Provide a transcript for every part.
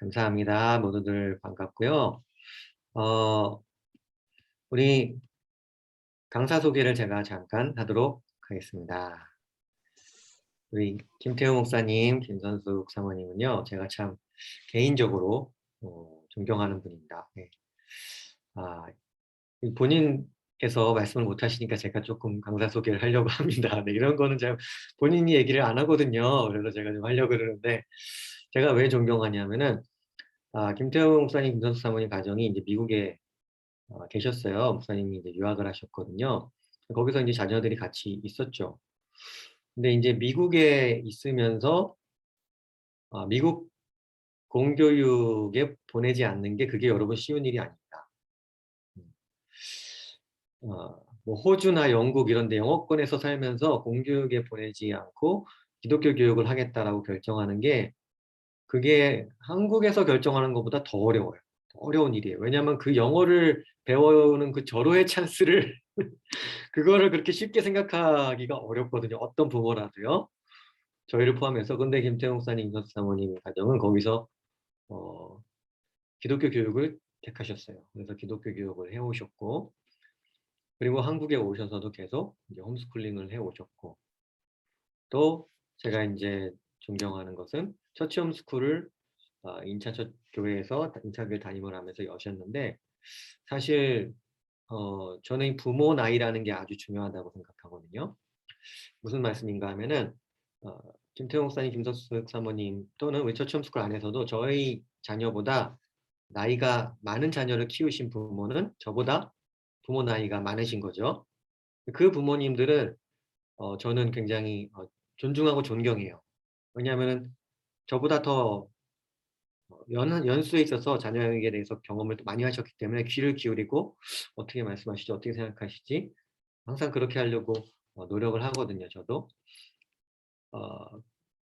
감사합니다. 모두들 반갑고요. 어, 우리 강사 소개를 제가 잠깐 하도록 하겠습니다. 우리 김태우 목사님, 김선숙 사모님은요, 제가 참 개인적으로 존경하는 분입니다. 네. 본인께서 말씀을 못 하시니까 제가 조금 강사 소개를 하려고 합니다. 네, 이런 거는 제가 본인이 얘기를 안 하거든요. 그래서 제가 좀 하려고 그러는데, 제가 왜 존경하냐면은, 김태우 목사님, 김선숙 사모님 가정이 이제 미국에 계셨어요. 목사님이 이제 유학을 하셨거든요. 거기서 이제 자녀들이 같이 있었죠. 근데 이제 미국에 있으면서 미국 공교육에 보내지 않는 게 그게 여러분 쉬운 일이 아닙니다. 뭐 호주나 영국 이런 데 영어권에서 살면서 공교육에 보내지 않고 기독교 교육을 하겠다라고 결정하는 게 그게 한국에서 결정하는 것보다 더 어려워요. 더 어려운 일이에요. 왜냐하면 그 영어를 배우는 그 절호의 찬스를 그거를 그렇게 쉽게 생각하기가 어렵거든요. 어떤 부모라도요. 저희를 포함해서. 근데 김태용 목사님, 임선수 사모님 가정은 거기서 어, 기독교 교육을 택하셨어요. 그래서 기독교 교육을 해오셨고, 그리고 한국에 오셔서도 계속 이제 홈스쿨링을 해오셨고, 또 제가 이제 존경하는 것은 처치 홈스쿨을 인차처 교회에서 인차교회 담임을 하면서 여셨는데, 사실 저는 이 부모 나이라는 게 아주 중요하다고 생각하거든요. 무슨 말씀인가 하면은 김태용 목사님, 김석숙 사모님 또는 우리 처치홈스쿨 안에서도 저희 자녀보다 나이가 많은 자녀를 키우신 부모는 저보다 부모 나이가 많으신 거죠. 그 부모님들을 저는 굉장히 존중하고 존경해요. 왜냐하면은 저보다 더 연수에 있어서 자녀에게 대해서 경험을 많이 하셨기 때문에 귀를 기울이고 어떻게 말씀하시지, 어떻게 생각하시지 항상 그렇게 하려고 노력을 하거든요. 저도.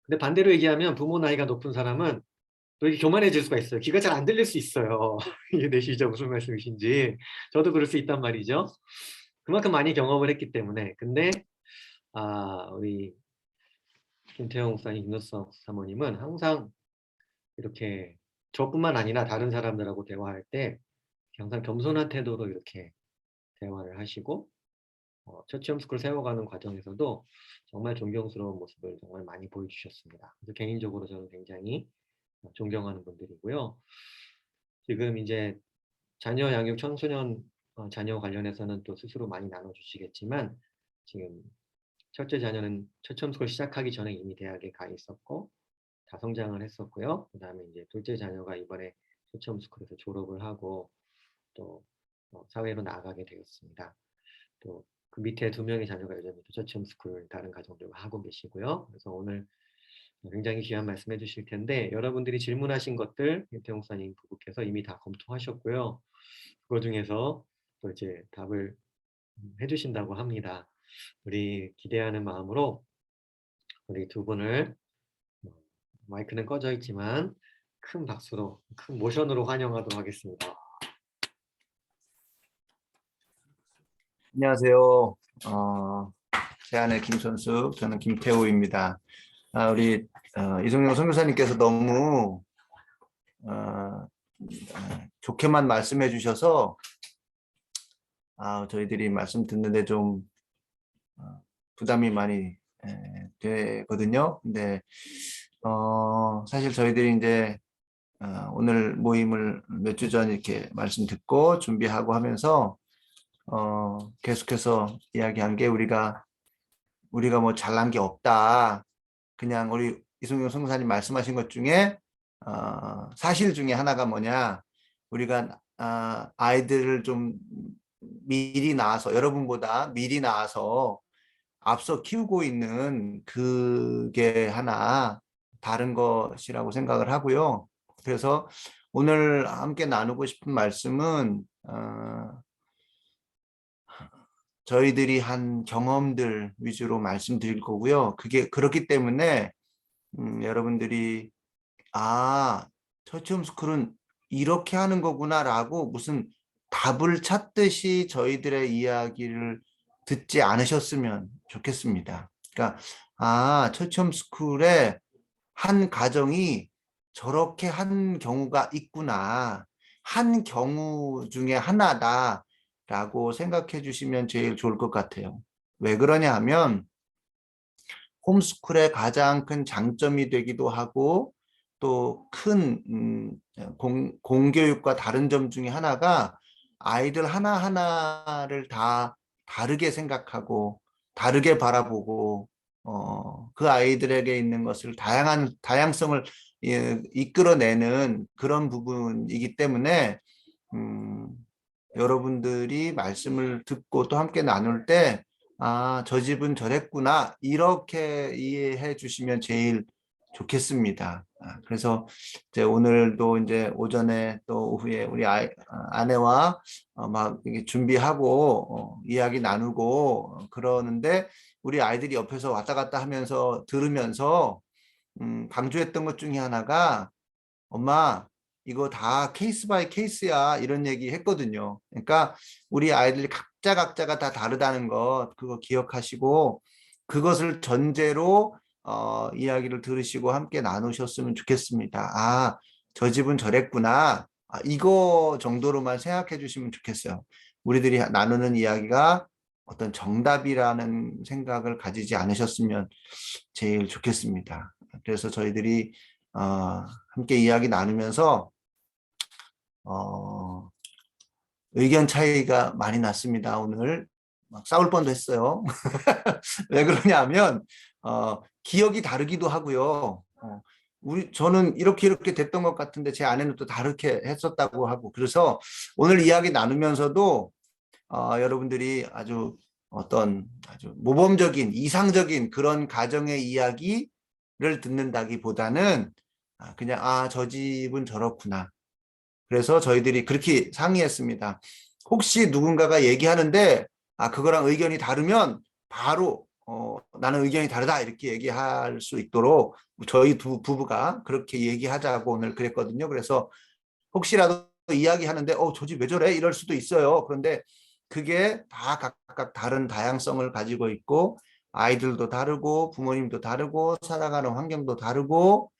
근데 반대로 얘기하면 부모 나이가 높은 사람은 또 이게 교만해질 수가 있어요. 귀가 잘 안 들릴 수 있어요. 이해되시죠? 무슨 말씀이신지. 저도 그럴 수 있단 말이죠. 그만큼 많이 경험을 했기 때문에. 근데 우리 김태형 목사님, 김노석 사모님은 항상 이렇게 저뿐만 아니라 다른 사람들하고 대화할 때 항상 겸손한 태도로 이렇게 대화를 하시고 처치 홈스쿨 세워가는 과정에서도 정말 존경스러운 모습을 정말 많이 보여주셨습니다. 그래서 개인적으로 저는 굉장히 존경하는 분들이고요. 지금 이제 자녀 양육 청소년 자녀 관련해서는 또 스스로 많이 나눠주시겠지만 지금 첫째 자녀는 처치 홈스쿨 시작하기 전에 이미 대학에 가 있었고 다 성장을 했었고요. 그 다음에 이제 둘째 자녀가 이번에 처치 홈스쿨에서 졸업을 하고 또 사회로 나아가게 되었습니다. 또 그 밑에 두 명의 자녀가 여전히 처치 홈스쿨 다른 가정들과 하고 계시고요. 그래서 오늘 굉장히 귀한 말씀 해주실 텐데 여러분들이 질문하신 것들 김태용 목사님 부부께서 이미 다 검토하셨고요. 그거 중에서 또 이제 답을 해주신다고 합니다. 우리 기대하는 마음으로 우리 두 분을 마이크는 꺼져 있지만 큰 박수로, 큰 모션으로 환영하도록 하겠습니다. 안녕하세요. 제 아내 김선숙, 저는 김태우입니다. 우리 이성용 선교사님께서 너무 좋게만 말씀해 주셔서 저희들이 말씀 듣는데 좀 부담이 많이 되거든요. 근데 사실 저희들이 이제 오늘 모임을 몇 주 전 이렇게 말씀 듣고 준비하고 하면서 계속해서 이야기한 게 우리가 뭐 잘난 게 없다. 그냥 우리 이승용 선교사님 말씀하신 것 중에 사실 중에 하나가 뭐냐. 우리가 아이들을 좀 미리 낳아서 여러분보다 미리 낳아서 앞서 키우고 있는 그게 하나 다른 것이라고 생각을 하고요. 그래서 오늘 함께 나누고 싶은 말씀은 저희들이 한 경험들 위주로 말씀드릴 거고요. 그게 그렇기 때문에 여러분들이 처치 홈스쿨은 이렇게 하는 거구나라고 무슨 답을 찾듯이 저희들의 이야기를 듣지 않으셨으면 좋겠습니다. 그러니까 처치 홈스쿨의 한 가정이 저렇게 한 경우가 있구나. 한 경우 중에 하나다라고 생각해 주시면 제일 좋을 것 같아요. 왜 그러냐 하면 홈스쿨의 가장 큰 장점이 되기도 하고 또 큰 공교육과 다른 점 중에 하나가 아이들 하나하나를 다 다르게 생각하고 다르게 바라보고 그 아이들에게 있는 것을 다양성을 이끌어내는 그런 부분이기 때문에 음, 여러분들이 말씀을 듣고 또 함께 나눌 때 아, 저 집은 저랬구나. 이렇게 이해해 주시면 제일 좋겠습니다. 그래서 이제 오늘도 이제 오전에 또 오후에 우리 아내와 막 이게 준비하고 이야기 나누고 그러는데 우리 아이들이 옆에서 왔다 갔다 하면서 들으면서 강조했던 것 중에 하나가 엄마, 이거 다 케이스 바이 케이스야. 이런 얘기 했거든요. 그러니까 우리 아이들이 각자가 다 다르다는 것, 그거 기억하시고 그것을 전제로 이야기를 들으시고 함께 나누셨으면 좋겠습니다. 아, 저 집은 저랬구나. 이거 정도로만 생각해 주시면 좋겠어요. 우리들이 나누는 이야기가 어떤 정답이라는 생각을 가지지 않으셨으면 제일 좋겠습니다. 그래서 저희들이 함께 이야기 나누면서 어, 의견 차이가 많이 났습니다. 오늘 막 싸울 뻔도 했어요. 왜 그러냐면 기억이 다르기도 하고요. 저는 이렇게 됐던 것 같은데 제 아내는 또 다르게 했었다고 하고 그래서 오늘 이야기 나누면서도 여러분들이 어떤 아주 모범적인 이상적인 그런 가정의 이야기를 듣는다기보다는 그냥 저 집은 저렇구나. 그래서 저희들이 그렇게 상의했습니다. 혹시 누군가가 얘기하는데 그거랑 의견이 다르면 바로 나는 의견이 다르다 이렇게 얘기할 수 있도록 저희 두 부부가 그렇게 얘기하자고 오늘 그랬거든요. 그래서 혹시라도 이야기하는데 저 집 왜 저래? 이럴 수도 있어요. 그런데 그게 다 각각 다른 다양성을 가지고 있고 아이들도 다르고 부모님도 다르고 살아가는 환경도 다르고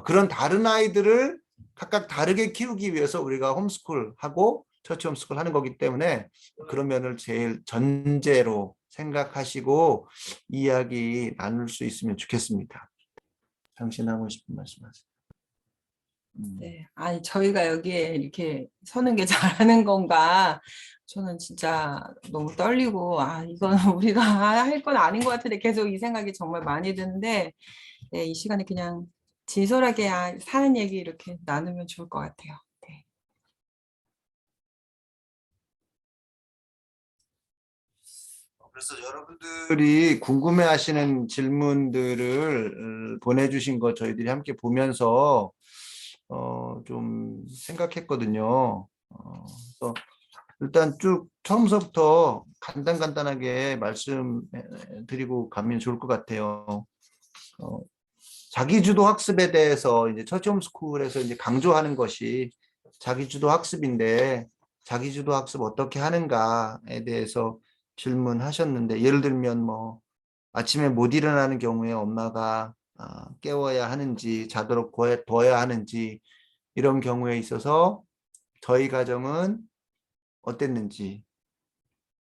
그런 다른 아이들을 각각 다르게 키우기 위해서 우리가 홈스쿨하고 처치 홈스쿨 하는 거기 때문에 그런 면을 제일 전제로 생각하시고 이야기 나눌 수 있으면 좋겠습니다. 당신 하고 싶은 말씀하세요. 네, 아니 저희가 여기에 이렇게 서는 게 잘하는 건가? 저는 진짜 너무 떨리고 이건 우리가 할 건 아닌 것 같은데 계속 이 생각이 정말 많이 드는데 네, 이 시간에 그냥 진솔하게 사는 얘기 이렇게 나누면 좋을 것 같아요. 네. 그래서 여러분들이 궁금해하시는 질문들을 보내주신 거 저희들이 함께 보면서 좀 생각했거든요. 그래서 일단 쭉 처음서부터 간단하게 말씀드리고 가면 좋을 것 같아요. 자기주도 학습에 대해서 이제 처치 홈스쿨에서 이제 강조하는 것이 자기주도 학습인데 자기주도 학습 어떻게 하는가에 대해서 질문하셨는데 예를 들면 뭐 아침에 못 일어나는 경우에 엄마가 깨워야 하는지 자도록 둬야 하는지 이런 경우에 있어서 저희 가정은 어땠는지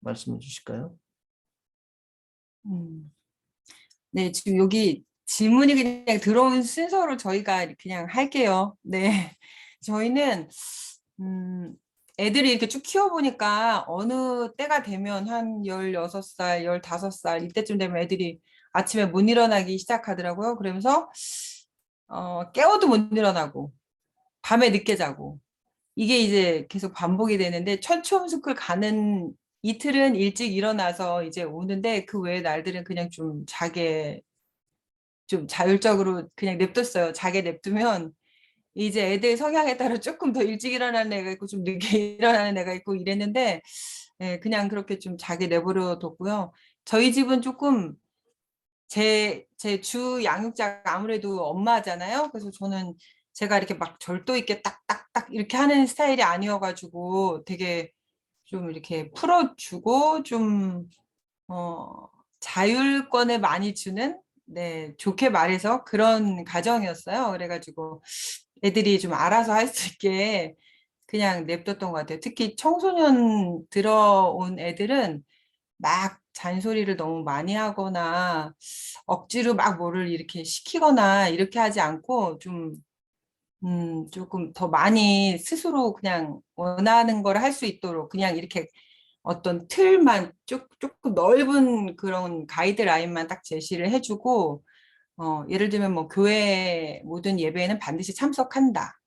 말씀해 주실까요? 네, 지금 여기 질문이 그냥 들어온 순서로 저희가 그냥 할게요. 네. 저희는, 애들이 이렇게 쭉 키워보니까 어느 때가 되면 한 16살, 15살 이때쯤 되면 애들이 아침에 못 일어나기 시작하더라고요. 그러면서, 깨워도 못 일어나고, 밤에 늦게 자고, 이게 이제 계속 반복이 되는데, 천초홈스쿨 가는 이틀은 일찍 일어나서 이제 오는데 그 외의 날들은 그냥 좀 자율적으로 그냥 냅뒀어요. 자게 냅두면 이제 애들 성향에 따라 조금 더 일찍 일어나는 애가 있고 좀 늦게 일어나는 애가 있고 이랬는데 그냥 그렇게 좀 자게 내버려 뒀고요. 저희 집은 조금 제 주 양육자가 아무래도 엄마잖아요. 그래서 저는 제가 이렇게 막 절도 있게 딱딱딱 이렇게 하는 스타일이 아니어가지고 되게 좀 이렇게 풀어주고 좀 자율권을 많이 주는 네, 좋게 말해서 그런 가정이었어요. 그래가지고 애들이 좀 알아서 할 수 있게 그냥 냅뒀던 것 같아요. 특히 청소년 들어온 애들은 막 잔소리를 너무 많이 하거나 억지로 막 뭐를 이렇게 시키거나 이렇게 하지 않고 좀 조금 더 많이 스스로 그냥 원하는 걸 할 수 있도록 그냥 이렇게 어떤 틀만 조금 넓은 그런 가이드라인만 딱 제시를 해주고, 예를 들면 뭐 교회 모든 예배에는 반드시 참석한다.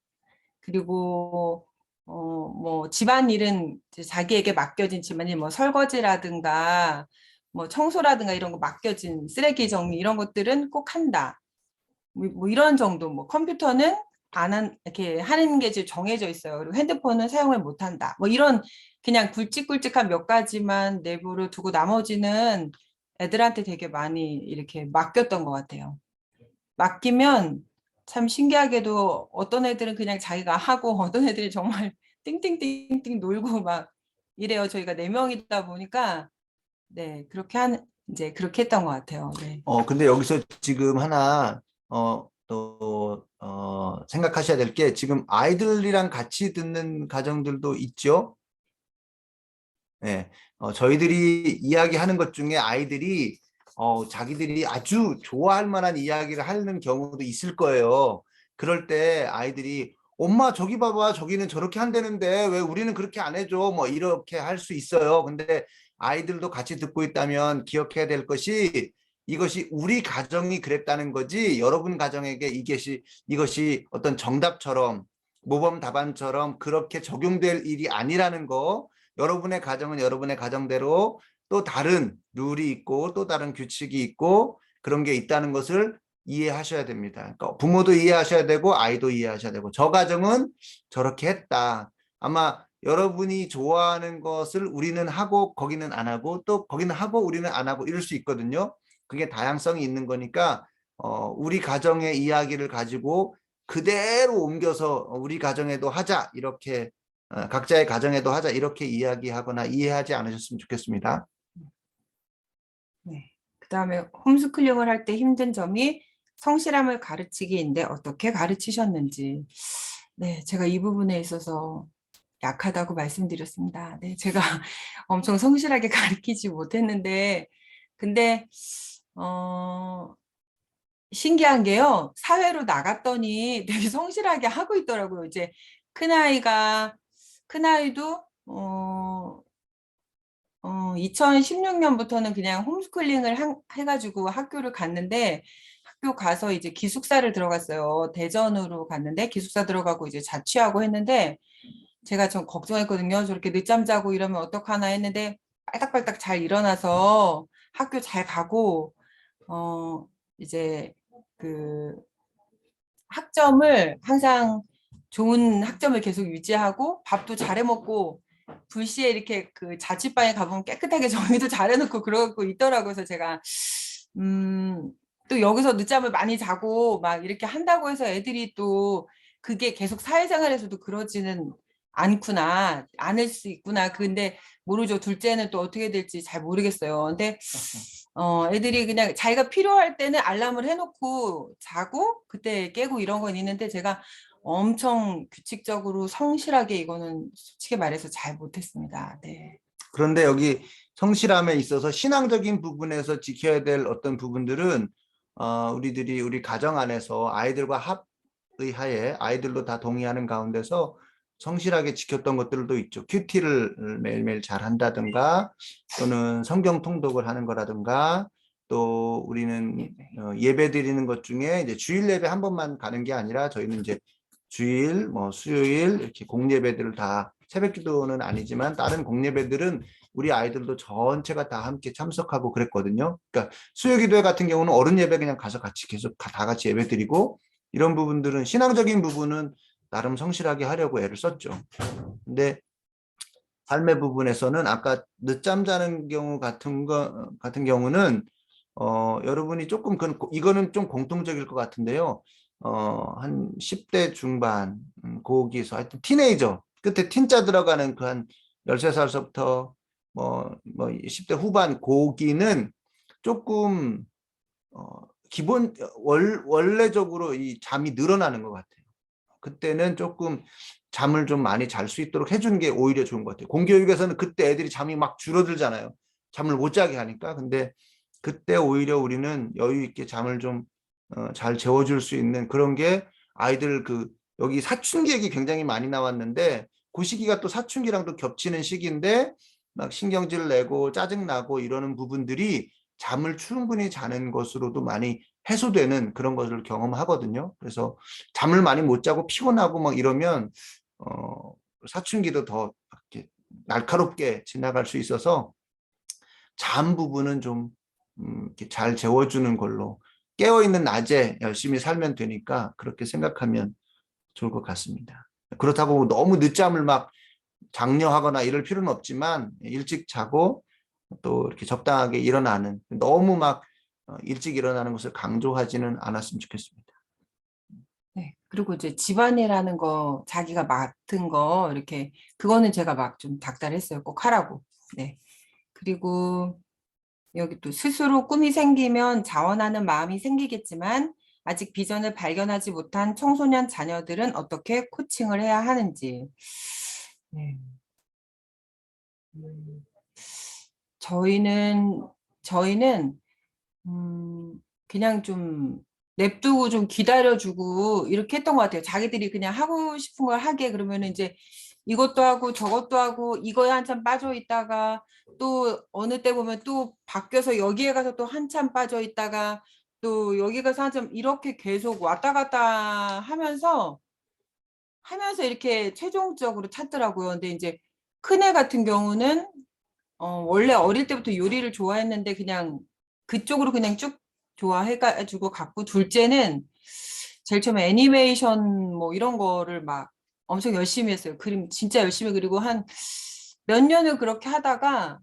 그리고 뭐 집안일은 이제 자기에게 맡겨진 집안일, 뭐 설거지라든가 뭐 청소라든가 이런 거 맡겨진 쓰레기 정리 이런 것들은 꼭 한다. 뭐 이런 정도. 뭐 컴퓨터는 이렇게 하는 게 지금 정해져 있어요. 그리고 핸드폰은 사용을 못 한다. 뭐 이런 그냥 굵직굵직한 몇 가지만 내부를 두고 나머지는 애들한테 되게 많이 이렇게 맡겼던 것 같아요. 맡기면 참 신기하게도 어떤 애들은 그냥 자기가 하고 어떤 애들이 정말 띵띵띵띵 놀고 막 이래요. 저희가 4명이다 보니까 네, 이제 그렇게 했던 것 같아요. 네. 근데 여기서 지금 하나 생각하셔야 될 게 지금 아이들이랑 같이 듣는 가정들도 있죠. 네, 저희들이 이야기하는 것 중에 아이들이 자기들이 아주 좋아할 만한 이야기를 하는 경우도 있을 거예요. 그럴 때 아이들이 엄마 저기 봐봐 저기는 저렇게 한다는데 왜 우리는 그렇게 안 해줘 뭐 이렇게 할 수 있어요. 근데 아이들도 같이 듣고 있다면 기억해야 될 것이 이것이 우리 가정이 그랬다는 거지 여러분 가정에게 이것이 어떤 정답처럼 모범 답안처럼 그렇게 적용될 일이 아니라는 거. 여러분의 가정은 여러분의 가정대로 또 다른 룰이 있고 또 다른 규칙이 있고 그런 게 있다는 것을 이해하셔야 됩니다. 그러니까 부모도 이해하셔야 되고 아이도 이해하셔야 되고 저 가정은 저렇게 했다. 아마 여러분이 좋아하는 것을 우리는 하고 거기는 안 하고 또 거기는 하고 우리는 안 하고 이럴 수 있거든요. 그게 다양성이 있는 거니까 우리 가정의 이야기를 가지고 그대로 옮겨서 우리 가정에도 하자 이렇게 각자의 가정에도 하자 이렇게 이야기하거나 이해하지 않으셨으면 좋겠습니다. 네. 그다음에 홈스쿨링을 할 때 힘든 점이 성실함을 가르치기인데 어떻게 가르치셨는지. 네, 제가 이 부분에 있어서 약하다고 말씀드렸습니다. 네, 제가 엄청 성실하게 가르치지 못했는데, 근데 신기한 게요. 사회로 나갔더니 되게 성실하게 하고 있더라고요. 이제 큰아이도 2016년부터는 그냥 홈스쿨링을 해가지고 학교를 갔는데 학교 가서 이제 기숙사를 들어갔어요. 대전으로 갔는데 기숙사 들어가고 이제 자취하고 했는데 제가 좀 걱정했거든요. 저렇게 늦잠 자고 이러면 어떡하나 했는데 빨딱빨딱 잘 일어나서 학교 잘 가고 이제 그 학점을 항상 좋은 학점을 계속 유지하고 밥도 잘해 먹고 불시에 이렇게 그 자취방에 가보면 깨끗하게 정리도 잘해놓고 그러고 있더라고요. 그래서 제가 또 여기서 늦잠을 많이 자고 막 이렇게 한다고 해서 애들이 또 그게 계속 사회생활에서도 그러지는 않구나, 않을 수 있구나. 근데 모르죠. 둘째는 또 어떻게 될지 잘 모르겠어요. 근데 애들이 그냥 자기가 필요할 때는 알람을 해놓고 자고 그때 깨고 이런 건 있는데 제가 엄청 규칙적으로 성실하게 이거는 솔직히 말해서 잘 못했습니다. 네. 그런데 여기 성실함에 있어서 신앙적인 부분에서 지켜야 될 어떤 부분들은 우리들이 우리 가정 안에서 아이들과 합의 하에 아이들도 다 동의하는 가운데서 성실하게 지켰던 것들도 있죠. 큐티를 매일매일 잘 한다든가 또는 성경 통독을 하는 거라든가 또 우리는 예배 드리는 것 중에 이제 주일 예배 한 번만 가는 게 아니라 저희는 이제 주일, 뭐 수요일 이렇게 공예배들을 다 새벽 기도는 아니지만 다른 공예배들은 우리 아이들도 전체가 다 함께 참석하고 그랬거든요. 그러니까 수요 기도회 같은 경우는 어른 예배 그냥 가서 같이 계속 다 같이 예배 드리고 이런 부분들은 신앙적인 부분은 나름 성실하게 하려고 애를 썼죠. 근데 삶의 부분에서는 아까 늦잠 자는 경우 같은 경우는 여러분이 조금 이거는 좀 공통적일 것 같은데요. 한 10대 중반 고기에서 하여튼 티네이저 끝에 틴자 들어가는 그 한 13살서부터 뭐 10대 후반 고기는 조금 원래적으로 이 잠이 늘어나는 것 같아요. 그때는 조금 잠을 좀 많이 잘 수 있도록 해주는 게 오히려 좋은 것 같아요. 공교육에서는 그때 애들이 잠이 막 줄어들잖아요. 잠을 못 자게 하니까. 근데 그때 오히려 우리는 여유 있게 잠을 좀 잘 재워줄 수 있는 그런 게 아이들 여기 사춘기 얘기 굉장히 많이 나왔는데 그 시기가 또 사춘기랑도 겹치는 시기인데 막 신경질 내고 짜증 나고 이러는 부분들이 잠을 충분히 자는 것으로도 많이 해소되는 그런 것을 경험하거든요. 그래서 잠을 많이 못 자고 피곤하고 막 이러면 사춘기도 더 이렇게 날카롭게 지나갈 수 있어서 잠 부분은 좀 이렇게 잘 재워주는 걸로 깨어있는 낮에 열심히 살면 되니까 그렇게 생각하면 좋을 것 같습니다. 그렇다고 너무 늦잠을 막 장려하거나 이럴 필요는 없지만 일찍 자고 또 이렇게 적당하게 일어나는 너무 막 일찍 일어나는 것을 강조하지는 않았으면 좋겠습니다. 네. 그리고 이제 집안일하는 거 자기가 맡은 거 이렇게 그거는 제가 막 좀 닥달했어요. 꼭 하라고. 네. 그리고 여기 또 스스로 꿈이 생기면 자원하는 마음이 생기겠지만 아직 비전을 발견하지 못한 청소년 자녀들은 어떻게 코칭을 해야 하는지. 네. 음, 저희는 그냥 좀 냅두고 좀 기다려주고 이렇게 했던 것 같아요. 자기들이 그냥 하고 싶은 걸 하게 그러면 이제 이것도 하고 저것도 하고 이거에 한참 빠져 있다가 또 어느 때 보면 또 바뀌어서 여기에 가서 또 한참 빠져 있다가 또 여기 가서 한참 이렇게 계속 왔다 갔다 하면서 이렇게 최종적으로 찾더라고요. 근데 이제 큰애 같은 경우는 원래 어릴 때부터 요리를 좋아했는데 그냥 그쪽으로 그냥 쭉 좋아해가지고 갔고 둘째는 제일 처음에 애니메이션 뭐 이런 거를 막 엄청 열심히 했어요. 그림 진짜 열심히 그리고 한 몇 년을 그렇게 하다가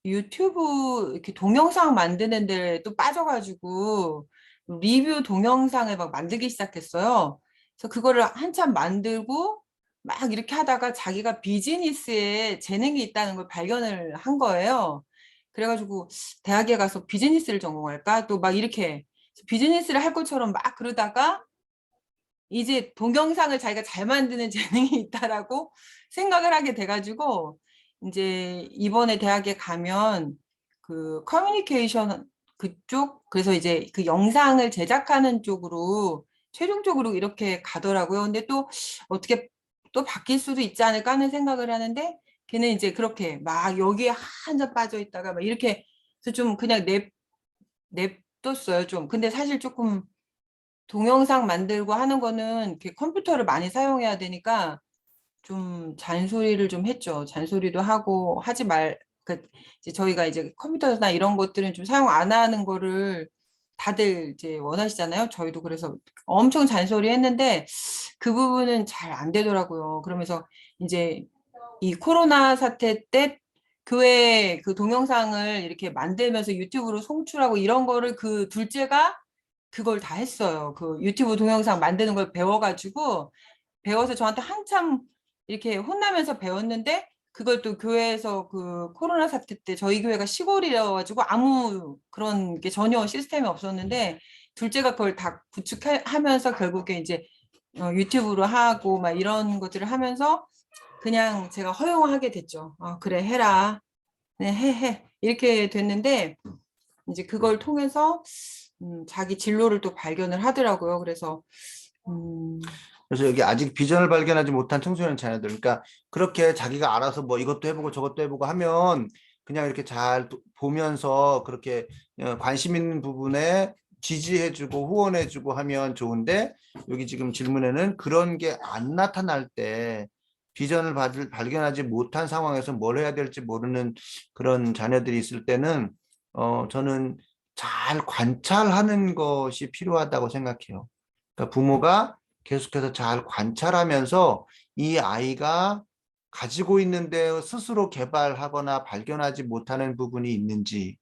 유튜브 이렇게 동영상 만드는 데 또 빠져가지고 리뷰 동영상을 막 만들기 시작했어요. 그래서 그거를 한참 만들고 막 이렇게 하다가 자기가 비즈니스에 재능이 있다는 걸 발견을 한 거예요. 그래가지고 대학에 가서 비즈니스를 전공할까? 또 막 이렇게 비즈니스를 할 것처럼 막 그러다가 이제 동영상을 자기가 잘 만드는 재능이 있다라고 생각을 하게 돼가지고 이제 이번에 대학에 가면 그 커뮤니케이션 그쪽 그래서 이제 그 영상을 제작하는 쪽으로 최종적으로 이렇게 가더라고요. 근데 또 어떻게 또 바뀔 수도 있지 않을까 하는 생각을 하는데 걔는 이제 그렇게 막 여기에 한참 빠져 있다가 막 이렇게 해서 좀 그냥 냅뒀어요 좀. 근데 사실 조금 동영상 만들고 하는 거는 이렇게 컴퓨터를 많이 사용해야 되니까 좀 잔소리를 좀 했죠. 잔소리도 하고 하지 이제 저희가 이제 컴퓨터나 이런 것들은 좀 사용 안 하는 거를 다들 이제 원하시잖아요. 저희도 그래서 엄청 잔소리 했는데 그 부분은 잘 안 되더라고요. 그러면서 이제 이 코로나 사태 때 교회 그 동영상을 이렇게 만들면서 유튜브로 송출하고 이런 거를 그 둘째가 그걸 다 했어요. 그 유튜브 동영상 만드는 걸 배워서 저한테 한참 이렇게 혼나면서 배웠는데 그걸 또 교회에서 그 코로나 사태 때 저희 교회가 시골이라 가지고 아무 그런 게 전혀 시스템이 없었는데 둘째가 그걸 다 구축하면서 결국에 이제 유튜브로 하고 막 이런 것들을 하면서 그냥 제가 허용하게 됐죠. 그래 해라. 네, 해. 이렇게 됐는데 이제 그걸 통해서 자기 진로를 또 발견을 하더라고요. 그래서 그래서 여기 아직 비전을 발견하지 못한 청소년 자녀들, 그러니까 그렇게 자기가 알아서 뭐 이것도 해보고 저것도 해보고 하면 그냥 이렇게 잘 보면서 그렇게 관심 있는 부분에 지지해주고 후원해주고 하면 좋은데 여기 지금 질문에는 그런 게 안 나타날 때 비전을 발견하지 못한 상황에서 뭘 해야 될지 모르는 그런 자녀들이 있을 때는 저는 잘 관찰하는 것이 필요하다고 생각해요. 그러니까 부모가 계속해서 잘 관찰하면서 이 아이가 가지고 있는데 스스로 개발하거나 발견하지 못하는 부분이 있는지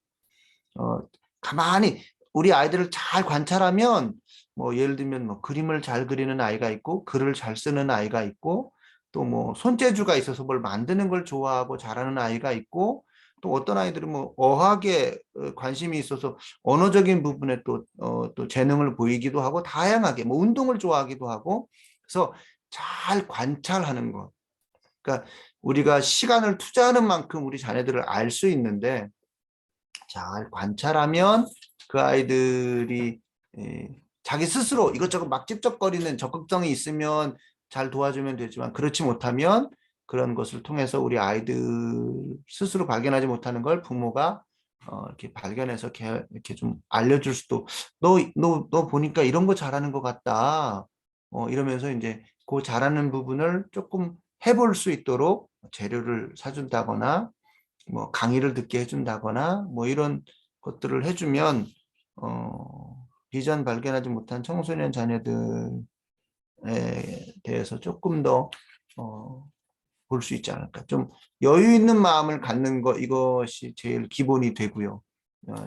가만히 우리 아이들을 잘 관찰하면 뭐 예를 들면 뭐 그림을 잘 그리는 아이가 있고 글을 잘 쓰는 아이가 있고 또 뭐 손재주가 있어서 뭘 만드는 걸 좋아하고 잘하는 아이가 있고 또 어떤 아이들은 뭐 어학에 관심이 있어서 언어적인 부분에 또 재능을 보이기도 하고 다양하게 뭐 운동을 좋아하기도 하고 그래서 잘 관찰하는 것. 그러니까 우리가 시간을 투자하는 만큼 우리 자녀들을 알 수 있는데 잘 관찰하면 그 아이들이 자기 스스로 이것저것 막 찝쩍거리는 적극성이 있으면 잘 도와주면 되지만 그렇지 못하면 그런 것을 통해서 우리 아이들 스스로 발견하지 못하는 걸 부모가 이렇게 발견해서 이렇게 좀 알려줄 수도 너 보니까 이런 거 잘하는 것 같다. 이러면서 이제 그 잘하는 부분을 조금 해볼 수 있도록 재료를 사준다거나 뭐 강의를 듣게 해준다거나 뭐 이런 것들을 해주면 비전 발견하지 못한 청소년 자녀들에 대해서 조금 더 볼 수 있지 않을까. 좀 여유 있는 마음을 갖는 거 이것이 제일 기본이 되고요.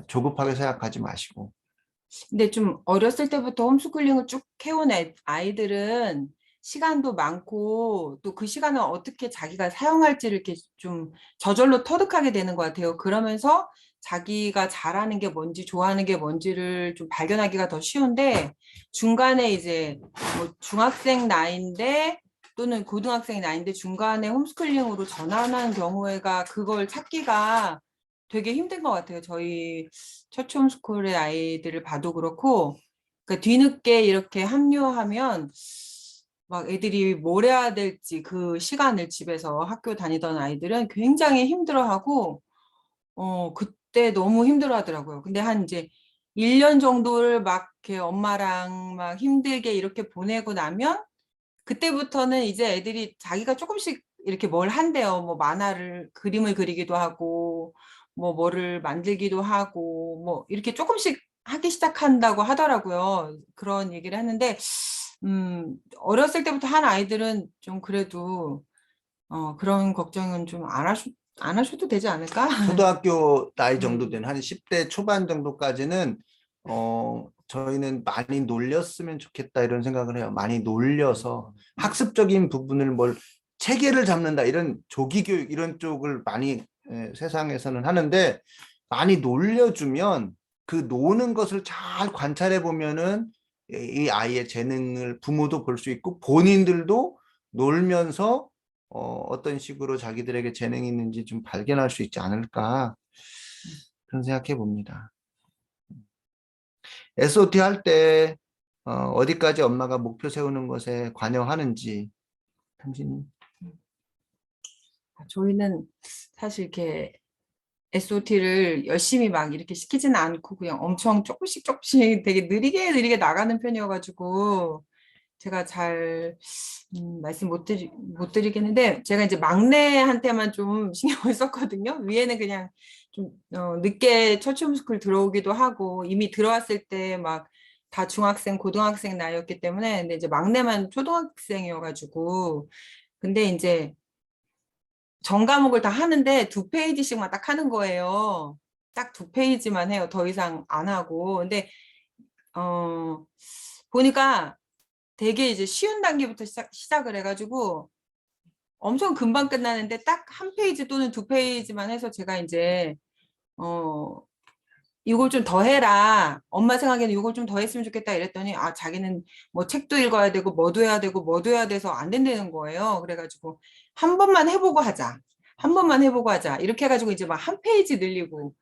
조급하게 생각하지 마시고. 근데 좀 어렸을 때부터 홈스쿨링을 쭉 해온 아이들은 시간도 많고 또 그 시간을 어떻게 자기가 사용할지를 이렇게 좀 저절로 터득하게 되는 것 같아요. 그러면서 자기가 잘하는 게 뭔지 좋아하는 게 뭔지를 좀 발견하기가 더 쉬운데 중간에 이제 뭐 중학생 나이인데 또는 고등학생 나이인데 중간에 홈스쿨링으로 전환한 경우에가 그걸 찾기가 되게 힘든 것 같아요. 저희 처치 홈스쿨의 아이들을 봐도 그렇고 그러니까 뒤늦게 이렇게 합류하면 막 애들이 뭘 해야 될지 그 시간을 집에서 학교 다니던 아이들은 굉장히 힘들어하고 그때 너무 힘들어하더라고요. 근데 한 이제 1년 정도를 막 이렇게 엄마랑 막 힘들게 이렇게 보내고 나면 그때부터는 이제 애들이 자기가 조금씩 이렇게 뭘 한대요. 뭐 만화를 그림을 그리기도 하고 뭐 뭐를 만들기도 하고 뭐 이렇게 조금씩 하기 시작한다고 하더라고요. 그런 얘기를 했는데 어렸을 때부터 한 아이들은 좀 그래도 그런 걱정은 좀 안 하셔도 되지 않을까? 초등학교 나이 정도 음. 된 한 10대 초반 정도까지는 저희는 많이 놀렸으면 좋겠다 이런 생각을 해요. 많이 놀려서 학습적인 부분을 뭘 체계를 잡는다 이런 조기 교육 이런 쪽을 많이 세상에서는 하는데 많이 놀려주면 그 노는 것을 잘 관찰해 보면은 이 아이의 재능을 부모도 볼 수 있고 본인들도 놀면서 어떤 식으로 자기들에게 재능이 있는지 좀 발견할 수 있지 않을까 그런 생각해 봅니다. SOT 할 때 어디까지 엄마가 목표 세우는 것에 관여하는지 당신이 저희는 사실 이렇게 SOT를 열심히 막 이렇게 시키지는 않고 그냥 엄청 조금씩 조금씩 되게 느리게 나가는 편이어가지고 제가 잘 말씀 못 드리겠는데 제가 이제 막내한테만 좀 신경을 썼거든요. 위에는 그냥 좀 늦게 처치 홈스쿨 들어오기도 하고 이미 들어왔을 때 막 다 중학생, 고등학생 나이였기 때문에 근데 이제 막내만 초등학생이어가지고 근데 이제 전 과목을 다 하는데 2페이지씩만 딱 하는 거예요. 딱 2페이지만 해요. 더 이상 안 하고. 근데 어 보니까 되게 이제 쉬운 단계부터 시작을 해가지고 엄청 금방 끝나는데 딱 1페이지 또는 2페이지만 해서 제가 이제 어 이걸 좀 더 해라. 엄마 생각에는 이걸 좀 더 했으면 좋겠다 이랬더니 아 자기는 뭐 책도 읽어야 되고 뭐도 해야 되고 뭐도 해야 돼서 안 된다는 거예요. 그래가지고 한 번만 해보고 하자. 한 번만 해보고 하자. 이렇게 해가지고 이제 막 1페이지 늘리고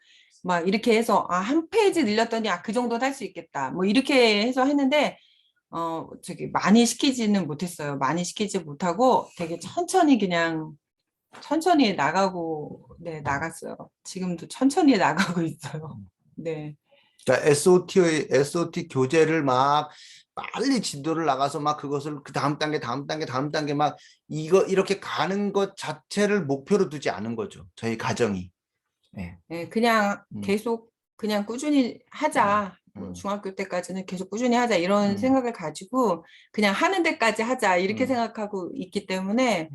막 이렇게 해서 아 1페이지 늘렸더니 아 그 정도는 할 수 있겠다. 뭐 이렇게 해서 했는데 저기 많이 시키지는 못했어요. 많이 시키지 못하고 되게 천천히 나가고 네 나갔어요. 지금도 천천히 나가고 있어요. 네. 그러니까 SOT 교재를 막 빨리 진도를 나가서 막 그것을 그 다음 단계 막 이렇게 가는 것 자체를 목표로 두지 않은 거죠. 저희 가정이. 네. 네, 그냥 음, 계속 그냥 꾸준히 하자. 뭐 음, 중학교 때까지는 계속 꾸준히 하자 이런 음, 생각을 가지고 그냥 하는 데까지 하자 이렇게 음. 생각하고 있기 때문에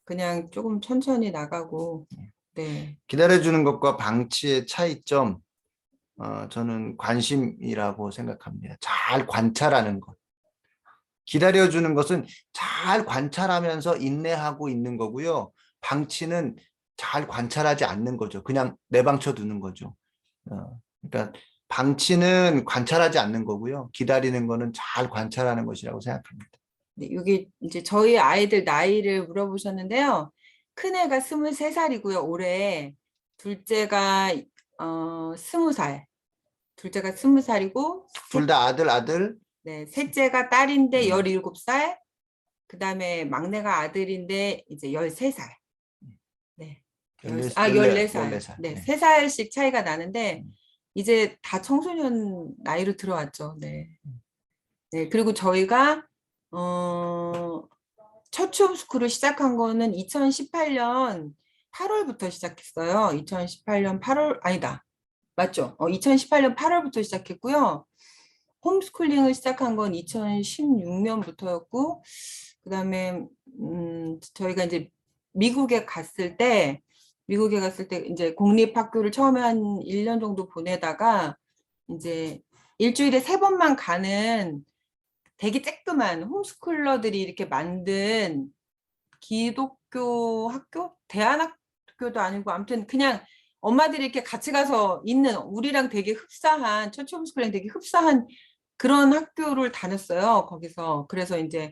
그냥 조금 천천히 나가고 네. 기다려주는 것과 방치의 차이점, 저는 관심이라고 생각합니다. 잘 관찰하는 것. 기다려주는 것은 잘 관찰하면서 인내하고 있는 거고요. 방치는 잘 관찰하지 않는 거죠. 그냥 내방쳐 두는 거죠. 그러니까 방치는 관찰하지 않는 거고요. 기다리는 거는 잘 관찰하는 것이라고 생각합니다. 네, 여기 이제 저희 아이들 나이를 물어보셨는데요. 큰애가 23살이고요. 올해 둘째가 20살. 둘째가 20살이고 둘 다 아들. 네, 셋째가 딸인데 음. 17살. 그다음에 막내가 아들인데 이제 13살. 네. 14살. 14살. 네, 네. 3살씩 차이가 나는데 이제 다 청소년 나이로 들어왔죠. 네. 네, 그리고 저희가 첫 홈스쿨을 시작한 거는 2018년 8월부터 시작했어요. 2018년 8월 아니다. 맞죠? 2018년 8월부터 시작했고요. 홈스쿨링을 시작한 건 2016년부터였고 그다음에 저희가 이제 미국에 갔을 때 이제 공립학교를 처음에 한 1년 정도 보내다가 이제 일주일에 3번만 가는 되게 쬐끄만 홈스쿨러들이 이렇게 만든 기독교 학교? 대안학교도 아니고 아무튼 그냥 엄마들이 이렇게 같이 가서 있는 우리랑 되게 흡사한 처치 홈스쿨링 되게 흡사한 그런 학교를 다녔어요. 거기서. 그래서 이제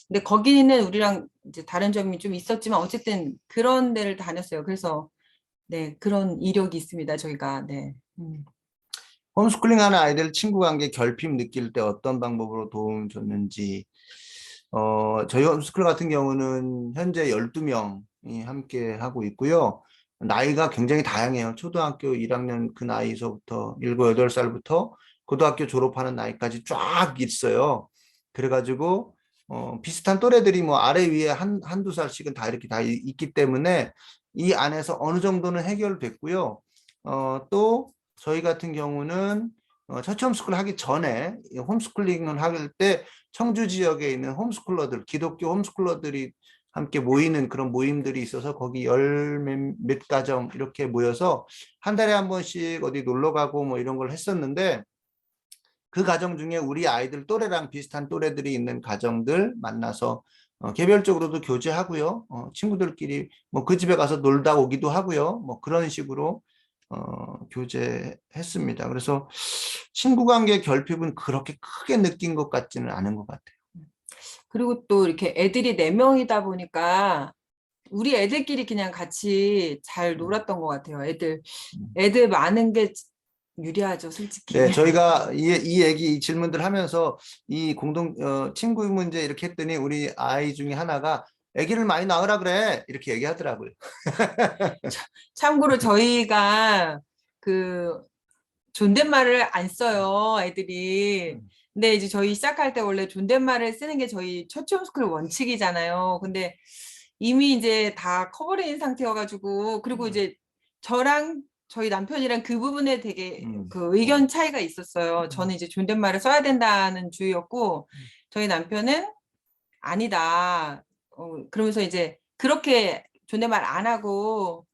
근데 거기는 우리랑 이제 다른 점이 좀 있었지만 어쨌든 그런 데를 다녔어요. 그래서 네, 그런 이력이 있습니다. 저희가. 네. 홈스쿨링 하는 아이들 친구 관계 결핍 느낄 때 어떤 방법으로 도움 줬는지. 저희 홈스쿨 같은 경우는 현재 12명이 함께 하고 있고요. 나이가 굉장히 다양해요. 초등학교 1학년 그 나이서부터 7, 8살부터 고등학교 졸업하는 나이까지 쫙 있어요. 그래가지고 비슷한 또래들이 뭐 아래 위에 한두 살씩은 다 이렇게 다 있기 때문에 이 안에서 어느 정도는 해결됐고요. 또 저희 같은 경우는 첫 홈스쿨 하기 전에 홈스쿨링을 할 때 청주 지역에 있는 홈스쿨러들, 기독교 홈스쿨러들이 함께 모이는 그런 모임들이 있어서 거기 몇 가정 이렇게 모여서 한 달에 한 번씩 어디 놀러 가고 뭐 이런 걸 했었는데 그 가정 중에 우리 아이들 또래랑 비슷한 또래들이 있는 가정들 만나서 개별적으로도 교제하고요. 친구들끼리 뭐 그 집에 가서 놀다 오기도 하고요. 뭐 그런 식으로 교제했습니다. 그래서 친구 관계 결핍은 그렇게 크게 느낀 것 같지는 않은 것 같아요. 그리고 또 이렇게 애들이 4명이다 보니까 우리 애들끼리 그냥 같이 잘 놀았던 것 같아요. 애들 많은 게 유리하죠, 솔직히. 네, 저희가 이 질문들 하면서 이 친구 문제 이렇게 했더니 우리 아이 중에 하나가 아기를 많이 낳으라 그래 이렇게 얘기하더라고요. 참고로 저희가 그 존댓말을 안 써요, 애들이. 근데 이제 저희 시작할 때 원래 존댓말을 쓰는 게 저희 첫 홈스쿨 원칙이잖아요. 근데 이미 이제 다 커버된 상태여가지고 그리고 이제 저랑 저희 남편이랑 그 부분에 되게 그 의견 차이가 있었어요. 저는 이제 존댓말을 써야 된다는 주의였고 저희 남편은 아니다. 그러면서 이제 그렇게 존댓말 안 하고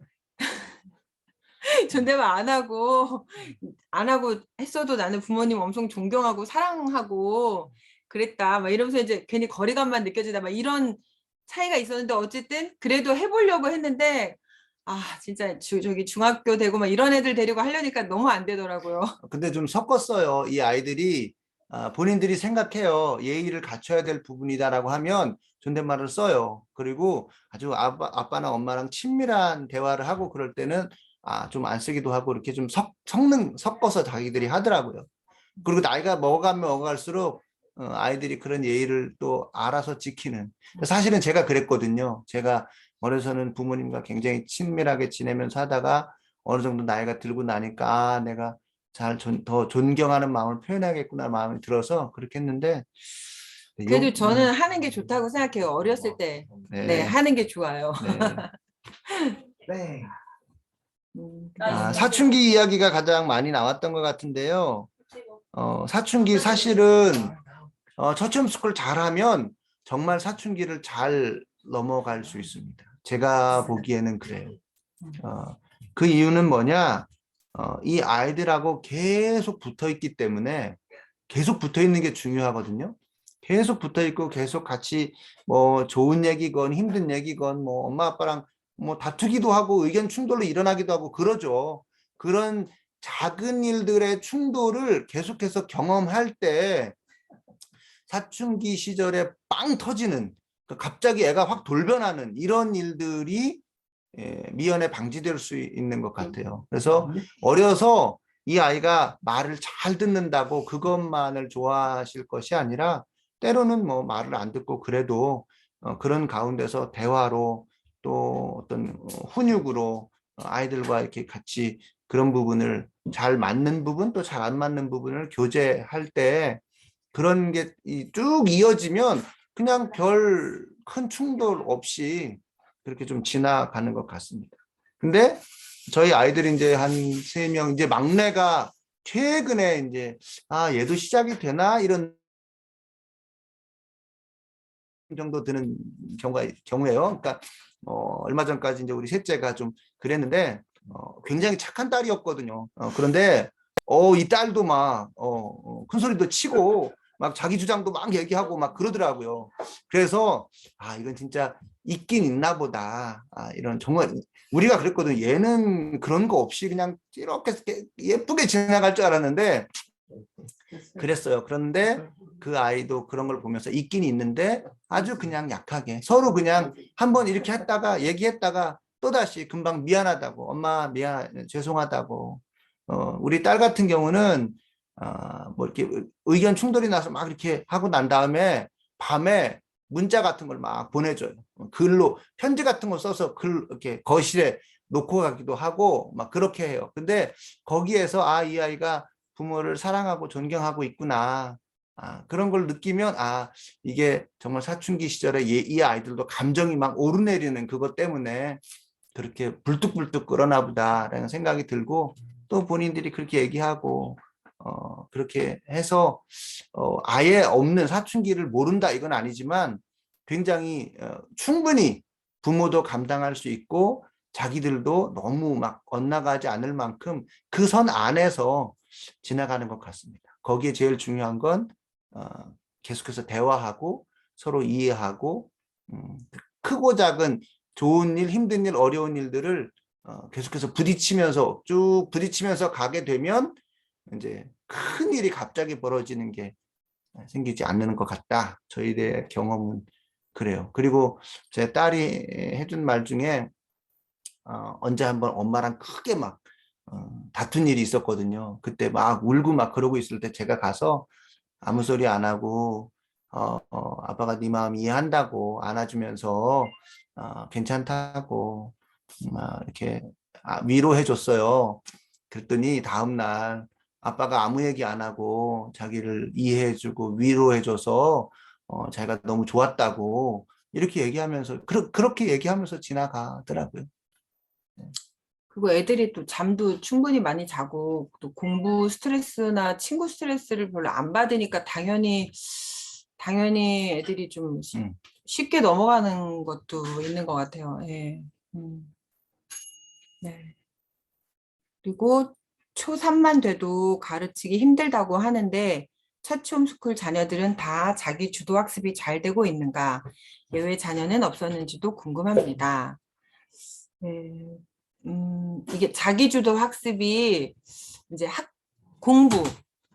존댓말 안 하고 했어도 나는 부모님 엄청 존경하고 사랑하고 그랬다. 막 이러면서 이제 괜히 거리감만 느껴지다. 막 이런 차이가 있었는데 어쨌든 그래도 해보려고 했는데 진짜 저기 중학교 되고 막 이런 애들 데리고 하려니까 너무 안 되더라고요. 근데 좀 섞었어요. 이 아이들이 본인들이 생각해요. 예의를 갖춰야 될 부분이다라고 하면 존댓말을 써요. 그리고 아주 아빠나 엄마랑 친밀한 대화를 하고 그럴 때는 좀 안 쓰기도 하고 이렇게 좀 섞어서 자기들이 하더라고요. 그리고 나이가 먹어가면 먹어갈수록 아이들이 그런 예의를 또 알아서 지키는. 사실은 제가 그랬거든요. 제가 어려서는 부모님과 굉장히 친밀하게 지내면서 하다가 어느 정도 나이가 들고 나니까 내가 더 존경하는 마음을 표현하겠구나 마음이 들어서 그렇게 했는데 그래도 저는 하는 게 좋다고 생각해요. 어렸을 때. 네, 하는 게 좋아요. 네. 사춘기 이야기가 가장 많이 나왔던 것 같은데요. 사춘기 사실은 첫 홈스쿨 잘하면 정말 사춘기를 잘 넘어갈 수 있습니다. 제가 보기에는 그래요. 그 이유는 뭐냐? 이 아이들하고 계속 붙어 있기 때문에 계속 붙어 있는 게 중요하거든요. 계속 붙어 있고 계속 같이 뭐 좋은 얘기건 힘든 얘기건 뭐 엄마 아빠랑 뭐 다투기도 하고 의견 충돌로 일어나기도 하고 그러죠. 그런 작은 일들의 충돌을 계속해서 경험할 때 사춘기 시절에 빵 터지는 갑자기 애가 확 돌변하는 이런 일들이 미연에 방지될 수 있는 것 같아요. 그래서 어려서 이 아이가 말을 잘 듣는다고 그것만을 좋아하실 것이 아니라 때로는 뭐 말을 안 듣고 그래도 그런 가운데서 대화로 또 어떤 훈육으로 아이들과 이렇게 같이 그런 부분을 잘 맞는 부분 또 잘 안 맞는 부분을 교제할 때 그런 게 쭉 이어지면 그냥 별 큰 충돌 없이 그렇게 좀 지나가는 것 같습니다. 근데 저희 아이들이 이제 한 3명, 이제 막내가 최근에 이제, 아, 얘도 시작이 되나? 이런 정도 드는 경우예요. 그러니까, 얼마 전까지 이제 우리 셋째가 좀 그랬는데, 굉장히 착한 딸이었거든요. 그런데, 이 딸도 막, 큰 소리도 치고, 막 자기 주장도 막 얘기하고 막 그러더라고요. 그래서, 아, 이건 진짜 있긴 있나 보다. 아, 이런 정말, 우리가 그랬거든요. 얘는 그런 거 없이 그냥 이렇게 예쁘게 지나갈 줄 알았는데, 그랬어요. 그런데 그 아이도 그런 걸 보면서 있긴 있는데 아주 그냥 약하게 서로 그냥 한번 이렇게 했다가 얘기했다가 또다시 금방 미안하다고 엄마 미안 죄송하다고 우리 딸 같은 경우는 뭐 이렇게 의견 충돌이 나서 막 이렇게 하고 난 다음에 밤에 문자 같은 걸 막 보내줘요. 글로 편지 같은 거 써서 글 이렇게 거실에 놓고 가기도 하고 막 그렇게 해요. 근데 거기에서 아, 이 아이가 부모를 사랑하고 존경하고 있구나. 그런 걸 느끼면 이게 정말 사춘기 시절에 이 아이들도 감정이 막 오르내리는 그것 때문에 그렇게 불뚝불뚝 끓어나 보다라는 생각이 들고 또 본인들이 그렇게 얘기하고 그렇게 해서 아예 없는 사춘기를 모른다 이건 아니지만 굉장히 충분히 부모도 감당할 수 있고 자기들도 너무 막 엇나가지 않을 만큼 그 선 안에서 지나가는 것 같습니다. 거기에 제일 중요한 건 계속해서 대화하고 서로 이해하고 크고 작은 좋은 일, 힘든 일, 어려운 일들을 계속해서 부딪히면서 쭉 부딪히면서 가게 되면 이제 큰 일이 갑자기 벌어지는 게 생기지 않는 것 같다. 저희의 경험은 그래요. 그리고 제 딸이 해준 말 중에 언제 한번 엄마랑 크게 막 다툰 일이 있었거든요. 그때 막 울고 막 그러고 있을 때 제가 가서 아무 소리 안 하고 아빠가 네 마음 이해한다고 안아주면서 괜찮다고 막 이렇게 위로해 줬어요. 그랬더니 다음날 아빠가 아무 얘기 안 하고 자기를 이해해주고 위로해줘서 자기가 너무 좋았다고 이렇게 얘기하면서 그렇게 얘기하면서 지나가더라고요. 그리고 애들이 또 잠도 충분히 많이 자고 또 공부 스트레스나 친구 스트레스를 별로 안 받으니까 당연히 애들이 좀 쉽게 넘어가는 것도 있는 것 같아요. 예. 네. 그리고 초3만 돼도 가르치기 힘들다고 하는데 차치홈스쿨 자녀들은 다 자기 주도 학습이 잘 되고 있는가? 예외 자녀는 없었는지도 궁금합니다. 네. 이게 자기주도 학습이 이제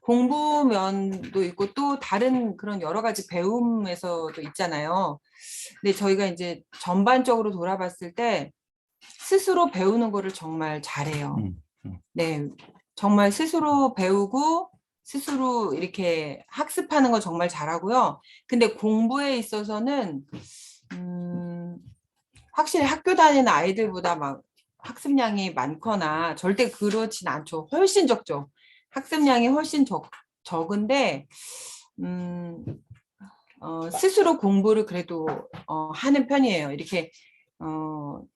공부면도 있고 또 다른 그런 여러 가지 배움에서도 있잖아요. 근데 저희가 이제 전반적으로 돌아봤을 때 스스로 배우는 거를 정말 잘해요. 네, 정말 스스로 배우고 스스로 이렇게 학습하는 거 정말 잘하고요. 근데 공부에 있어서는 확실히 학교 다니는 아이들보다 막 학습량이 많거나 절대 그렇진 않죠. 훨씬 적죠. 학습량이 훨씬 적은데 스스로 공부를 그래도 하는 편이에요. 이렇게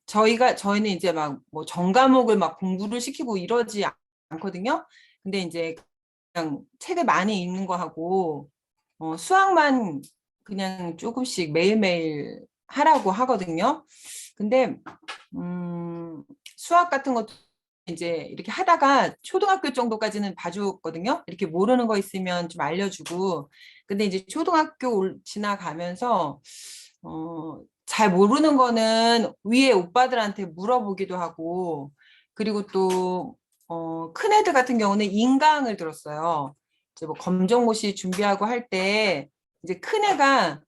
저희는 이제 막 뭐 전과목을 막 공부를 시키고 이러지 않거든요. 근데 이제 그냥 책을 많이 읽는 거 하고 수학만 그냥 조금씩 매일매일 하라고 하거든요. 근데 수학 같은 것도 이제 이렇게 하다가 초등학교 정도까지는 봐줬거든요. 이렇게 모르는 거 있으면 좀 알려주고. 근데 이제 초등학교 지나가면서 잘 모르는 거는 위에 오빠들한테 물어보기도 하고, 그리고 또 큰 애들 같은 경우는 인강을 들었어요. 이제 뭐 검정고시 준비하고 할 때 이제 큰 애가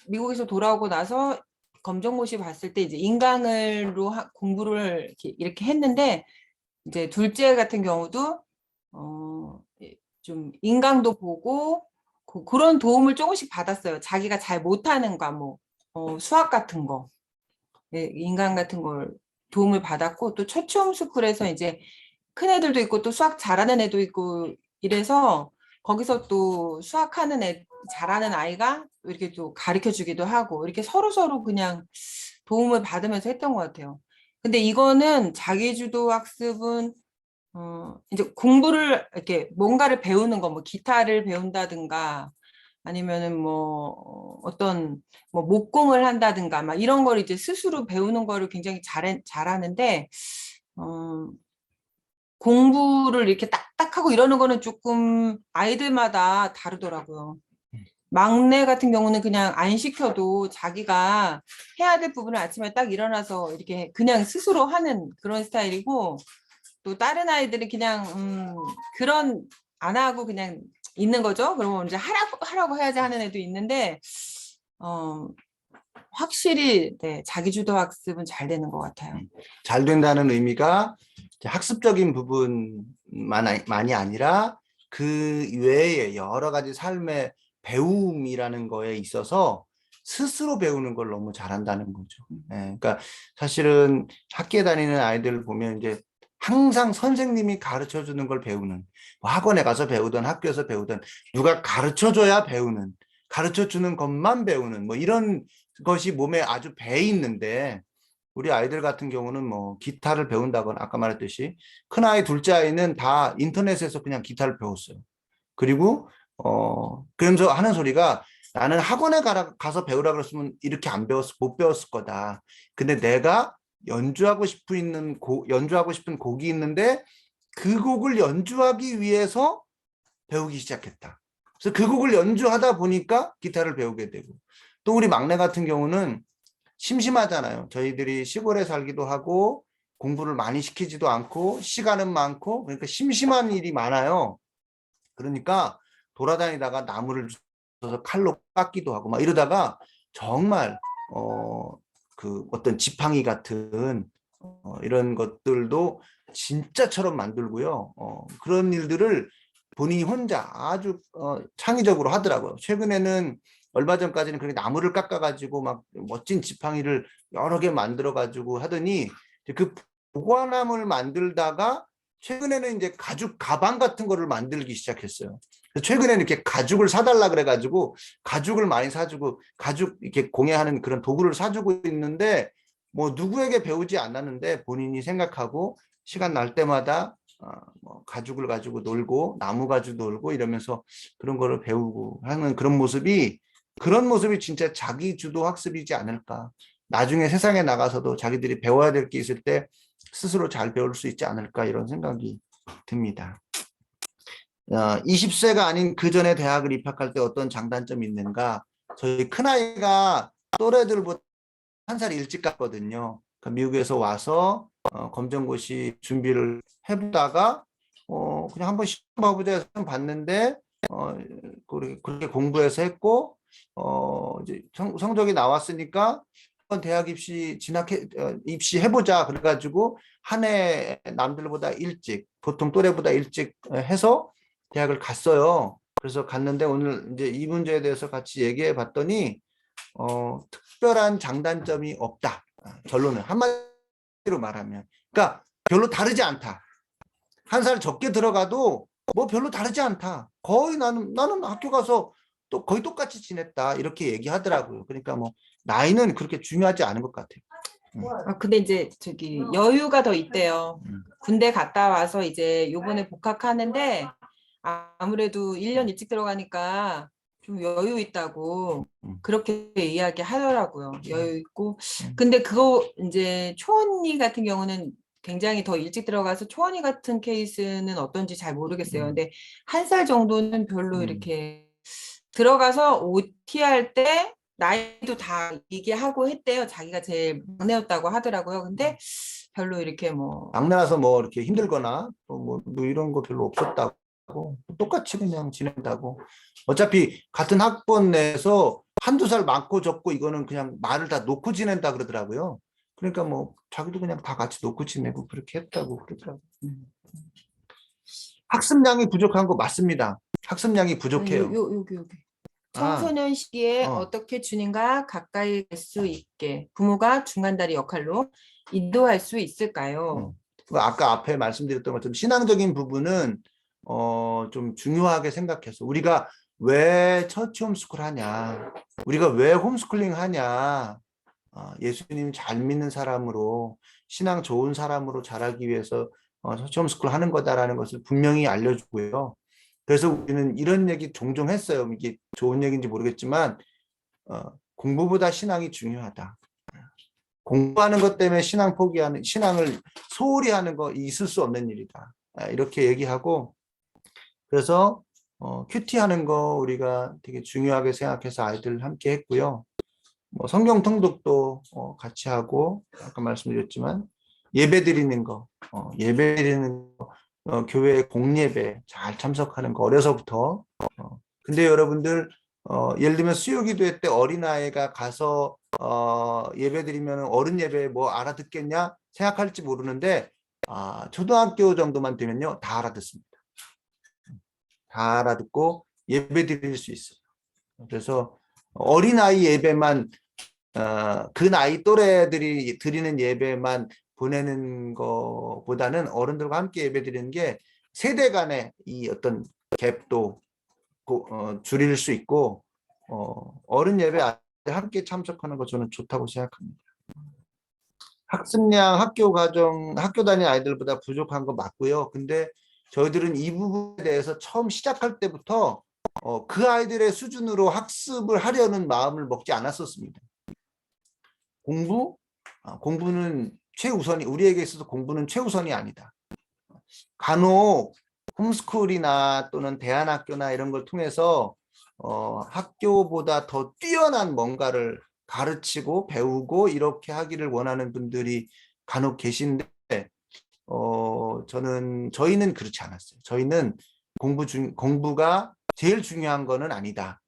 미국에서 돌아오고 나서 검정고시 봤을 때 이제 인강으로 공부를 이렇게 했는데, 이제 둘째 같은 경우도 좀 인강도 보고 그런 도움을 조금씩 받았어요. 자기가 잘 못하는 과목, 수학 같은 거, 예, 인강 같은 걸 도움을 받았고, 또 초치홈 스쿨에서 이제 큰 애들도 있고 또 수학 잘하는 애도 있고 이래서 거기서 또 수학하는 애 잘하는 아이가 이렇게 또 가르쳐 주기도 하고 이렇게 서로 그냥 도움을 받으면서 했던 것 같아요. 근데 이거는 자기주도 학습은 이제 공부를 이렇게 뭔가를 배우는 거, 뭐 기타를 배운다든가 아니면은 뭐 어떤 뭐 목공을 한다든가 막 이런 걸 이제 스스로 배우는 거를 굉장히 잘하는데 공부를 이렇게 딱딱하고 이러는 거는 조금 아이들마다 다르더라고요. 막내 같은 경우는 그냥 안 시켜도 자기가 해야 될 부분을 아침에 딱 일어나서 이렇게 그냥 스스로 하는 그런 스타일이고, 또 다른 아이들은 그냥 그런 안 하고 그냥 있는 거죠. 그러면 이제 하라고 해야지 하는 애도 있는데 확실히 네, 자기주도 학습은 잘 되는 것 같아요. 잘 된다는 의미가 이제 학습적인 부분만이 아니라 그 외에 여러 가지 삶의 배움이라는 거에 있어서 스스로 배우는 걸 너무 잘한다는 거죠. 예, 그러니까 사실은 학교에 다니는 아이들 보면 이제 항상 선생님이 가르쳐 주는 걸 배우는, 뭐 학원에 가서 배우든 학교에서 배우든 누가 가르쳐 줘야 배우는, 가르쳐 주는 것만 배우는 뭐 이런 것이 몸에 아주 배 있는데, 우리 아이들 같은 경우는 뭐 기타를 배운다거나 아까 말했듯이 큰아이 둘째 아이는 다 인터넷에서 그냥 기타를 배웠어요. 그리고 그러면서 하는 소리가, 나는 학원에 가서 배우라 그랬으면 이렇게 못 배웠을 거다. 근데 내가 연주하고 싶은 곡이 있는데 그 곡을 연주하기 위해서 배우기 시작했다. 그래서 그 곡을 연주하다 보니까 기타를 배우게 되고, 또 우리 막내 같은 경우는 심심하잖아요. 저희들이 시골에 살기도 하고 공부를 많이 시키지도 않고 시간은 많고, 그러니까 심심한 일이 많아요. 그러니까 돌아다니다가 나무를 주워서 칼로 깎기도 하고 막 이러다가 정말 그 어떤 지팡이 같은 이런 것들도 진짜처럼 만들고요. 그런 일들을 본인이 혼자 아주 창의적으로 하더라고요. 최근에는 얼마 전까지는 그렇게 나무를 깎아가지고 막 멋진 지팡이를 여러 개 만들어가지고 하더니 그 보관함을 만들다가 최근에는 이제 가죽 가방 같은 거를 만들기 시작했어요. 최근에는 이렇게 가죽을 사달라 그래가지고 가죽을 많이 사주고 가죽 이렇게 공예하는 그런 도구를 사주고 있는데, 뭐 누구에게 배우지 않았는데 본인이 생각하고 시간 날 때마다 뭐 가죽을 가지고 놀고 나무 가지고 놀고 이러면서 그런 거를 배우고 하는 그런 모습이 진짜 자기 주도 학습이지 않을까. 나중에 세상에 나가서도 자기들이 배워야 될 게 있을 때 스스로 잘 배울 수 있지 않을까, 이런 생각이 듭니다. 20세가 아닌 그 전에 대학을 입학할 때 어떤 장단점이 있는가? 저희 큰아이가 또래들보다 한 살 일찍 갔거든요. 그러니까 미국에서 와서 검정고시 준비를 해보다가 그냥 한번 시험 봐보자 해서 봤는데 그렇게 공부해서 했고 이제 성적이 나왔으니까 대학 입시해보자 그래가지고 한 해 남들보다 일찍, 보통 또래보다 일찍 해서 대학을 갔어요. 그래서 갔는데 오늘 이제 이 문제에 대해서 같이 얘기해 봤더니 특별한 장단점이 없다. 결론은 한마디로 말하면, 그러니까 별로 다르지 않다. 한 살 적게 들어가도 뭐 별로 다르지 않다. 거의 나는 학교 가서 또 거의 똑같이 지냈다, 이렇게 얘기하더라고요. 그러니까 뭐 나이는 그렇게 중요하지 않은 것 같아요. 근데 이제 저기 여유가 더 있대요. 군대 갔다 와서 이제 요번에 복학하는데 아무래도 1년 일찍 들어가니까 좀 여유 있다고 그렇게 이야기 하더라고요. 여유 있고. 근데 그거 이제 초언니 같은 경우는 굉장히 더 일찍 들어가서 초언니 같은 케이스는 어떤지 잘 모르겠어요. 근데 1살 정도는 별로 이렇게 들어가서 OT 할 때 나이도 다 얘기하고 했대요. 자기가 제일 막내였다고 하더라고요. 근데 별로 이렇게 뭐 막내라서 뭐 이렇게 힘들거나 뭐 이런 거 별로 없었다고 똑같이 그냥 지낸다고. 어차피 같은 학번 내에서 한두 살 많고 적고 이거는 그냥 말을 다 놓고 지낸다 그러더라고요. 그러니까 뭐 자기도 그냥 다 같이 놓고 지내고 그렇게 했다고 그러더라고요. 학습량이 부족한 거 맞습니다. 학습량이 부족해요. 여기. 아, 청소년 시기에 어. 어떻게 주님과 가까이 갈 수 있게 부모가 중간다리 역할로 인도할 수 있을까요? 아까 앞에 말씀드렸던 것처럼 신앙적인 부분은 좀 중요하게 생각해서 우리가 왜 처치 홈스쿨 하냐, 우리가 왜 홈스쿨링 하냐, 예수님 잘 믿는 사람으로 신앙 좋은 사람으로 자라기 위해서 처치 홈스쿨 하는 거다라는 것을 분명히 알려주고요. 그래서 우리는 이런 얘기 종종 했어요. 이게 좋은 얘기인지 모르겠지만 공부보다 신앙이 중요하다. 공부하는 것 때문에 신앙을 소홀히 하는 거 있을 수 없는 일이다. 이렇게 얘기하고 그래서 큐티 하는 거 우리가 되게 중요하게 생각해서 아이들 함께 했고요. 뭐 성경 통독도 같이 하고 아까 말씀드렸지만 예배 드리는 거, 교회 공예배 잘 참석하는 거 어려서부터. 근데 여러분들 예를 들면 수요기도회 때 어린아이가 가서 예배 드리면 어른 예배 뭐 알아듣겠냐 생각할지 모르는데 초등학교 정도만 되면요 다 알아듣습니다. 다 알아듣고 예배 드릴 수 있어요. 그래서 어린아이 예배만 그 나이 또래들이 드리는 예배만 보내는 것보다는 어른들과 함께 예배 드리는 게 세대 간의 이 어떤 갭도 줄일 수 있고 어른 예배 함께 참석하는 거 저는 좋다고 생각합니다. 학습량 학교 다니는 아이들보다 부족한 거 맞고요. 근데 저희들은 이 부분에 대해서 처음 시작할 때부터 그 아이들의 수준으로 학습을 하려는 마음을 먹지 않았었습니다. 공부는 최우선이 우리에게 있어서 공부는 최우선이 아니다. 간혹 홈스쿨이나 또는 대안학교나 이런 걸 통해서 학교보다 더 뛰어난 뭔가를 가르치고 배우고 이렇게 하기를 원하는 분들이 간혹 계신데 저희는 그렇지 않았어요. 저희는 공부가 제일 중요한 거는 아니다.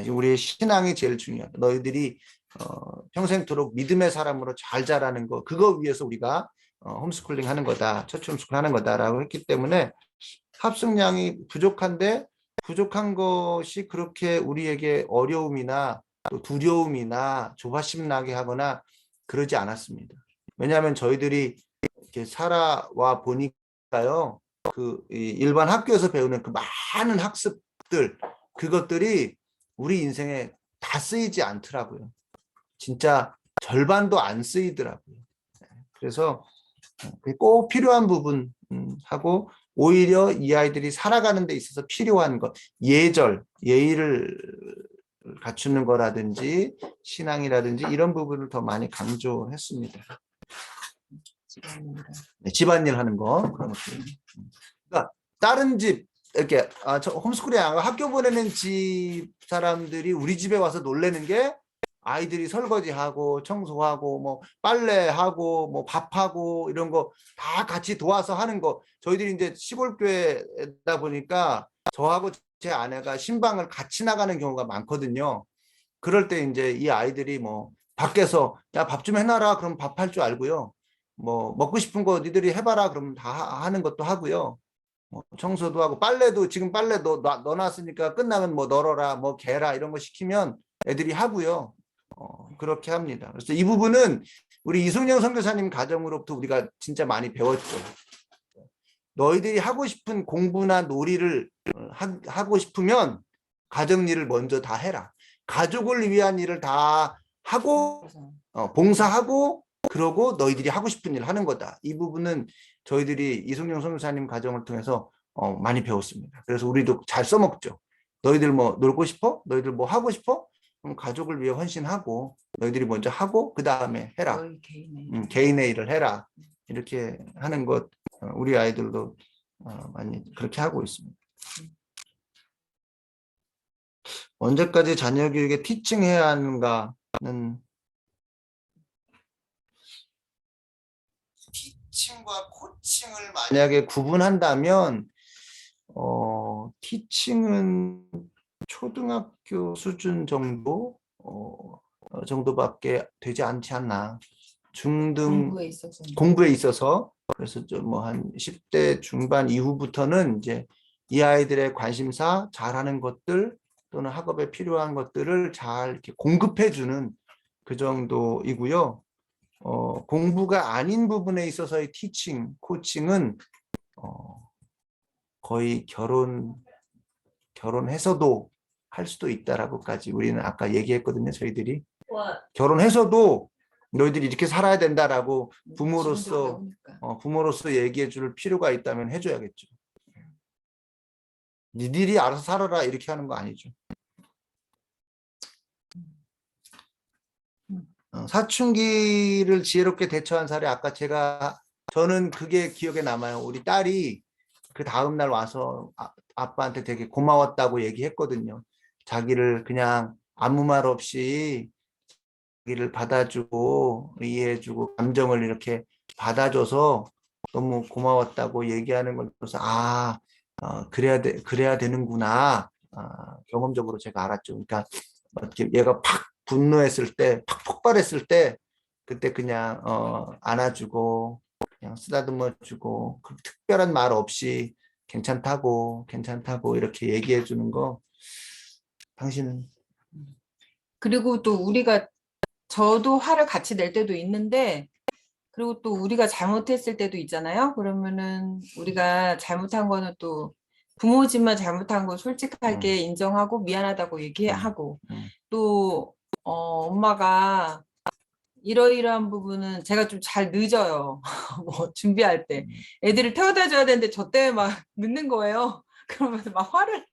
우리의 신앙이 제일 중요하다. 너희들이 평생토록 믿음의 사람으로 잘 자라는 거 그거 위해서 우리가 홈스쿨링 하는 거다. 처치 홈스쿨 하는 거다라고 했기 때문에 합숙량이 부족한데 부족한 것이 그렇게 우리에게 어려움이나 또 두려움이나 조바심 나게 하거나 그러지 않았습니다. 왜냐하면 저희들이 이렇게 살아와 보니까요. 그 일반 학교에서 배우는 그 많은 학습들 그것들이 우리 인생에 다 쓰이지 않더라고요. 진짜 절반도 안 쓰이더라고요. 그래서 꼭 필요한 부분 하고 오히려 이 아이들이 살아가는 데 있어서 필요한 것, 예의를 갖추는 거라든지 신앙이라든지 이런 부분을 더 많이 강조했습니다. 네, 집안일 하는 거 그런 것들. 그러니까 다른 집 이렇게 홈스쿨에 안 가고 학교 보내는 집 사람들이 우리 집에 와서 놀래는 게 아이들이 설거지하고 청소하고 뭐 빨래하고 뭐 밥하고 이런 거 다 같이 도와서 하는 거. 저희들이 이제 시골교회다 보니까 저하고 제 아내가 신방을 같이 나가는 경우가 많거든요. 그럴 때 이제 이 아이들이 뭐 밖에서 야, 밥 좀 해놔라 그럼 밥 할 줄 알고요. 뭐 먹고 싶은 거 니들이 해봐라 그러면 다 하는 것도 하고요. 청소도 하고 빨래도 지금 빨래 넣어놨으니까 끝나면 뭐 널어라 뭐 개라 이런 거 시키면 애들이 하고요. 그렇게 합니다. 그래서 이 부분은 우리 이승영 선교사님 가정으로부터 우리가 진짜 많이 배웠죠. 너희들이 하고 싶은 공부나 놀이를 하고 싶으면 가정 일을 먼저 다 해라. 가족을 위한 일을 다 하고 봉사하고 그러고 너희들이 하고 싶은 일 하는 거다. 이 부분은 저희들이 이승용 선교사님 가정을 통해서 많이 배웠습니다. 그래서 우리도 잘 써먹죠. 너희들 뭐 놀고 싶어? 너희들 뭐 하고 싶어? 그럼 가족을 위해 헌신하고 너희들이 먼저 하고 그 다음에 해라. 개인의 일을 해라. 이렇게 하는 것 우리 아이들도 많이 그렇게 하고 있습니다. 언제까지 자녀 교육에 티칭해야 하는가는 티칭과 코칭을 만약에 구분한다면 티칭은 초등학교 수준 정도 정도밖에 되지 않지 않나. 중등 공부에 있어서 그래서 좀 뭐 한 10대 중반 이후부터는 이제 이 아이들의 관심사, 잘하는 것들 또는 학업에 필요한 것들을 잘 이렇게 공급해주는 그 정도이고요. 공부가 아닌 부분에 있어서의 티칭, 코칭은 거의 결혼해서도 할 수도 있다라고까지 우리는 아까 얘기했거든요. 저희들이 결혼해서도 너희들이 이렇게 살아야 된다라고 부모로서 얘기해 줄 필요가 있다면 해줘야겠죠. 니들이 알아서 살아라 이렇게 하는 거 아니죠. 사춘기를 지혜롭게 대처한 사례 아까 저는 그게 기억에 남아요. 우리 딸이 그 다음날 와서 아빠한테 되게 고마웠다고 얘기했거든요. 자기를 그냥 아무 말 없이 자기를 받아주고 이해해주고 감정을 이렇게 받아줘서 너무 고마웠다고 얘기하는 걸 들어서 그래야 되는구나. 경험적으로 제가 알았죠. 그러니까 어떻게 얘가 팍 분노했을 때, 팍 폭발했을 때 그때 그냥 안아주고 그냥 쓰다듬어주고 특별한 말 없이 괜찮다고 이렇게 얘기해 주는 거 당신은 그리고 또 저도 화를 같이 낼 때도 있는데, 그리고 또 우리가 잘못했을 때도 있잖아요. 그러면은 우리가 잘못한 거는 또 부모지만 잘못한 거 솔직하게 인정하고 미안하다고 얘기하고, 또 엄마가 이러이러한 부분은 제가 좀 잘 늦어요. 뭐 준비할 때 애들을 태워다 줘야 되는데 저 때문에 막 늦는 거예요. 그러면서 막 화를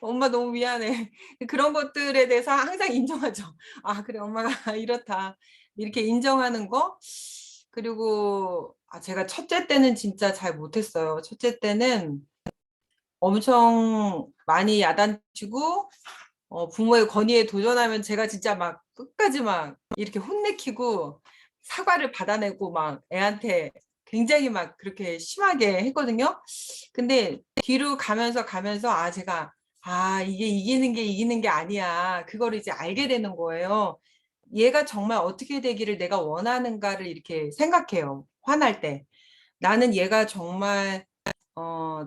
엄마 너무 미안해. 그런 것들에 대해서 항상 인정하죠. 아, 그래, 엄마가 이렇다. 이렇게 인정하는 거. 그리고 제가 첫째 때는 진짜 잘 못했어요. 첫째 때는 엄청 많이 야단치고 부모의 권위에 도전하면 제가 진짜 막 끝까지 막 이렇게 혼내키고 사과를 받아내고 막 애한테 굉장히 막 그렇게 심하게 했거든요. 근데 뒤로 가면서 제가 이게 이기는 게 아니야. 그거를 이제 알게 되는 거예요. 얘가 정말 어떻게 되기를 내가 원하는가를 이렇게 생각해요. 화날 때. 나는 얘가 정말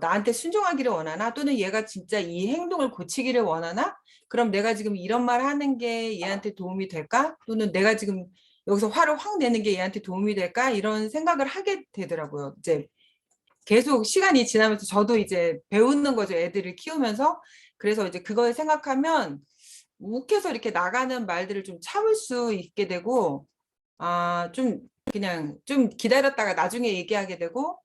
나한테 순종하기를 원하나? 또는 얘가 진짜 이 행동을 고치기를 원하나? 그럼 내가 지금 이런 말 하는 게 얘한테 도움이 될까? 또는 내가 지금 여기서 화를 확 내는 게 얘한테 도움이 될까? 이런 생각을 하게 되더라고요. 이제 계속 시간이 지나면서 저도 이제 배우는 거죠. 애들을 키우면서. 그래서 이제 그걸 생각하면 욱해서 이렇게 나가는 말들을 좀 참을 수 있게 되고, 좀 그냥 좀 기다렸다가 나중에 얘기하게 되고,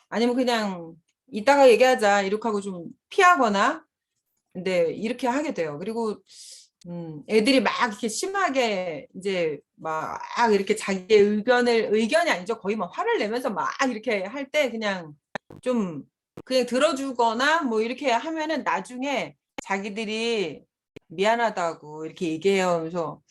아니면 그냥 이따가 얘기하자 이렇게 하고 좀 피하거나, 근데 이렇게 하게 돼요. 그리고 애들이 막 이렇게 심하게 이제 막 이렇게 자기의 의견이 아니죠. 거의 막 화를 내면서 막 이렇게 할 때 그냥 좀 그냥 들어주거나 뭐 이렇게 하면은 나중에 자기들이 미안하다고 이렇게 얘기해요. 그래서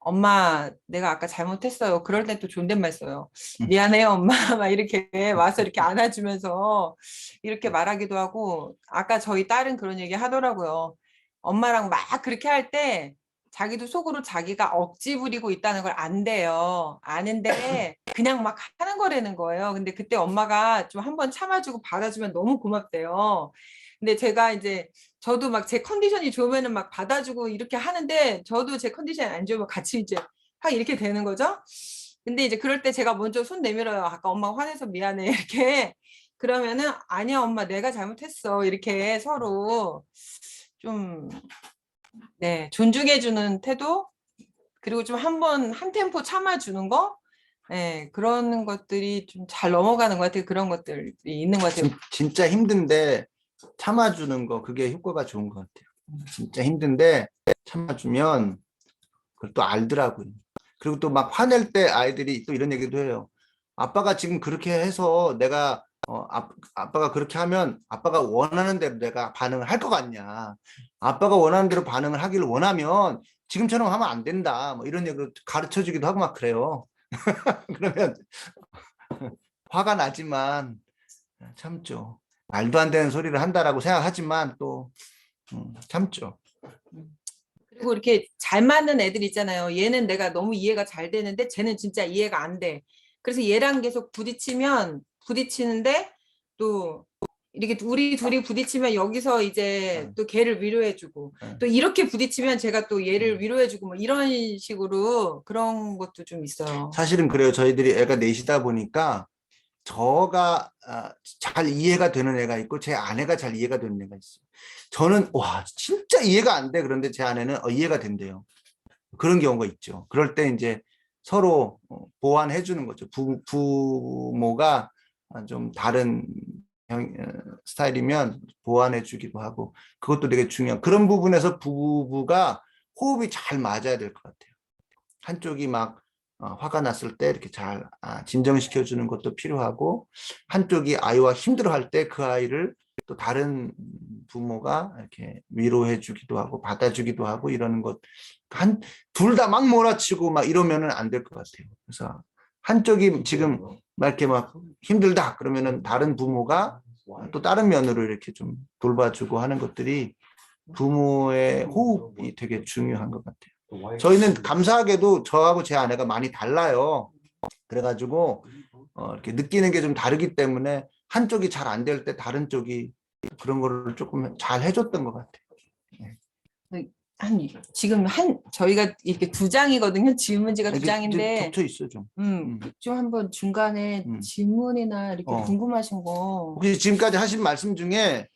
엄마 내가 아까 잘못했어요. 그럴 땐 또 존댓말 써요. 미안해요 엄마 막 이렇게 와서 이렇게 안아주면서 이렇게 말하기도 하고, 아까 저희 딸은 그런 얘기 하더라고요. 엄마랑 막 그렇게 할 때 자기도 속으로 자기가 억지 부리고 있다는 걸 안돼요. 아는데 그냥 막 하는 거라는 거예요. 근데 그때 엄마가 좀 한번 참아주고 받아주면 너무 고맙대요. 근데 제가 이제 저도 막 제 컨디션이 좋으면은 막 받아주고 이렇게 하는데, 저도 제 컨디션이 안 좋으면 같이 이제 확 이렇게 되는 거죠. 근데 이제 그럴 때 제가 먼저 손 내밀어요. 아까 엄마가 화내서 미안해 이렇게. 그러면은 아니야 엄마 내가 잘못했어 이렇게 서로 좀 존중해주는 태도, 그리고 좀 한 템포 참아주는 거, 그런 것들이 좀 잘 넘어가는 것 같아요. 그런 것들이 있는 것 같아요. 진짜 힘든데 참아주는 거 그게 효과가 좋은 것 같아요. 진짜 힘든데 참아주면 그걸 또 알더라고요. 그리고 또 막 화낼 때 아이들이 또 이런 얘기도 해요. 아빠가 지금 그렇게 해서 내가 아빠가 그렇게 하면 아빠가 원하는 대로 내가 반응을 할 것 같냐. 아빠가 원하는 대로 반응을 하기를 원하면 지금처럼 하면 안 된다. 뭐 이런 얘기를 가르쳐 주기도 하고 막 그래요. 그러면 화가 나지만 참죠. 말도 안 되는 소리를 한다라고 생각하지만 또 참죠. 그리고 이렇게 잘 맞는 애들 있잖아요. 얘는 내가 너무 이해가 잘 되는데 쟤는 진짜 이해가 안 돼. 그래서 얘랑 계속 부딪히는데 또 이렇게 우리 둘이 부딪히면 여기서 이제 또 걔를 위로해주고 또 이렇게 부딪히면 제가 또 얘를 위로해주고 뭐 이런 식으로 그런 것도 좀 있어요. 사실은 그래요. 저희들이 애가 넷이다 보니까 저가 잘 이해가 되는 애가 있고 제 아내가 잘 이해가 되는 애가 있어요. 저는 와 진짜 이해가 안 돼. 그런데 제 아내는 이해가 된대요. 그런 경우가 있죠. 그럴 때 이제 서로 보완해 주는 거죠. 부모가 좀 다른 스타일이면 보완해 주기도 하고 그것도 되게 중요한 그런 부분에서 부부가 호흡이 잘 맞아야 될 것 같아요. 한쪽이 막 화가 났을 때 이렇게 잘 진정시켜 주는 것도 필요하고 한쪽이 아이와 힘들어할 때 그 아이를 또 다른 부모가 이렇게 위로해 주기도 하고 받아주기도 하고 이러는 것 둘 다 막 몰아치고 막 이러면은 안 될 것 같아요. 그래서 한쪽이 지금 막 이렇게 막 힘들다 그러면은 다른 부모가 또 다른 면으로 이렇게 좀 돌봐주고 하는 것들이 부모의 호흡이 되게 중요한 것 같아요. 저희는 감사하게도 저하고 제 아내가 많이 달라요. 그래가지고 이렇게 느끼는 게 좀 다르기 때문에 한쪽이 잘 안 될 때 다른 쪽이 그런 거를 조금 잘 해줬던 것 같아요. 지금 저희가 이렇게 두 장이거든요. 질문지가 두 이게 장인데 겹쳐 있어 좀. 좀 한번 중간에 질문이나 이렇게 궁금하신 거 혹시 지금까지 하신 말씀 중에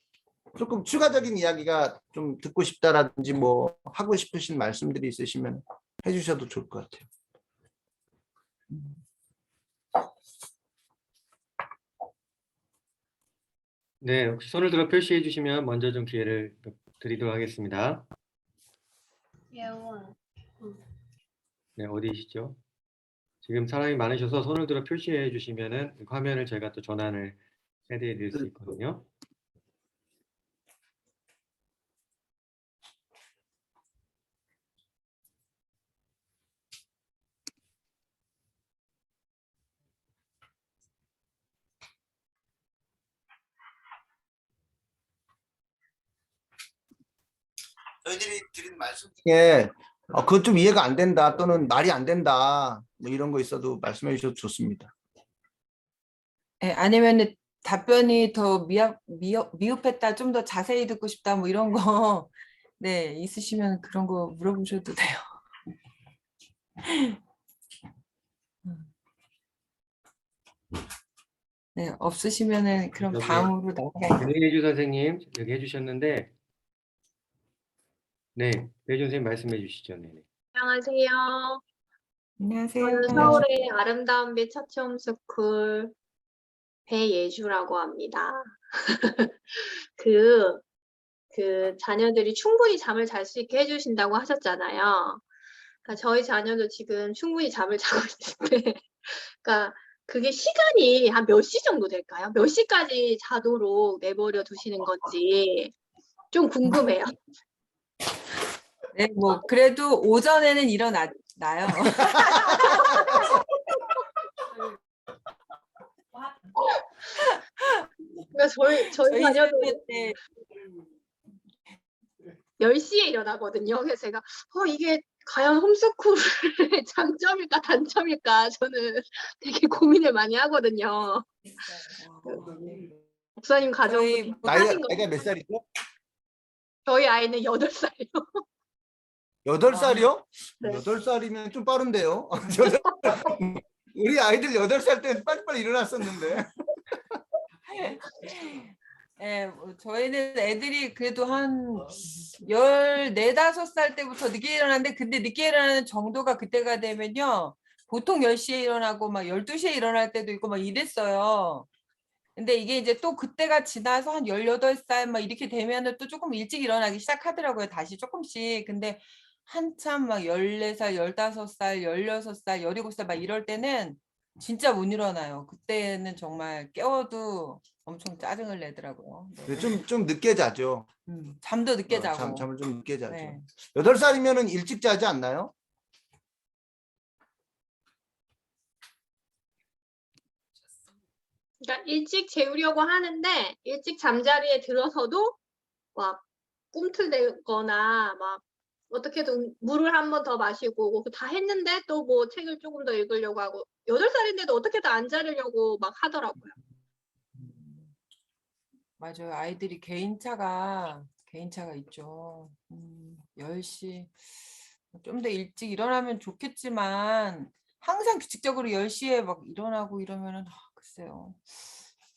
조금 추가적인 이야기가 좀 듣고 싶다라든지 뭐 하고 싶으신 말씀들이 있으시면 해주셔도 좋을 것 같아요. 네, 혹시 손을 들어 표시해 주시면 먼저 좀 기회를 드리도록 하겠습니다. 예원. 네, 어디시죠? 지금 사람이 많으셔서 손을 들어 표시해 주시면은 화면을 제가 또 전환을 해드릴 수 있거든요. 저희들이 드린 말씀 중에 그것 좀 이해가 안 된다 또는 말이 안 된다 뭐 이런 거 있어도 말씀해 주셔도 좋습니다. 아니면 답변이 더 미흡했다, 좀 더 자세히 듣고 싶다, 뭐 이런 거 네, 있으시면 그런 거 물어보셔도 돼요. 네, 없으시면은 그럼 여기 다음으로 넘어갈게요. 배혜주 선생님 여기 해주셨는데, 네, 배혜주 선생님 말씀해 주시죠. 네. 안녕하세요. 안녕하세요. 저는 서울의 아름다운 빛 차체홈스쿨 배예주라고 합니다. 그 자녀들이 충분히 잠을 잘 수 있게 해주신다고 하셨잖아요. 그러니까 저희 자녀도 지금 충분히 잠을 자고 있는데, 그러니까 그게 시간이 한 몇 시 정도 될까요? 몇 시까지 자도록 내버려 두시는 건지 좀 궁금해요. 네, 뭐 그래도 오전에는 일어나요. 그러니까 저희 저희 자녀도 세대 때 10시에 일어나거든요. 그래서 제가 이게 과연 홈스쿨의 장점일까 단점일까 저는 되게 고민을 많이 하거든요. 목사님 가정도 저희 비슷하신 것 나이가 같아요. 몇 살이죠? 저희 아이는 8살이요. 8살이요? 네. 8살이면 좀 빠른데요. 우리 아이들 8살 때는 빨리빨리 일어났었는데. 네, 저희는 애들이 그래도 한 14, 5살 때부터 늦게 일어나는데, 근데 늦게 일어나는 정도가 그때가 되면요, 보통 10시에 일어나고 막 12시에 일어날 때도 있고 막 이랬어요. 근데 이게 이제 또 그때가 지나서 한 18살 막 이렇게 되면은 또 조금 일찍 일어나기 시작하더라고요. 다시 조금씩. 근데 한참 막 14살, 15살, 16살, 17살 막 이럴 때는 진짜 못 일어나요. 그때는 정말 깨워도 엄청 짜증을 내더라고요. 네. 좀 늦게 자죠. 잠도 늦게 자고. 잠을 좀 늦게 자죠. 네. 8살이면은 일찍 자지 않나요? 그러니까 일찍 재우려고 하는데 일찍 잠자리에 들어서도 막 꿈틀대거나 막 어떻게든 물을 한 번 더 마시고 다 했는데 또 뭐 책을 조금 더 읽으려고 하고 8살인데도 어떻게든 안 자려고 막 하더라고요. 맞아요. 아이들이 개인차가 있죠. 10시 좀 더 일찍 일어나면 좋겠지만 항상 규칙적으로 10시에 막 일어나고 이러면은 글쎄요.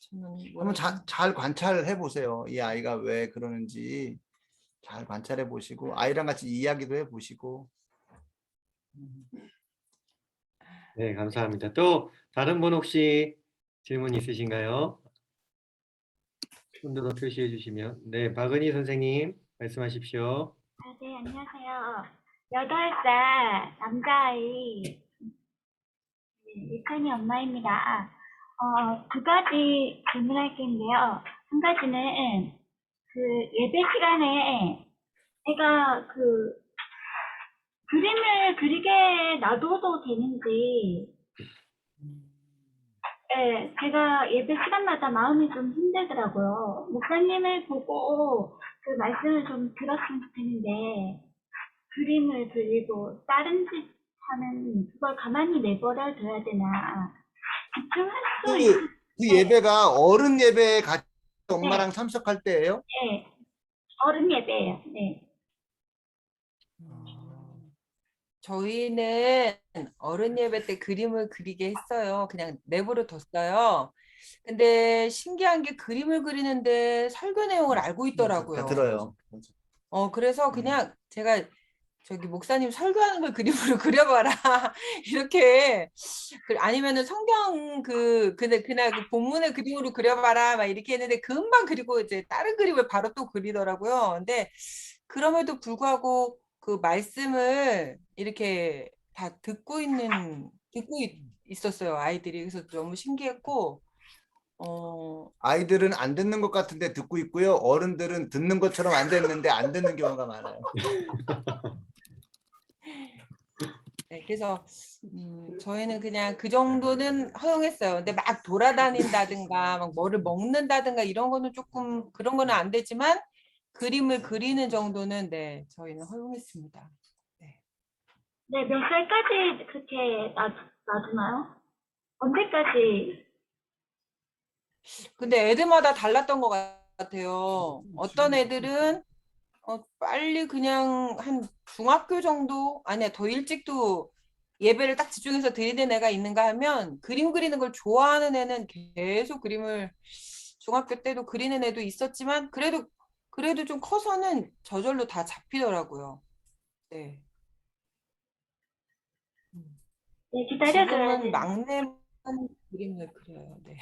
저는 한번 잘 관찰해 보세요. 이 아이가 왜 그러는지 잘 관찰해 보시고 아이랑 같이 이야기도 해 보시고. 네, 감사합니다. 또 다른 분 혹시 질문 있으신가요? 손들어 표시해 주시면. 네, 박은희 선생님 말씀하십시오. 네, 안녕하세요. 8살 남자아이 이칸이 엄마입니다. 두 가지 질문할 게 있는데요. 한 가지는 그 예배 시간에 애가 그 그림을 그리게 놔둬도 되는지, 네, 제가 예배 시간마다 마음이 좀 힘들더라고요. 목사님을 보고 그 말씀을 좀 들었으면 좋겠는데, 그림을 그리고 다른 짓 하면 그걸 가만히 내버려 둬야 되나. 집중할 수 있을 그 예배가 어른 예배에 같이 네. 엄마랑 참석할 때예요? 때 어른 예배예요. 네. 저희는 어른 예배 때 그림을 그리게 했어요. 그냥 내버려 뒀어요. 근데 신기한 게 그림을 그리는데 설교 내용을 알고 다 있더라고요. 들어요. 그래서 그냥 제가 저기 목사님 설교하는 걸 그림으로 그려봐라 이렇게 아니면은 성경 그날 그 본문을 그림으로 그려봐라 막 이렇게 했는데 금방 그리고 이제 다른 그림을 바로 또 그리더라고요. 근데 그럼에도 불구하고 그 말씀을 이렇게 다 듣고 있었어요, 아이들이. 그래서 너무 신기했고 아이들은 안 듣는 것 같은데 듣고 있고요. 어른들은 듣는 것처럼 안 듣는데 안 듣는 경우가 많아요. 네, 그래서 저희는 그냥 그 정도는 허용했어요. 근데 막 돌아다닌다든가 막 뭐를 먹는다든가 이런 거는 조금 그런 거는 안 되지만 그림을 그리는 정도는 네, 저희는 허용했습니다. 네, 몇 살까지 그렇게 놔두나요? 언제까지? 근데 애들마다 달랐던 것 같아요. 어떤 애들은 빨리 그냥 한 중학교 정도 아니야 더 일찍도 예배를 딱 집중해서 드리는 애가 있는가 하면 그림 그리는 걸 좋아하는 애는 계속 그림을 중학교 때도 그리는 애도 있었지만 그래도 좀 커서는 저절로 다 잡히더라고요. 네. 네, 기다려줘야 지금은 돼. 막내만 그림을 그려요. 네.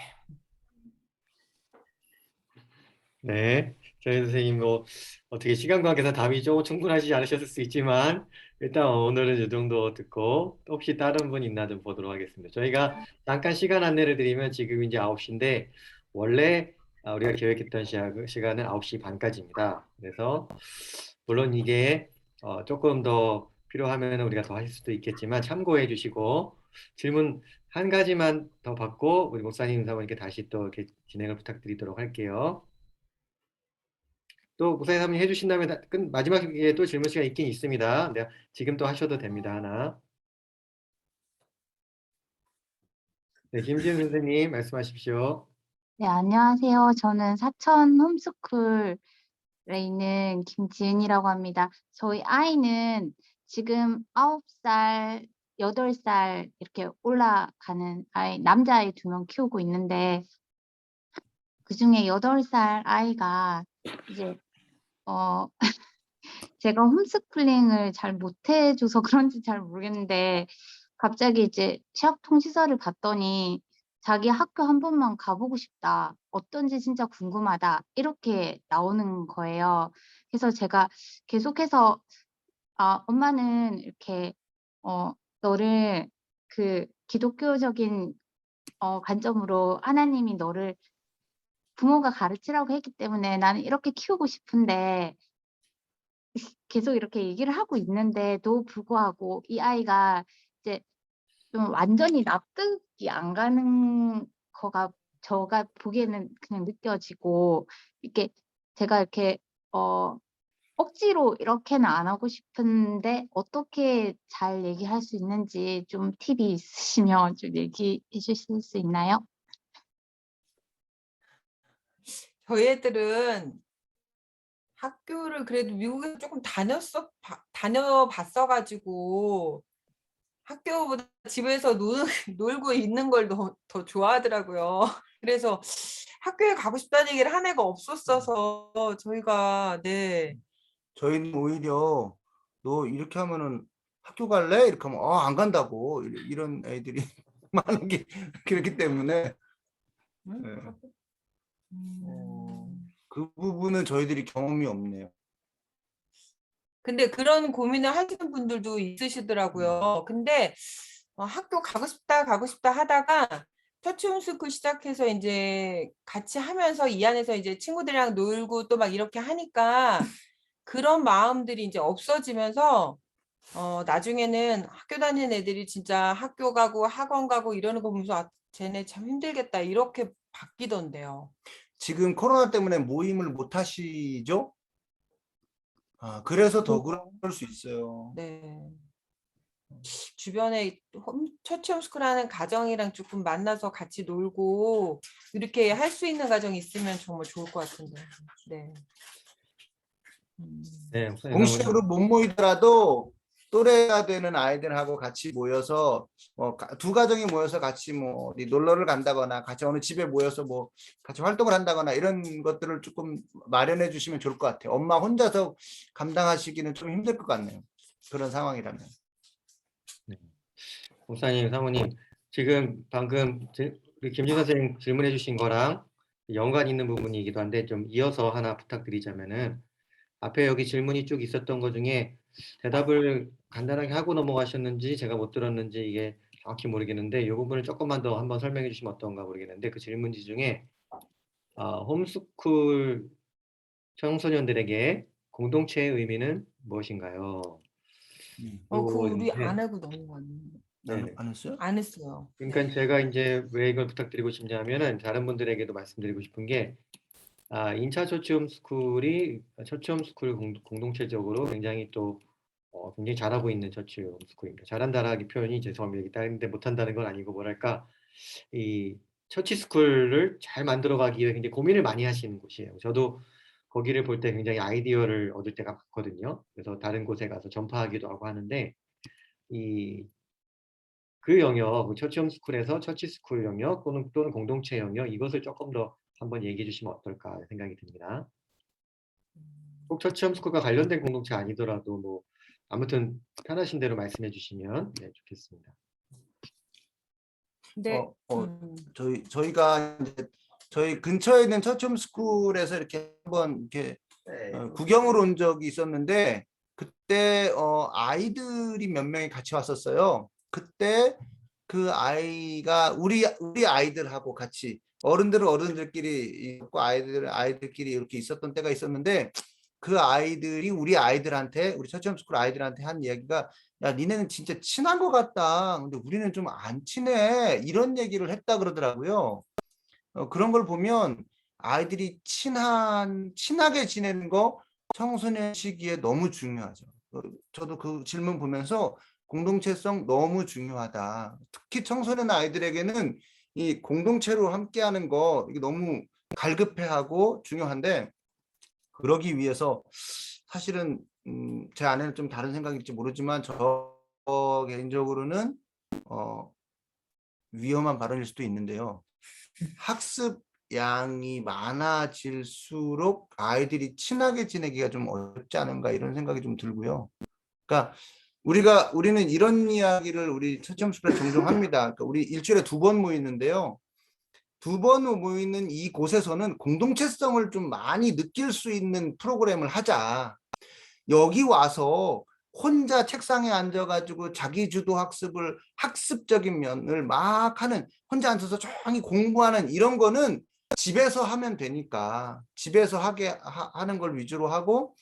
네, 저희 선생님 뭐 어떻게 시간 관계상 답이 조금 충분하지 않으셨을 수 있지만 일단 오늘은 이 정도 듣고 또 혹시 다른 분 있나 좀 보도록 하겠습니다. 저희가 잠깐 시간 안내를 드리면 지금 이제 9시인데 원래 우리가 계획했던 시간은 9시 반까지입니다. 그래서 물론 이게 조금 더 필요하면 우리가 더 하실 수도 있겠지만 참고해 주시고 질문 한 가지만 더 받고 우리 목사님 사모님께 다시 또 이렇게 진행을 부탁드리도록 할게요. 또 목사님 사모님 해주신다면 마지막에 또 질문 시간 있긴 있습니다. 네, 지금 또 하셔도 됩니다. 하나. 네, 김지은 선생님 말씀하십시오. 네, 안녕하세요. 저는 사천 홈스쿨에 있는 김지은이라고 합니다. 저희 아이는 지금 9살, 8살 이렇게 올라가는 남자아이 2명 키우고 있는데 그중에 8살 아이가 이제 제가 홈스쿨링을 잘 못해줘서 그런지 잘 모르겠는데 갑자기 이제 취학 통지서를 봤더니 자기 학교 한 번만 가보고 싶다. 어떤지 진짜 궁금하다. 이렇게 나오는 거예요. 그래서 제가 계속해서 엄마는 이렇게 너를 그 기독교적인 관점으로 하나님이 너를 부모가 가르치라고 했기 때문에 나는 이렇게 키우고 싶은데 계속 이렇게 얘기를 하고 있는데도 불구하고 이 아이가 이제 좀 완전히 납득이 안 가는 거가 제가 보기에는 그냥 느껴지고 이렇게 제가 이렇게 억지로 이렇게는 안 하고 싶은데 어떻게 잘 얘기할 수 있는지 좀 팁이 있으시면 좀 얘기해 주실 수 있나요? 저희 애들은 학교를 그래도 미국에 조금 다녀봤어 가지고 학교보다 집에서 놀고 있는 걸 더 좋아하더라고요. 그래서 학교에 가고 싶다는 얘기를 한 애가 없었어서 저희가 네. 저희는 오히려 너 이렇게 하면은 학교 갈래? 이렇게 하면 안 간다고 이런 애들이 많은 게 그렇기 때문에 응? 네. 음. 그 부분은 저희들이 경험이 없네요. 근데 그런 고민을 하시는 분들도 있으시더라고요. 근데 학교 가고 싶다 하다가 터치 홈스쿨 시작해서 이제 같이 하면서 이 안에서 이제 친구들이랑 놀고 또 막 이렇게 하니까 그런 마음들이 이제 없어지면서 나중에는 학교 다니는 애들이 진짜 학교 가고 학원 가고 이러는 거 보면서 쟤네 참 힘들겠다 이렇게 바뀌던데요. 지금 코로나 때문에 모임을 못 하시죠? 그래서 더 그럴 수 있어요. 네. 주변에 처치 홈스쿨 하는 가정이랑 조금 만나서 같이 놀고 이렇게 할 수 있는 가정이 있으면 정말 좋을 것 같은데. 네. 네, 목사님, 공식으로 못 모이더라도 또래가 되는 아이들하고 같이 모여서 두 가정이 모여서 같이 뭐 어디 놀러를 간다거나 같이 어느 집에 모여서 뭐 같이 활동을 한다거나 이런 것들을 조금 마련해 주시면 좋을 것 같아요. 엄마 혼자서 감당하시기는 좀 힘들 것 같네요. 그런 상황이라면. 목사님, 사모님, 지금 방금 우리 김진 선생님 질문해 주신 거랑 연관 있는 부분이기도 한데 좀 이어서 하나 부탁드리자면은 앞에 여기 질문이 쭉 있었던 것 중에 대답을 간단하게 하고 넘어가셨는지 제가 못 들었는지 이게 정확히 모르겠는데 이 부분을 조금만 더 한번 설명해 주시면 어떤가 모르겠는데 그 질문지 중에 홈스쿨 청소년들에게 공동체의 의미는 무엇인가요? 그거 우리 네. 안 하고 넘어갔는데. 네네. 안 했어요? 안 했어요. 그러니까 네. 제가 이제 왜 이걸 부탁드리고 싶냐면은 다른 분들에게도 말씀드리고 싶은 게 인차 처치 홈스쿨이 처치 홈스쿨 공동체적으로 굉장히 또 굉장히 잘하고 있는 처치 홈스쿨입니다. 잘한다라는 표현이 죄송합니다. 근데 못한다는 건 아니고 뭐랄까 이 처치 스쿨을 잘 만들어가기 위해 굉장히 고민을 많이 하시는 곳이에요. 저도 거기를 볼 때 굉장히 아이디어를 얻을 때가 많거든요. 그래서 다른 곳에 가서 전파하기도 하고 하는데 이 그 영역, 처치 홈스쿨에서 처치 스쿨 영역 또는 공동체 영역 이것을 조금 더 한번 얘기해 주시면 어떨까 생각이 듭니다. 꼭 처치 홈스쿨과 관련된 공동체 아니더라도 뭐 아무튼 편하신 대로 말씀해 주시면 네, 좋겠습니다. 근데 저희가 이제 저희 근처에 있는 처치 홈스쿨에서 이렇게 한번 이렇게 구경을 온 적이 있었는데 그때 아이들이 몇 명이 같이 왔었어요. 그때 그 아이가 우리 아이들하고 같이 어른들끼리 있고 아이들끼리 이렇게 있었던 때가 있었는데 그 아이들이 우리 처치 홈스쿨 아이들한테 한 이야기가 야 니네는 진짜 친한 것 같다. 근데 우리는 좀 안 친해. 이런 얘기를 했다 그러더라고요. 그런 걸 보면 아이들이 친하게 지내는 거 청소년 시기에 너무 중요하죠. 저도 그 질문 보면서 공동체성 너무 중요하다. 특히 청소년 아이들에게는 이 공동체로 함께하는 거 이게 너무 갈급해하고 중요한데 그러기 위해서 사실은 제 아내는 좀 다른 생각일지 모르지만 저 개인적으로는 위험한 발언일 수도 있는데요. 학습 양이 많아질수록 아이들이 친하게 지내기가 좀 어렵지 않은가 이런 생각이 좀 들고요. 그러니까 우리는 이런 이야기를 우리 처치 홈스쿨에 종종 합니다. 그러니까 우리 일주일에 2번 모이는데요. 2번 모이는 이곳에서는 공동체성을 좀 많이 느낄 수 있는 프로그램을 하자. 여기 와서 혼자 책상에 앉아가지고 자기주도 학습을 학습적인 면을 막 하는 혼자 앉아서 조용히 공부하는 이런 거는 집에서 하면 되니까 집에서 하는 걸 위주로 하고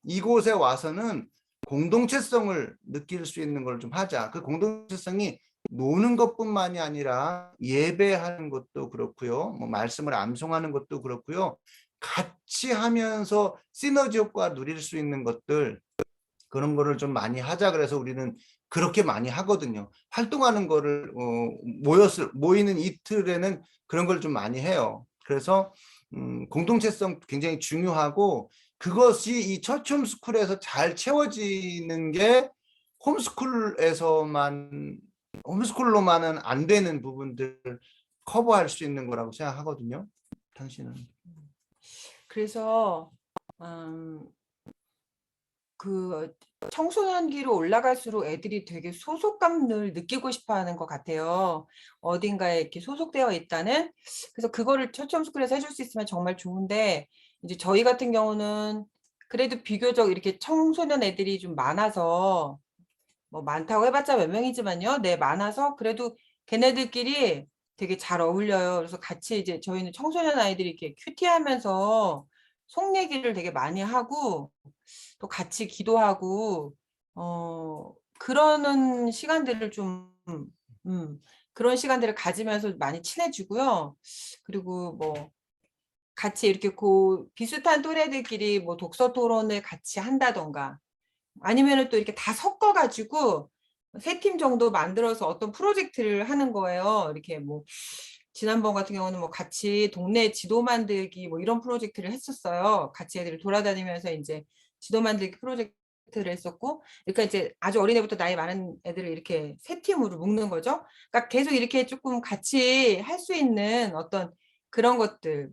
이곳에 와서는 공동체성을 느낄 수 있는 걸 좀 하자. 그 공동체성이 노는 것뿐만이 아니라 예배하는 것도 그렇고요. 뭐 말씀을 암송하는 것도 그렇고요. 같이 하면서 시너지 효과 누릴 수 있는 것들 그런 거를 좀 많이 하자. 그래서 우리는 그렇게 많이 하거든요. 활동하는 거를 모이는 이틀에는 그런 걸 좀 많이 해요. 그래서 공동체성 굉장히 중요하고 그것이 이 처치 홈스쿨에서 잘 채워지는 게 홈스쿨로만은 안 되는 부분들을 커버할 수 있는 거라고 생각하거든요. 당신은? 그래서 그 청소년기로 올라갈수록 애들이 되게 소속감을 느끼고 싶어 하는 것 같아요. 어딘가에 이렇게 소속되어 있다는. 그래서 그거를 처치홈스쿨에서 해줄 수 있으면 정말 좋은데, 이제 저희 같은 경우는 그래도 비교적 이렇게 청소년 애들이 좀 많아서, 뭐 많다고 해봤자 몇 명이지만요. 네, 많아서 그래도 걔네들끼리 되게 잘 어울려요. 그래서 같이 이제 저희는 청소년 아이들이 이렇게 큐티하면서 속 얘기를 되게 많이 하고 또 같이 기도하고 그러는 시간들을 좀 그런 시간들을 가지면서 많이 친해지고요. 그리고 뭐 같이 이렇게 비슷한 또래들끼리 뭐 독서 토론을 같이 한다던가 아니면은 또 이렇게 다 섞어가지고 3팀 정도 만들어서 어떤 프로젝트를 하는 거예요. 이렇게 뭐 지난번 같은 경우는 뭐 같이 동네 지도 만들기 뭐 이런 프로젝트를 했었어요. 같이 애들이 돌아다니면서 이제 지도 만들기 프로젝트를 했었고, 그러니까 이제 아주 어린애부터 나이 많은 애들을 이렇게 3팀으로 묶는 거죠. 그러니까 계속 이렇게 조금 같이 할 수 있는 어떤 그런 것들,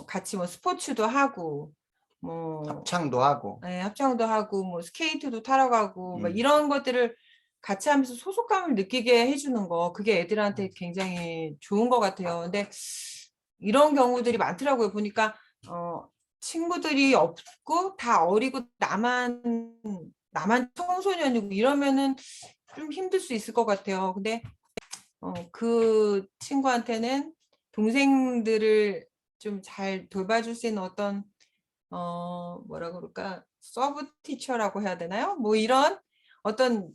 같이 뭐 스포츠도 하고, 뭐 합창도 하고. 네, 합창도 하고 뭐 스케이트도 타러 가고 막 이런 것들을 같이 하면서 소속감을 느끼게 해주는 거, 그게 애들한테 굉장히 좋은 것 같아요. 근데 이런 경우들이 많더라고요. 보니까 친구들이 없고 다 어리고 나만 청소년이고 이러면은 좀 힘들 수 있을 것 같아요. 근데 그 친구한테는 동생들을 좀 잘 돌봐줄 수 있는 어떤 뭐라 그럴까, 서브 티처라고 해야 되나요? 뭐 이런 어떤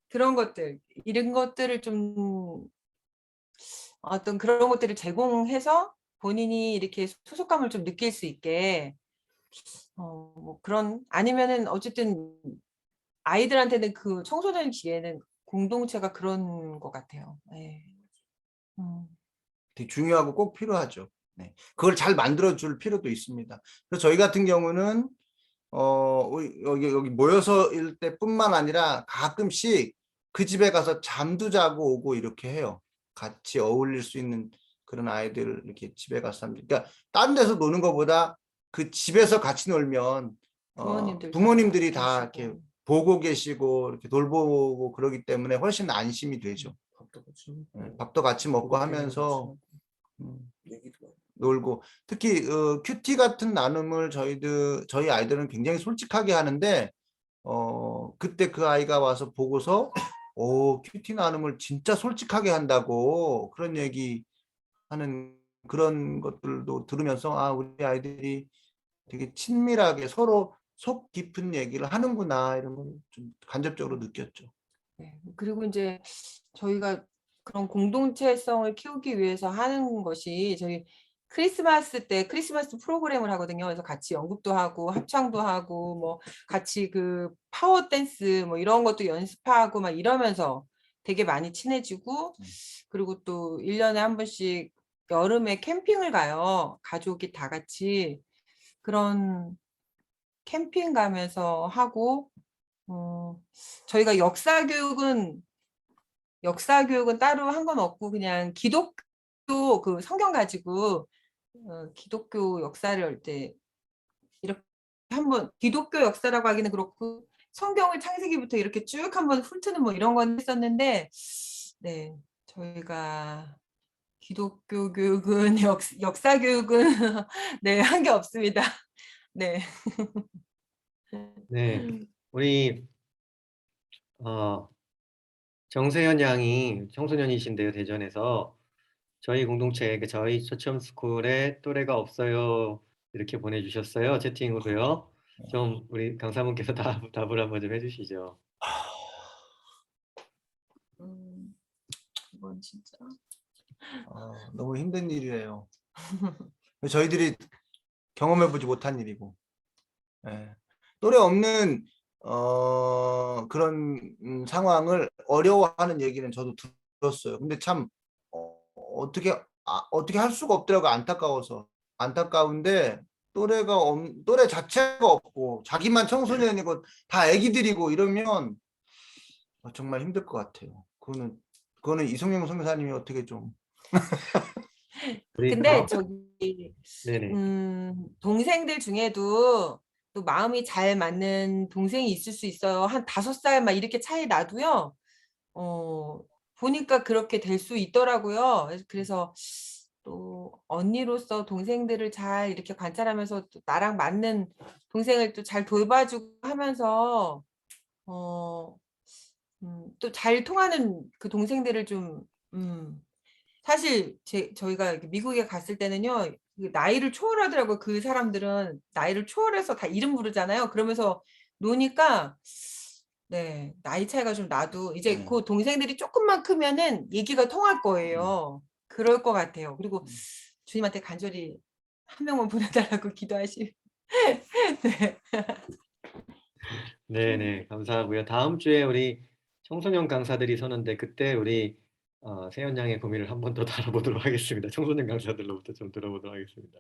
그런 것들, 이런 것들을 좀 어떤 그런 것들을 제공해서 본인이 이렇게 소속감을 좀 느낄 수 있게 뭐 그런, 아니면은 어쨌든 아이들한테는 그 청소년 기에는 공동체가 그런 것 같아요. 네. 되게 중요하고 꼭 필요하죠. 네. 그걸 잘 만들어줄 필요도 있습니다. 그래서 저희 같은 경우는 여기 모여서 일 때뿐만 아니라 가끔씩 그 집에 가서 잠도 자고 오고 이렇게 해요. 같이 어울릴 수 있는 그런 아이들 이렇게 집에 가서 그러니까 다른 데서 노는 것보다 그 집에서 같이 놀면 부모님들이 다 이렇게 보고 계시고 이렇게 돌보고 그러기 때문에 훨씬 안심이 되죠. 밥도 같이 먹고 하면서 놀고, 특히 큐티 같은 나눔을 저희 아이들은 굉장히 솔직하게 하는데 그때 그 아이가 와서 보고서 큐티 나눔을 진짜 솔직하게 한다고 그런 얘기 하는 그런 것들도 들으면서 우리 아이들이 되게 친밀하게 서로 속 깊은 얘기를 하는구나 이런 걸 좀 간접적으로 느꼈죠. 네. 그리고 이제 저희가 그런 공동체성을 키우기 위해서 하는 것이, 저희 크리스마스 때 크리스마스 프로그램을 하거든요. 그래서 같이 연극도 하고 합창도 하고 뭐 같이 그 파워 댄스 뭐 이런 것도 연습하고 막 이러면서 되게 많이 친해지고, 그리고 또 1년에 한 번씩 여름에 캠핑을 가요. 가족이 다 같이 그런 캠핑 가면서 하고, 저희가 역사 교육은 따로 한 건 없고 그냥 기독교 그 성경 가지고 기독교 역사를 할 때 이렇게 한번, 기독교 역사라고 하기는 그렇고 성경을 창세기부터 이렇게 쭉 한번 훑는 뭐 이런 건 했었는데, 네, 저희가 기독교 교육은 역사 교육은 네, 한 게 없습니다. 네. 네. 우리 정세현 양이 청소년이신데요, 대전에서 저희 공동체에 저희 처치홈스쿨에 또래가 없어요 이렇게 보내주셨어요, 채팅으로요. 좀 우리 강사분께서 답을 한번 좀 해주시죠. 이건 진짜. 너무 힘든 일이에요. 저희들이 경험해보지 못한 일이고, 예. 또래 없는 그런 상황을 어려워하는 얘기는 저도 들었어요. 근데 참 어떻게 할 수가 없더라고. 안타까워서. 안타까운데 또래 자체가 없고 자기만 청소년이고 다 애기들이고 이러면 정말 힘들 것 같아요. 그거는 이성영 선교사님이 어떻게 좀. 우리 근데 저기 네네. 동생들 중에도 또 마음이 잘 맞는 동생이 있을 수 있어요. 한 5살 막 이렇게 차이 나도요. 보니까 그렇게 될 수 있더라고요. 그래서 또 언니로서 동생들을 잘 이렇게 관찰하면서 또 나랑 맞는 동생을 또 잘 돌봐주고 하면서 또 잘 통하는 그 동생들을 좀 사실 저희가 이렇게 미국에 갔을 때는요, 그 나이를 초월하더라고요. 그 사람들은 나이를 초월해서 다 이름 부르잖아요. 그러면서 노니까 네, 나이 차이가 좀 나도 이제 그 동생들이 조금만 크면은 얘기가 통할 거예요. 그럴 것 같아요. 그리고 주님한테 간절히 한 명만 보내달라고 기도하시. 네. 네네, 감사하고요. 다음 주에 우리 청소년 강사들이 서는데 그때 우리 세연 양의 고민을 한 번 더 다뤄보도록 하겠습니다. 청소년 강사들로부터 좀 들어보도록 하겠습니다.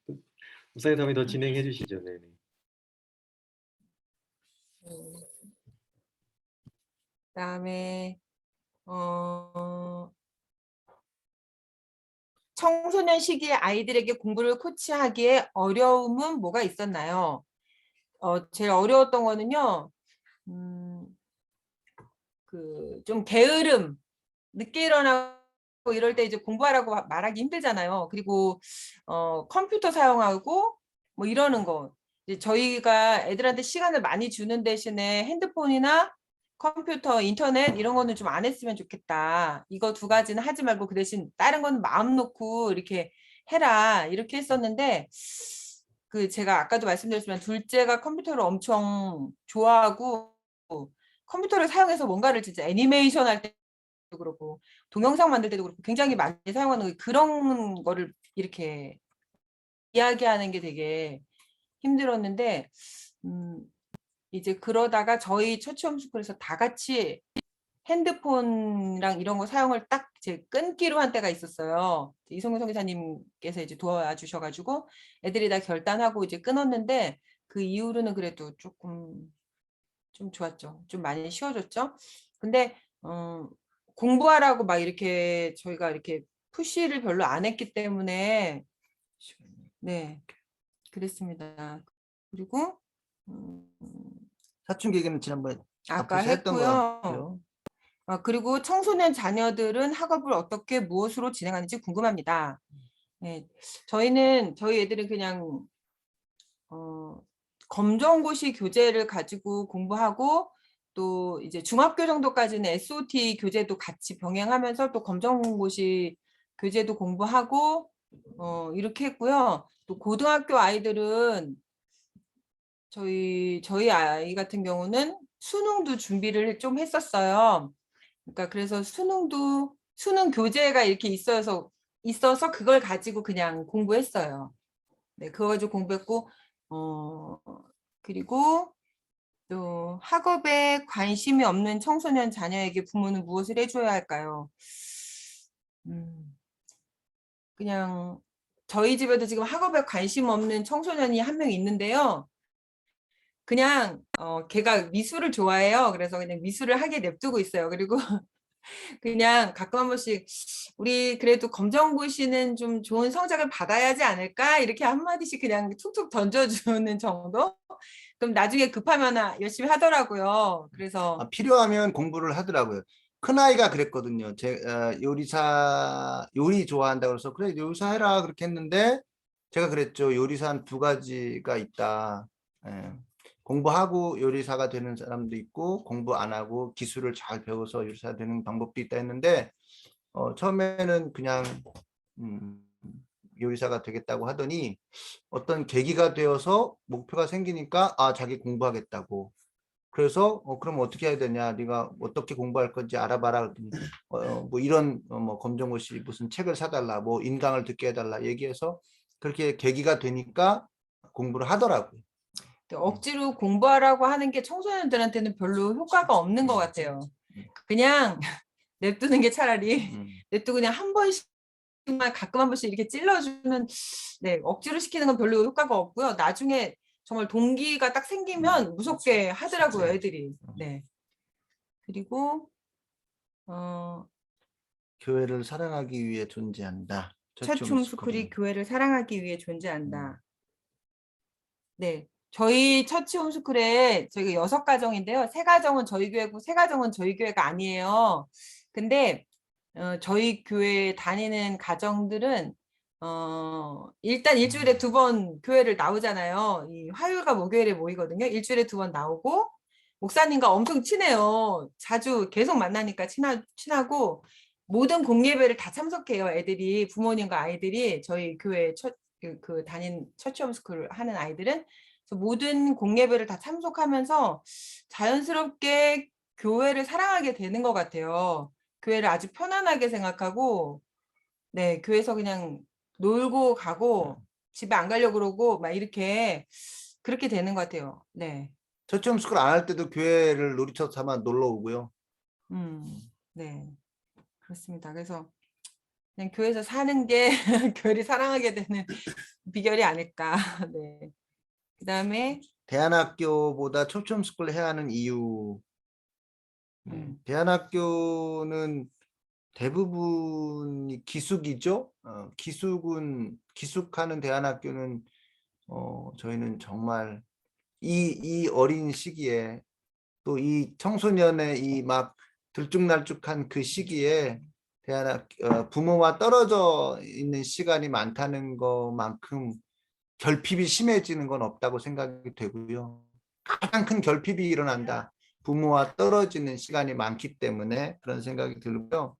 네. 우사인 섬이 더 진행해 주시죠. 네네. 그다음에 청소년 시기에 아이들에게 공부를 코치하기에 어려움은 뭐가 있었나요? 제일 어려웠던 거는요, 좀 게으름, 늦게 일어나고 이럴 때 이제 공부하라고 말하기 힘들잖아요. 그리고 컴퓨터 사용하고 뭐 이러는 거. 이제 저희가 애들한테 시간을 많이 주는 대신에 핸드폰이나 컴퓨터, 인터넷 이런 거는 좀 안 했으면 좋겠다. 이거 2가지는 하지 말고 그 대신 다른 건 마음 놓고 이렇게 해라. 이렇게 했었는데 제가 아까도 말씀드렸지만 둘째가 컴퓨터를 엄청 좋아하고 컴퓨터를 사용해서 뭔가를 진짜 애니메이션 할 때도 그렇고 동영상 만들 때도 그렇고 굉장히 많이 사용하는 그런 거를 이렇게 이야기하는 게 되게 힘들었는데 이제 그러다가 저희 처치홈스쿨에서 다 같이 핸드폰이랑 이런 거 사용을 딱 이제 끊기로 한 때가 있었어요. 이성근 선교사님께서 이제 도와주셔가지고 애들이 다 결단하고 이제 끊었는데 그 이후로는 그래도 조금 좀 좋았죠. 좀 많이 쉬워졌죠. 근데 공부하라고 막 이렇게 저희가 이렇게 푸시를 별로 안 했기 때문에 네 그랬습니다. 그리고 사춘기 얘기는 지난번에 아까 앞에서 했던 것 했고요. 같고요. 그리고 청소년 자녀들은 학업을 어떻게 무엇으로 진행하는지 궁금합니다. 네, 저희 애들은 그냥 검정고시 교재를 가지고 공부하고 또 이제 중학교 정도까지는 SOT 교재도 같이 병행하면서 또 검정고시 교재도 공부하고 이렇게 했고요. 또 고등학교 아이들은 저희 아이 같은 경우는 수능도 준비를 좀 했었어요. 그러니까 그래서 수능 교재가 이렇게 있어서 그걸 가지고 그냥 공부했어요. 네, 그거 가지고 공부했고 그리고 또 학업에 관심이 없는 청소년 자녀에게 부모는 무엇을 해줘야 할까요? 그냥 저희 집에도 지금 학업에 관심 없는 청소년이 한 명 있는데요. 그냥 걔가 미술을 좋아해요. 그래서 그냥 미술을 하게 냅두고 있어요. 그리고 그냥 가끔 한 번씩 우리 그래도 검정고시는 좀 좋은 성적을 받아야 하지 않을까? 이렇게 한마디씩 그냥 툭툭 던져주는 정도? 그럼 나중에 급하면 열심히 하더라고요. 그래서 필요하면 공부를 하더라고요. 큰아이가 그랬거든요. 요리 좋아한다고 해서 그래 요리사 해라 그렇게 했는데 제가 그랬죠. 요리사 한 2가지가 있다. 예. 공부하고 요리사가 되는 사람도 있고 공부 안 하고 기술을 잘 배워서 요리사 되는 방법도 있다 했는데 처음에는 그냥 요리사가 되겠다고 하더니 어떤 계기가 되어서 목표가 생기니까 자기 공부하겠다고. 그래서 그럼 어떻게 해야 되냐? 네가 어떻게 공부할 건지 알아봐라. 그랬더니 뭐 이런 뭐 검정고 씨 무슨 책을 사달라, 뭐 인강을 듣게 해달라 얘기해서 그렇게 계기가 되니까 공부를 하더라고요. 억지로 공부하라고 하는 게 청소년들한테는 별로 효과가 없는 것 같아요. 그냥 냅두는 게 차라리 냅두고 그냥 한 번씩만 가끔 한 번씩 이렇게 찔러주는, 네, 억지로 시키는 건 별로 효과가 없고요. 나중에 정말 동기가 딱 생기면 무섭게 하더라고요, 애들이. 네. 그리고 교회를 사랑하기 위해 존재한다. 처치 홈스쿨이 교회를 사랑하기 위해 존재한다. 네. 저희 처치 홈스쿨에 저희가 6가정인데요. 3가정은 저희 교회고 3가정은 저희 교회가 아니에요. 근데 저희 교회 다니는 가정들은 일단 일주일에 2번 교회를 나오잖아요. 이 화요일과 목요일에 모이거든요. 일주일에 2번 나오고 목사님과 엄청 친해요. 자주 계속 만나니까 친하고 모든 공예배를 다 참석해요. 애들이, 부모님과 아이들이, 저희 교회 그 다닌 처치 홈스쿨 하는 아이들은. 그래서 모든 공예배를 다 참석하면서 자연스럽게 교회를 사랑하게 되는 것 같아요. 교회를 아주 편안하게 생각하고, 네, 교회에서 그냥 놀고 가고 집에 안 가려고 그러고 막 이렇게 그렇게 되는 것 같아요. 네. 처치 홈스쿨 안 할 때도 교회를 놀이터 삼아 놀러 오고요. 네, 그렇습니다. 그래서 그냥 교회에서 사는 게 교회를 사랑하게 되는 비결이 아닐까. 네. 그다음에 대안학교보다 처치 홈스쿨을 해야 하는 이유. 대안학교는 대부분이 기숙이죠. 기숙하는 대안학교는 저희는 정말 이 어린 시기에 또 이 청소년의 이 막 들쭉날쭉한 그 시기에 부모와 떨어져 있는 시간이 많다는 것만큼 결핍이 심해지는 건 없다고 생각이 되고요. 가장 큰 결핍이 일어난다. 부모와 떨어지는 시간이 많기 때문에 그런 생각이 들고요.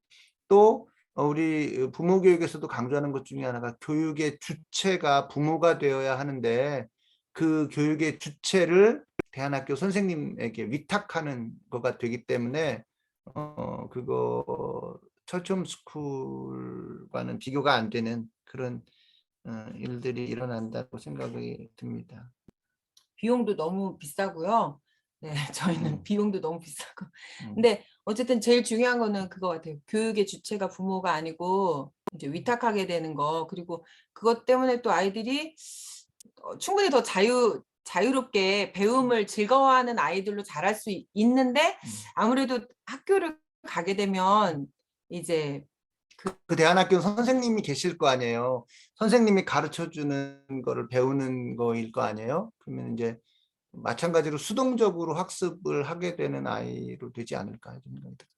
또 우리 부모 교육에서도 강조하는 것 중에 하나가 교육의 주체가 부모가 되어야 하는데 그 교육의 주체를 대안학교 선생님에게 위탁하는 거가 되기 때문에 그거 처치 홈스쿨과는 비교가 안 되는 그런 일들이 일어난다고 생각이 듭니다. 비용도 너무 비싸고요. 네, 저희는 비용도 너무 비싸고. 근데 어쨌든 제일 중요한 거는 그거 같아요. 교육의 주체가 부모가 아니고 이제 위탁하게 되는 거. 그리고 그것 때문에 또 아이들이 충분히 더 자유롭게 배움을 즐거워하는 아이들로 자랄 수 있는데 아무래도 학교를 가게 되면 이제 그 대안학교 선생님이 계실 거 아니에요. 선생님이 가르쳐 주는 거를 배우는 거일 거 아니에요. 그러면 이제 마찬가지로 수동적으로 학습을 하게 되는 아이로 되지 않을까 이런 생각이 들어요.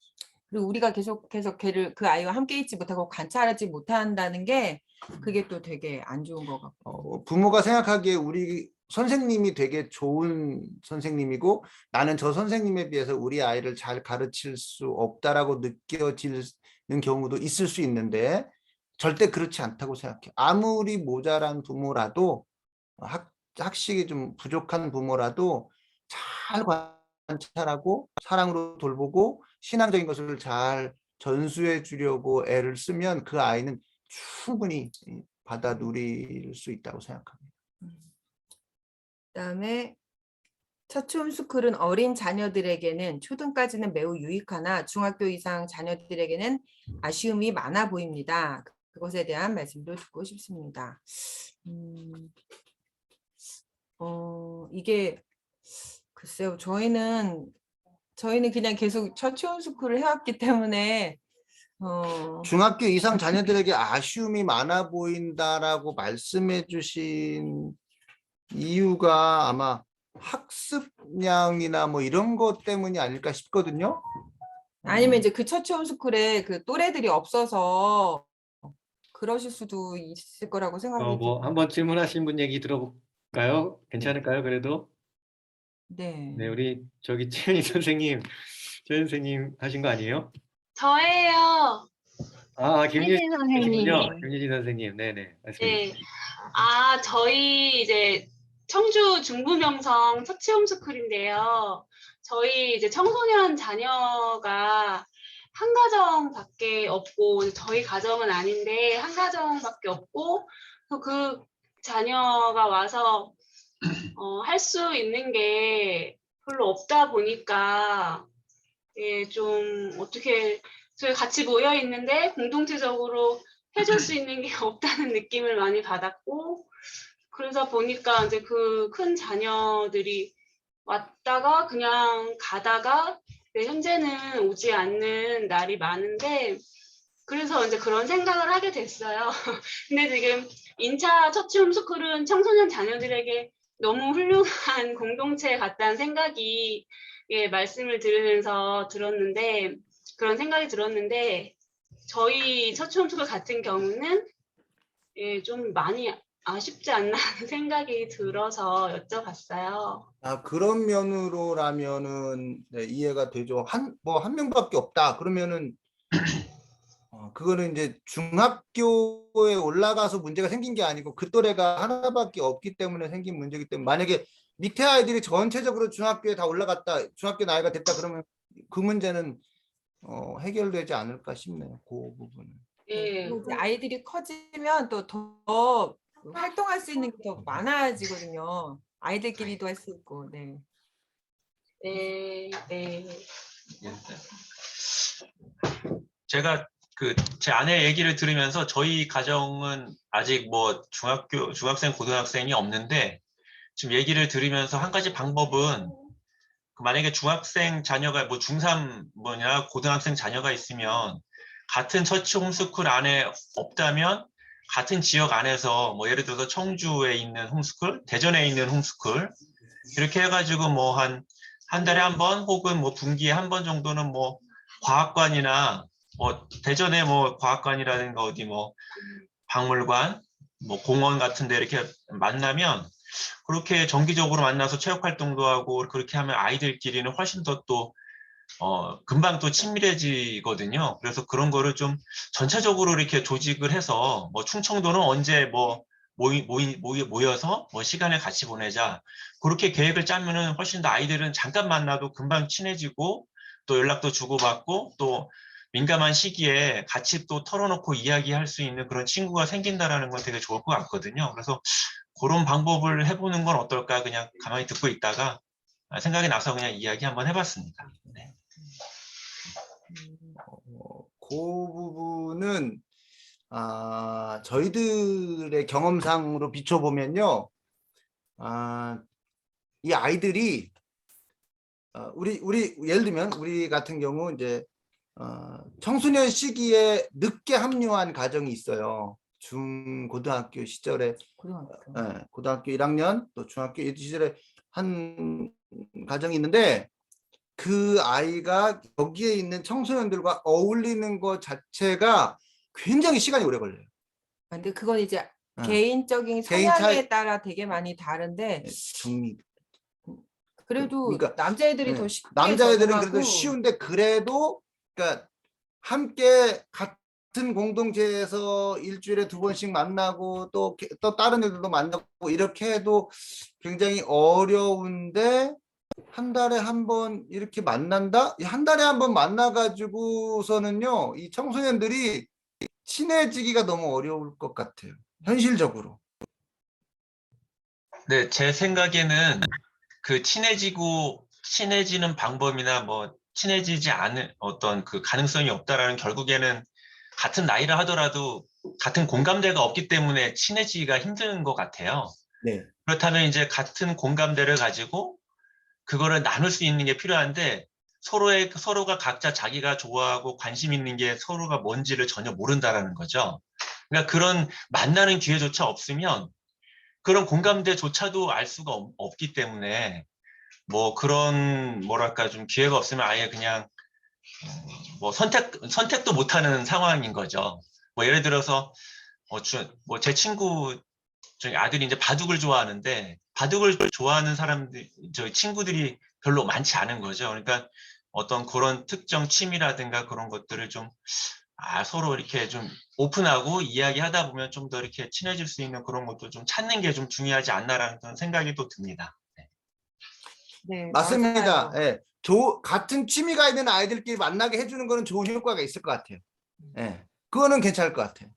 그리고 우리가 계속해서 걔를 그 아이와 함께 있지 못하고 관찰하지 못한다는 게 그게 또 되게 안 좋은 것 같고. 부모가 생각하기에 우리 선생님이 되게 좋은 선생님이고 나는 저 선생님에 비해서 우리 아이를 잘 가르칠 수 없다라고 느껴지는 경우도 있을 수 있는데 절대 그렇지 않다고 생각해요. 아무리 모자란 부모라도 학식이 좀 부족한 부모라도 잘 관찰하고 사랑으로 돌보고 신앙적인 것을 잘 전수해 주려고 애를 쓰면 그 아이는 충분히 받아 누릴 수 있다고 생각합니다. 그다음에 처치 홈스쿨은 어린 자녀들에게는 초등까지는 매우 유익하나 중학교 이상 자녀들에게는 아쉬움이 많아 보입니다. 그것에 대한 말씀도 듣고 싶습니다. 이게 글쎄요, 저희는 그냥 계속 처치 홈스쿨을 해왔기 때문에 중학교 이상 자녀들에게 아쉬움이 많아 보인다라고 말씀해 주신 이유가 아마 학습량이나 뭐 이런 것 때문이 아닐까 싶거든요. 아니면 이제 그 처치 홈스쿨에 그 또래들이 없어서 그러실 수도 있을 거라고 생각이 뭐 들어요. 한번 질문하신 분 얘기 들어볼까요? 괜찮을까요? 그래도 네. 네, 우리 저기 최현희 선생님, 하신 거 아니에요? 저예요. 아, 혜진 선생님. 김유진 선생님, 네네, 말씀해 네. 주세요. 저희 이제 청주 중부명성 터치 홈스쿨인데요. 저희 이제 청소년 자녀가 한 가정밖에 없고, 저희 가정은 아닌데 한 가정밖에 없고, 그 자녀가 와서 할 수 있는 게 별로 없다 보니까 예, 좀 어떻게 저희 같이 모여 있는데 공동체적으로 해줄 수 있는 게 없다는 느낌을 많이 받았고, 그러다 보니까 이제 그 큰 자녀들이 왔다가 그냥 가다가 현재는 오지 않는 날이 많은데, 그래서 이제 그런 생각을 하게 됐어요. 근데 지금 인차 처치 홈스쿨은 청소년 자녀들에게 너무 훌륭한 공동체 같다는 생각이 예, 말씀을 들으면서 그런 생각이 들었는데, 저희 처치 홈스쿨 같은 경우는 예, 좀 많이 아쉽지 않나 하는 생각이 들어서 여쭤봤어요. 그런 면으로라면은 네, 이해가 되죠. 한 명밖에 없다. 그러면은 그거는 이제 중학교에 올라가서 문제가 생긴 게 아니고 그 또래가 하나밖에 없기 때문에 생긴 문제이기 때문에, 만약에 밑에 아이들이 전체적으로 중학교에 다 올라갔다, 중학교 나이가 됐다 그러면 그 문제는 해결되지 않을까 싶네요. 그 부분은. 예, 그리고 이제 아이들이 커지면 또 더 활동할 수 있는 게 더 많아지거든요. 아이들끼리도 할 수 있고, 네. 네, 네. 제가 제 아내 얘기를 들으면서 저희 가정은 아직 뭐 중학생, 고등학생이 없는데, 지금 얘기를 들으면서 한 가지 방법은, 만약에 중학생 자녀가 뭐 중3 고등학생 자녀가 있으면 같은 처치 홈스쿨 안에 없다면 같은 지역 안에서 뭐 예를 들어서 청주에 있는 홈스쿨, 대전에 있는 홈스쿨, 이렇게 해가지고 뭐 한 달에 한 번 혹은 뭐 분기에 한 번 정도는 뭐 과학관이나 뭐 대전에 뭐 과학관이라든가 어디 뭐 박물관, 뭐 공원 같은 데 이렇게 만나면, 그렇게 정기적으로 만나서 체육 활동도 하고 그렇게 하면 아이들끼리는 훨씬 더 또 금방 또 친밀해지거든요. 그래서 그런 거를 좀 전체적으로 이렇게 조직을 해서 뭐 충청도는 언제 뭐 모여서 뭐 시간을 같이 보내자, 그렇게 계획을 짜면은 훨씬 더 아이들은 잠깐 만나도 금방 친해지고 또 연락도 주고받고 또 민감한 시기에 같이 또 털어놓고 이야기할 수 있는 그런 친구가 생긴다라는 건 되게 좋을 것 같거든요. 그래서 그런 방법을 해보는 건 어떨까, 그냥 가만히 듣고 있다가 생각이 나서 그냥 이야기 한번 해봤습니다. 네. 그 부분은 저희들의 경험상으로 비춰보면요, 이 아이들이 우리 예를 들면 우리 같은 경우 이제 청소년 시기에 늦게 합류한 가정이 있어요. 고등학교 시절에 고등학교 1학년 또 중학교 시절에 한 가정이 있는데, 그 아이가 여기에 있는 청소년들과 어울리는 것 자체가 굉장히 시간이 오래 걸려요. 근데 그건 이제 네. 개인적인 개인 성향에 차이- 따라 되게 많이 다른데, 정리. 그래도 그러니까 남자애들이 네. 더 쉽게 남자애들은 적응하고, 그래도 쉬운데, 그래도 그러니까 함께 같은 공동체에서 일주일에 2번씩 만나고 또 다른 애들도 만나고 이렇게 해도 굉장히 어려운데, 한 달에 한 번 이렇게 만난다? 한 달에 한 번 만나가지고서는요, 이 청소년들이 친해지기가 너무 어려울 것 같아요. 현실적으로. 네, 제 생각에는 친해지는 방법이나 뭐 친해지지 않은 어떤 그 가능성이 없다라는, 결국에는 같은 나이라 하더라도 같은 공감대가 없기 때문에 친해지기가 힘든 것 같아요. 네. 그렇다면 이제 같은 공감대를 가지고 그거를 나눌 수 있는 게 필요한데, 서로가 각자 자기가 좋아하고 관심 있는 게 서로가 뭔지를 전혀 모른다라는 거죠. 그러니까 그런 만나는 기회조차 없으면 그런 공감대조차도 알 수가 없기 때문에, 뭐 그런 뭐랄까 좀 기회가 없으면 아예 그냥 뭐 선택도 못하는 상황인 거죠. 뭐 예를 들어서 제 친구 저희 아들이 이제 바둑을 좋아하는데 바둑을 좋아하는 사람들, 저희 친구들이 별로 많지 않은 거죠. 그러니까 어떤 그런 특정 취미라든가 그런 것들을 좀 서로 이렇게 좀 오픈하고 이야기하다 보면 좀 더 이렇게 친해질 수 있는 그런 것도 좀 찾는 게 좀 중요하지 않나라는 그런 생각이 또 듭니다. 네, 맞습니다. 맞아요. 예. 같은 취미가 있는 아이들끼리 만나게 해주는 거는 좋은 효과가 있을 것 같아요. 예. 그거는 괜찮을 것 같아요.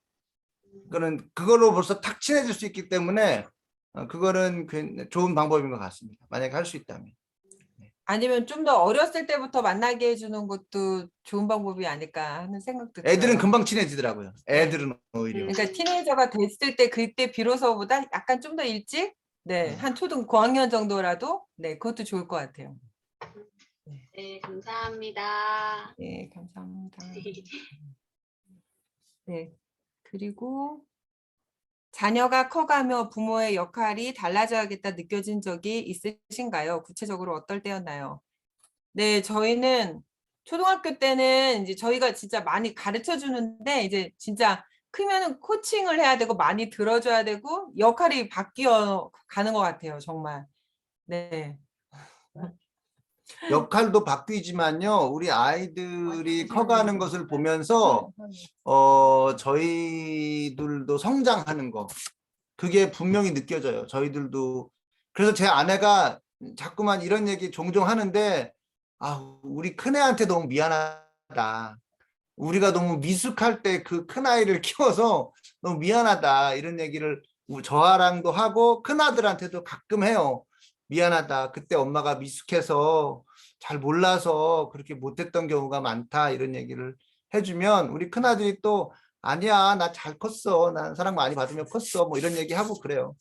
그걸로 벌써 탁 친해질 수 있기 때문에 그거는 좋은 방법인 것 같습니다. 만약에 할 수 있다면. 아니면 좀 더 어렸을 때부터 만나게 해주는 것도 좋은 방법이 아닐까 하는 생각도 애들은 들어요. 금방 친해지더라고요. 애들은 오히려. 그러니까 티네이저가 됐을 때 그때 비로소보다 약간 좀 더 일찍, 네, 한 초등 고학년 정도라도, 네, 그것도 좋을 것 같아요. 네, 감사합니다. 네, 감사합니다. 네, 그리고 자녀가 커가며 부모의 역할이 달라져야겠다 느껴진 적이 있으신가요? 구체적으로 어떨 때였나요? 네, 저희는 초등학교 때는 이제 저희가 진짜 많이 가르쳐 주는데 이제 진짜 크면은 코칭을 해야 되고 많이 들어줘야 되고 역할이 바뀌어 가는 것 같아요, 정말. 네. 역할도 바뀌지만요. 우리 아이들이 커가는 것을 보면서 저희들도 성장하는 거. 그게 분명히 느껴져요. 저희들도. 그래서 제 아내가 자꾸만 이런 얘기 종종 하는데 우리 큰애한테 너무 미안하다. 우리가 너무 미숙할 때 그 큰아이를 키워서 너무 미안하다. 이런 얘기를 저하랑도 하고 큰아들한테도 가끔 해요. 미안하다. 그때 엄마가 미숙해서 잘 몰라서 그렇게 못했던 경우가 많다. 이런 얘기를 해주면 우리 큰아들이 또 아니야, 나 잘 컸어. 난 사랑 많이 받으며 컸어. 뭐 이런 얘기하고 그래요.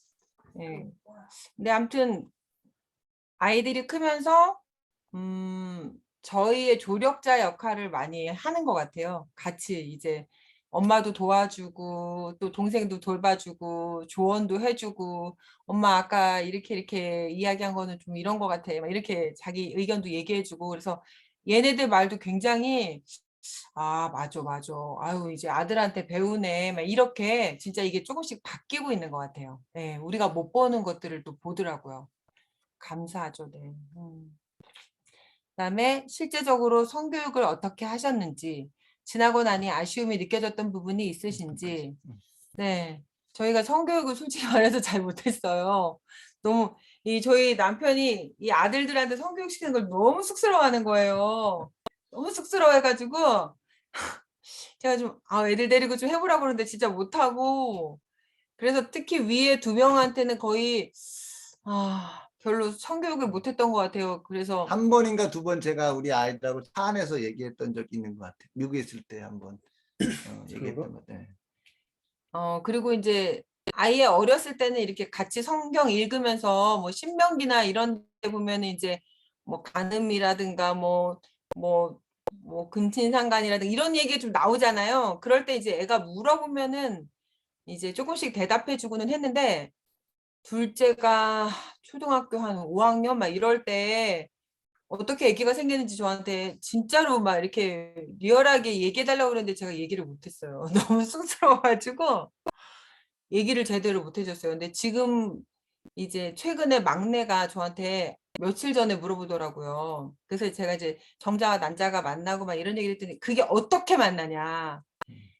네. 근데 아무튼 아이들이 크면서 저희의 조력자 역할을 많이 하는 것 같아요. 같이 이제 엄마도 도와주고 또 동생도 돌봐주고 조언도 해주고 엄마 아까 이렇게 이야기한 거는 좀 이런 것 같아. 막 이렇게 자기 의견도 얘기해주고 그래서 얘네들 말도 굉장히 맞아. 아유 이제 아들한테 배우네. 막 이렇게 진짜 이게 조금씩 바뀌고 있는 것 같아요. 네, 우리가 못 보는 것들을 또 보더라고요. 감사하죠. 네. 그다음에 실제적으로 성교육을 어떻게 하셨는지, 지나고 나니 아쉬움이 느껴졌던 부분이 있으신지. 네, 저희가 성교육을 솔직히 말해서 잘 못했어요. 너무 저희 남편이 이 아들들한테 성교육 시키는 걸 너무 쑥스러워하는 거예요. 너무 쑥스러워해가지고 제가 좀 애들 데리고 좀 해보라고 그러는데 진짜 못하고, 그래서 특히 위에 2명한테는 거의 별로 성교육을 못했던 것 같아요. 그래서 한 번인가 두 번 제가 우리 아이들하고 차 안에서 얘기했던 적이 있는 것 같아요. 미국에 있을 때 한번 얘기했던 것 같아요. 그리고 이제 아예 어렸을 때는 이렇게 같이 성경 읽으면서 뭐 신명기나 이런 데 보면은 이제 뭐 간음이라든가 뭐 근친상간이라든가 이런 얘기 좀 나오잖아요. 그럴 때 이제 애가 물어보면은 이제 조금씩 대답해 주고는 했는데, 둘째가 초등학교 한 5학년 막 이럴 때 어떻게 아기가 생겼는지 저한테 진짜로 막 이렇게 리얼하게 얘기해 달라고 그랬는데 제가 얘기를 못했어요. 너무 쑥스러워가지고 얘기를 제대로 못 해줬어요. 근데 지금 이제 최근에 막내가 저한테 며칠 전에 물어보더라고요. 그래서 제가 이제 정자와 난자가 만나고 막 이런 얘기를 했더니 그게 어떻게 만나냐.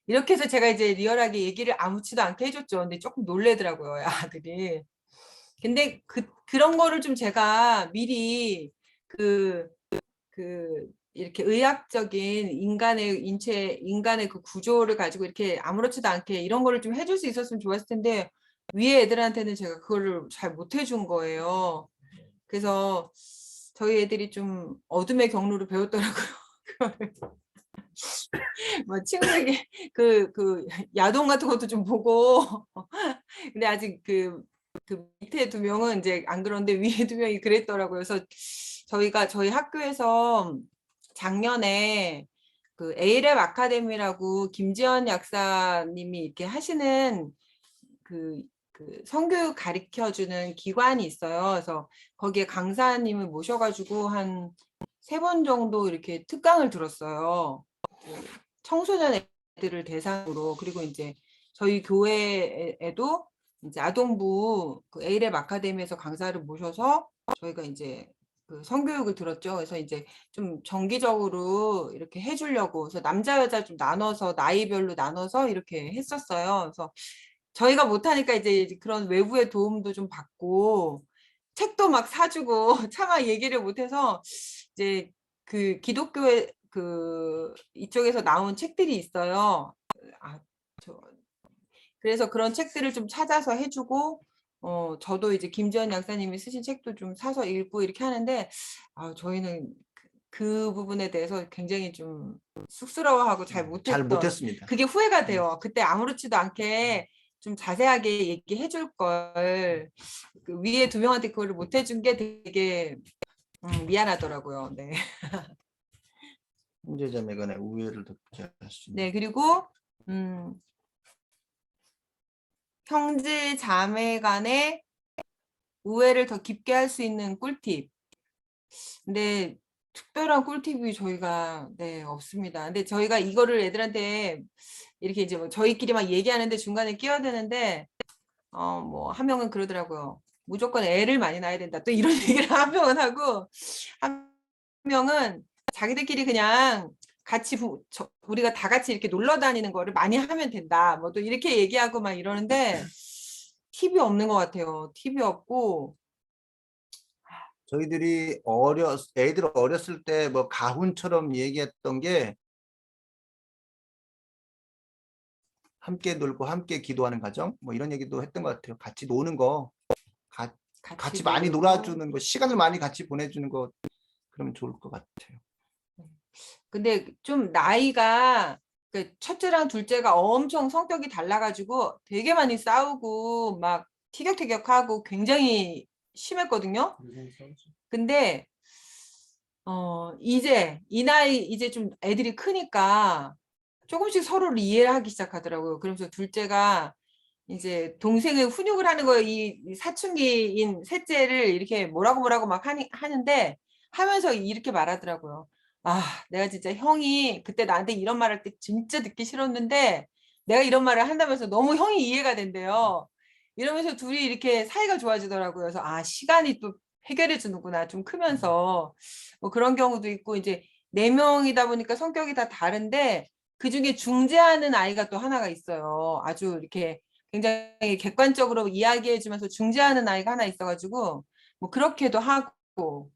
이렇게 해서 제가 이제 리얼하게 얘기를 아무렇지도 않게 해줬죠. 근데 조금 놀래더라고요, 아들이. 근데 그런 거를 좀 제가 미리 이렇게 의학적인 인간의 그 구조를 가지고 이렇게 아무렇지도 않게 이런 거를 좀 해줄 수 있었으면 좋았을 텐데, 위에 애들한테는 제가 그거를 잘 못 해준 거예요. 그래서 저희 애들이 좀 어둠의 경로를 배웠더라고요. 그거를. 뭐 친구에게 그 야동 같은 것도 좀 보고 근데 아직 그 밑에 2명은 이제 안 그런데 위에 2명이 그랬더라고요. 그래서 저희 학교에서 작년에 그 A랩 아카데미라고 김지연 약사님이 이렇게 하시는 그 성교육 가르쳐 주는 기관이 있어요. 그래서 거기에 강사님을 모셔가지고 한 3번 정도 이렇게 특강을 들었어요. 청소년 애들을 대상으로. 그리고 이제 저희 교회에도 이제 아동부 그 A랩 아카데미에서 강사를 모셔서 저희가 이제 그 성교육을 들었죠. 그래서 이제 좀 정기적으로 이렇게 해주려고 그래서 남자 여자 좀 나눠서 나이별로 나눠서 이렇게 했었어요. 그래서 저희가 못하니까 이제 그런 외부의 도움도 좀 받고 책도 막 사주고 차마 얘기를 못해서 이제 그 기독교의 그 이쪽에서 나온 책들이 있어요. 그래서 그런 책들을 좀 찾아서 해주고 저도 이제 김지연 약사님이 쓰신 책도 좀 사서 읽고 이렇게 하는데 저희는 그 부분에 대해서 굉장히 좀 쑥스러워하고 잘 잘 못했던 못했습니다. 그게 후회가 돼요. 그때 아무렇지도 않게 좀 자세하게 얘기해 줄 걸 그 위에 두 명한테 그걸 못 해준 게 되게 미안하더라고요. 네. 형제자매 간의 우애를 덮게 할 수 있는. 네, 그리고 형제 자매 간의 우애를 더 깊게 할 수 있는 꿀팁. 근데 특별한 꿀팁이 저희가 없습니다. 근데 저희가 이거를 애들한테 이렇게 이제 뭐 저희끼리 막 얘기하는데 중간에 끼어드는데 뭐 한 명은 그러더라고요. 무조건 애를 많이 낳아야 된다. 또 이런 얘기를 한 명은 하고 한 명은 자기들끼리 그냥 같이 우리가 다 같이 이렇게 놀러 다니는 거를 많이 하면 된다. 뭐 또 이렇게 얘기하고 막 이러는데 팁이 없는 것 같아요. 팁이 없고 저희들이 애들 어렸을 때 뭐 가훈처럼 얘기했던 게 함께 놀고 함께 기도하는 가정 뭐 이런 얘기도 했던 것 같아요. 같이 노는 거, 같이 많이 놀고. 놀아주는 거, 시간을 많이 같이 보내주는 거 그러면 좋을 것 같아요. 근데 좀 나이가 그 첫째랑 둘째가 엄청 성격이 달라가지고 되게 많이 싸우고 막 티격태격하고 굉장히 심했거든요. 근데 이제 이 나이 이제 좀 애들이 크니까 조금씩 서로를 이해하기 시작하더라고요. 그러면서 둘째가 이제 동생의 훈육을 하는 거예요. 이 사춘기인 셋째를 이렇게 뭐라고 막 하는데 하면서 이렇게 말하더라고요. 내가 진짜 형이 그때 나한테 이런 말 할 때 진짜 듣기 싫었는데 내가 이런 말을 한다면서 너무 형이 이해가 된대요. 이러면서 둘이 이렇게 사이가 좋아지더라고요. 그래서 시간이 또 해결해 주는구나. 좀 크면서 뭐 그런 경우도 있고 이제 4명이다 보니까 성격이 다 다른데 그중에 중재하는 아이가 또 하나가 있어요. 아주 이렇게 굉장히 객관적으로 이야기해 주면서 중재하는 아이가 하나 있어가지고 뭐 그렇게도 하고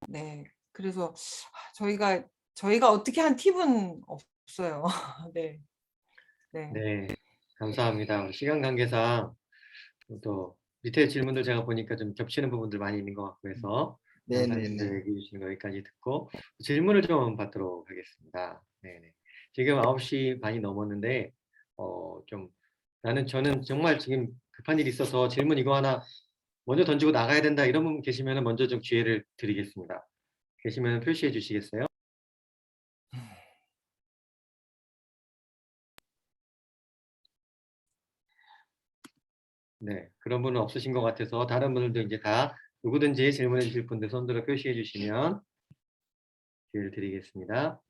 네. 그래서 저희가 어떻게 한 팁은 없어요. 네. 네. 네, 감사합니다. 우리 시간 관계상 또 밑에 질문들 제가 보니까 좀 겹치는 부분들 많이 있는 것 같고 해서 강사님들 네네네. 얘기해 주시는 거 여기까지 듣고 질문을 좀 받도록 하겠습니다. 네네. 지금 9시 반이 넘었는데 저는 정말 지금 급한 일이 있어서 질문 이거 하나 먼저 던지고 나가야 된다 이런 분 계시면 먼저 좀 기회를 드리겠습니다. 계시면 표시해 주시겠어요? 네, 그런 분은 없으신 것 같아서 다른 분들도 이제 다 누구든지 질문해 주실 분들 손들어 표시해 주시면 기회를 드리겠습니다.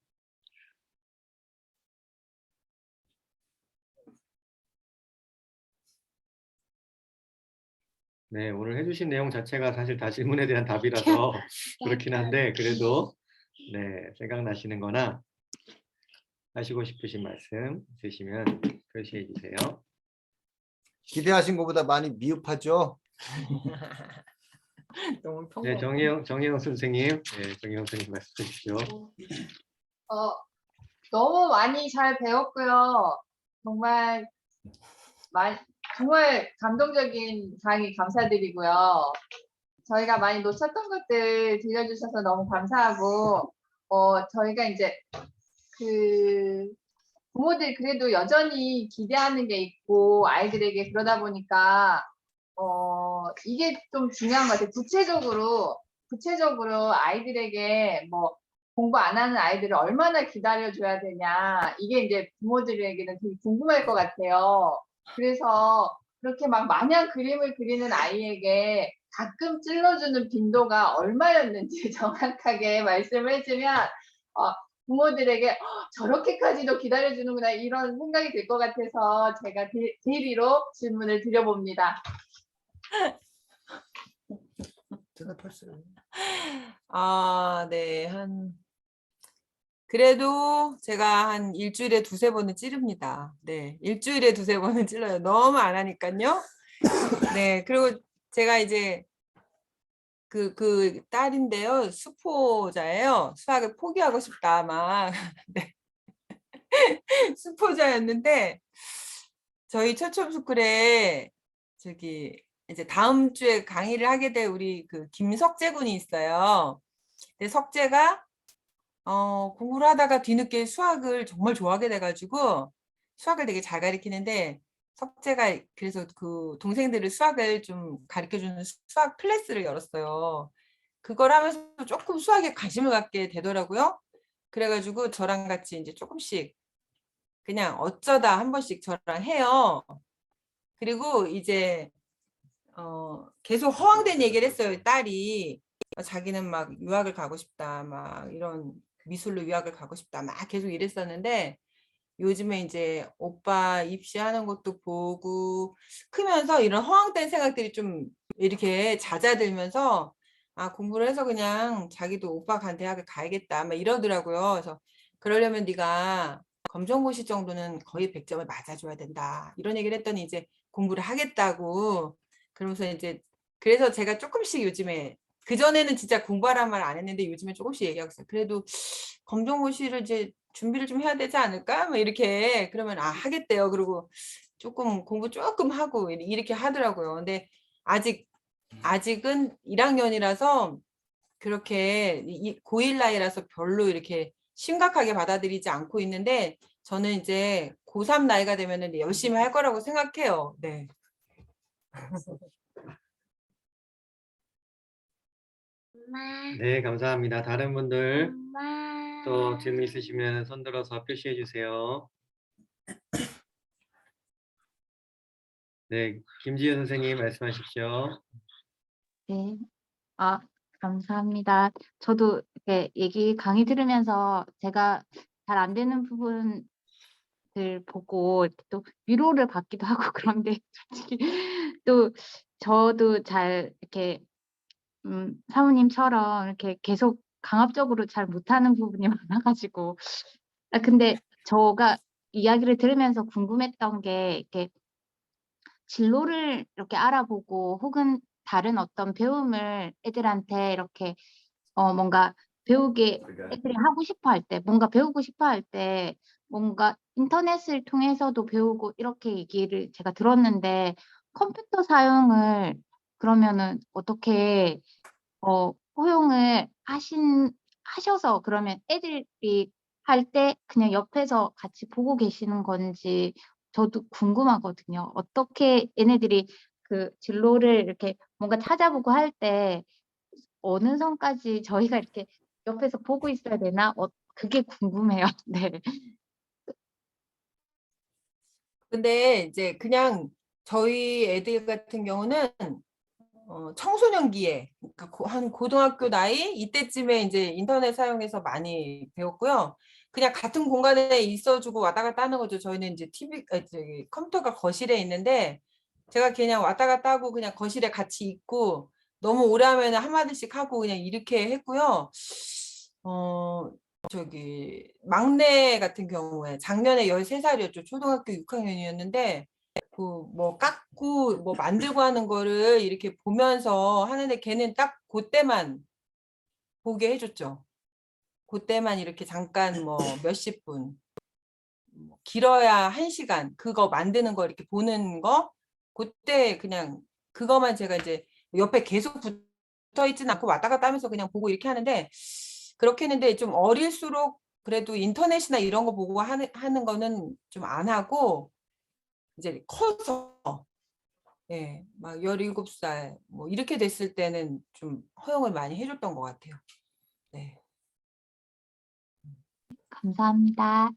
네, 오늘 해주신 내용 자체가 사실 다 질문에 대한 답이라서 그렇긴 한데 그래도 네, 생각나시는 거나 하시고 싶으신 말씀 있으시면 표시해 주세요. 기대하신 것보다 많이 미흡하죠? 너무 네, 정혜영 선생님, 네, 정혜영 선생님 말씀해 주십시오. 너무 많이 잘 배웠고요. 정말 정말 감동적인 강의 감사드리고요. 저희가 많이 놓쳤던 것들 들려주셔서 너무 감사하고, 저희가 이제 그 부모들 그래도 여전히 기대하는 게 있고 아이들에게 그러다 보니까 이게 좀 중요한 것 같아요. 구체적으로 아이들에게 뭐 공부 안 하는 아이들을 얼마나 기다려줘야 되냐, 이게 이제 부모들에게는 되게 궁금할 것 같아요. 그래서 그렇게 막 마냥 그림을 그리는 아이에게 가끔 찔러주는 빈도가 얼마였는지 정확하게 말씀을 해주면 부모들에게 저렇게까지도 기다려주는구나 이런 생각이 들 것 같아서 제가 대리로 질문을 드려봅니다. 대답했어요. 아, 네. 그래도 제가 한 일주일에 두세 번은 찌릅니다. 네. 일주일에 두세 번은 찔러요. 너무 안 하니까요. 네. 그리고 제가 이제 그 딸인데요. 수포자예요. 수학을 포기하고 싶다, 막. 네. 수포자였는데, 저희 처첨스쿨에 저기 이제 다음 주에 강의를 하게 될 우리 그 김석재 군이 있어요. 근데 석재가 공부를 하다가 뒤늦게 수학을 정말 좋아하게 돼가지고 수학을 되게 잘 가르치는데 석재가 그래서 그 동생들을 수학을 좀 가르쳐주는 수학 클래스를 열었어요. 그걸 하면서 조금 수학에 관심을 갖게 되더라고요. 그래가지고 저랑 같이 이제 조금씩 그냥 어쩌다 한 번씩 저랑 해요. 그리고 이제 계속 허황된 얘기를 했어요. 딸이 자기는 막 유학을 가고 싶다, 막 이런 미술로 유학을 가고 싶다, 막 계속 이랬었는데 요즘에 이제 오빠 입시하는 것도 보고 크면서 이런 허황된 생각들이 좀 이렇게 잦아들면서 아 공부를 해서 그냥 자기도 오빠 간 대학을 가야겠다, 막 이러더라고요. 그래서 그러려면 네가 검정고시 정도는 거의 100점을 맞아줘야 된다, 이런 얘기를 했더니 이제 공부를 하겠다고. 그러면서 이제 그래서 제가 조금씩 요즘에 그전에는 진짜 공부하란 말 안 했는데 요즘에 조금씩 얘기하고 있어요. 그래도 검정고시를 이제 준비를 좀 해야 되지 않을까? 뭐 이렇게 그러면 아 하겠대요. 그리고 조금 공부 조금 하고 이렇게 하더라고요. 근데 아직은 1학년이라서 그렇게 고1 나이라서 별로 이렇게 심각하게 받아들이지 않고 있는데 저는 이제 고3 나이가 되면은 열심히 할 거라고 생각해요. 네. 네, 감사합니다. 다른 분들 엄마. 또 질문 있으시면 손 들어서 표시해 주세요. 네, 김지현 선생님 말씀하십시오. 네. 아, 감사합니다. 저도 이렇게 강의 들으면서 제가 잘 안 되는 부분들 보고 이렇게 또 위로를 받기도 하고 그런데 솔직히 또 저도 잘 이렇게 사모님처럼 이렇게 계속 강압적으로 잘 못하는 부분이 많아가지고 근데 저가 이야기를 들으면서 궁금했던 게 이렇게 진로를 이렇게 알아보고 혹은 다른 어떤 배움을 애들한테 이렇게 뭔가 배우게 애들이 하고 싶어 할 때, 뭔가 배우고 싶어 할 때, 뭔가 인터넷을 통해서도 배우고 이렇게 얘기를 제가 들었는데 컴퓨터 사용을 그러면은 어떻게 허용을 하셔서 그러면 애들이 할 때 그냥 옆에서 같이 보고 계시는 건지 저도 궁금하거든요. 어떻게 얘네들이 그 진로를 이렇게 뭔가 찾아보고 할 때 어느 선까지 저희가 이렇게 옆에서 보고 있어야 되나? 그게 궁금해요. 네. 근데 이제 그냥 저희 애들 같은 경우는 청소년기에 그러니까 한 고등학교 나이 이때쯤에 이제 인터넷 사용해서 많이 배웠고요. 그냥 같은 공간에 있어주고 왔다 갔다 하는 거죠. 저희는 이제 저기 컴퓨터가 거실에 있는데 제가 그냥 왔다 갔다 하고 그냥 거실에 같이 있고 너무 오래 하면 한마디씩 하고 그냥 이렇게 했고요. 저기 막내 같은 경우에 작년에 13살이었죠. 초등학교 6학년이었는데 그 뭐 깎고 뭐 만들고 하는 거를 이렇게 보면서 하는데 걔는 딱 그때만 보게 해줬죠. 그때만 이렇게 잠깐 뭐 몇십 분, 뭐 길어야 1시간 그거 만드는 거 이렇게 보는 거 그때 그냥 그거만 제가 이제 옆에 계속 붙어 있지는 않고 왔다 갔다 하면서 그냥 보고 이렇게 하는데 그렇게 했는데 좀 어릴수록 그래도 인터넷이나 이런 거 보고 하는 거는 좀 안 하고 이제 커서 예, 막 17살 뭐 이렇게 됐을 때는 좀 허용을 많이 해줬던 것 같아요. 네. 감사합니다.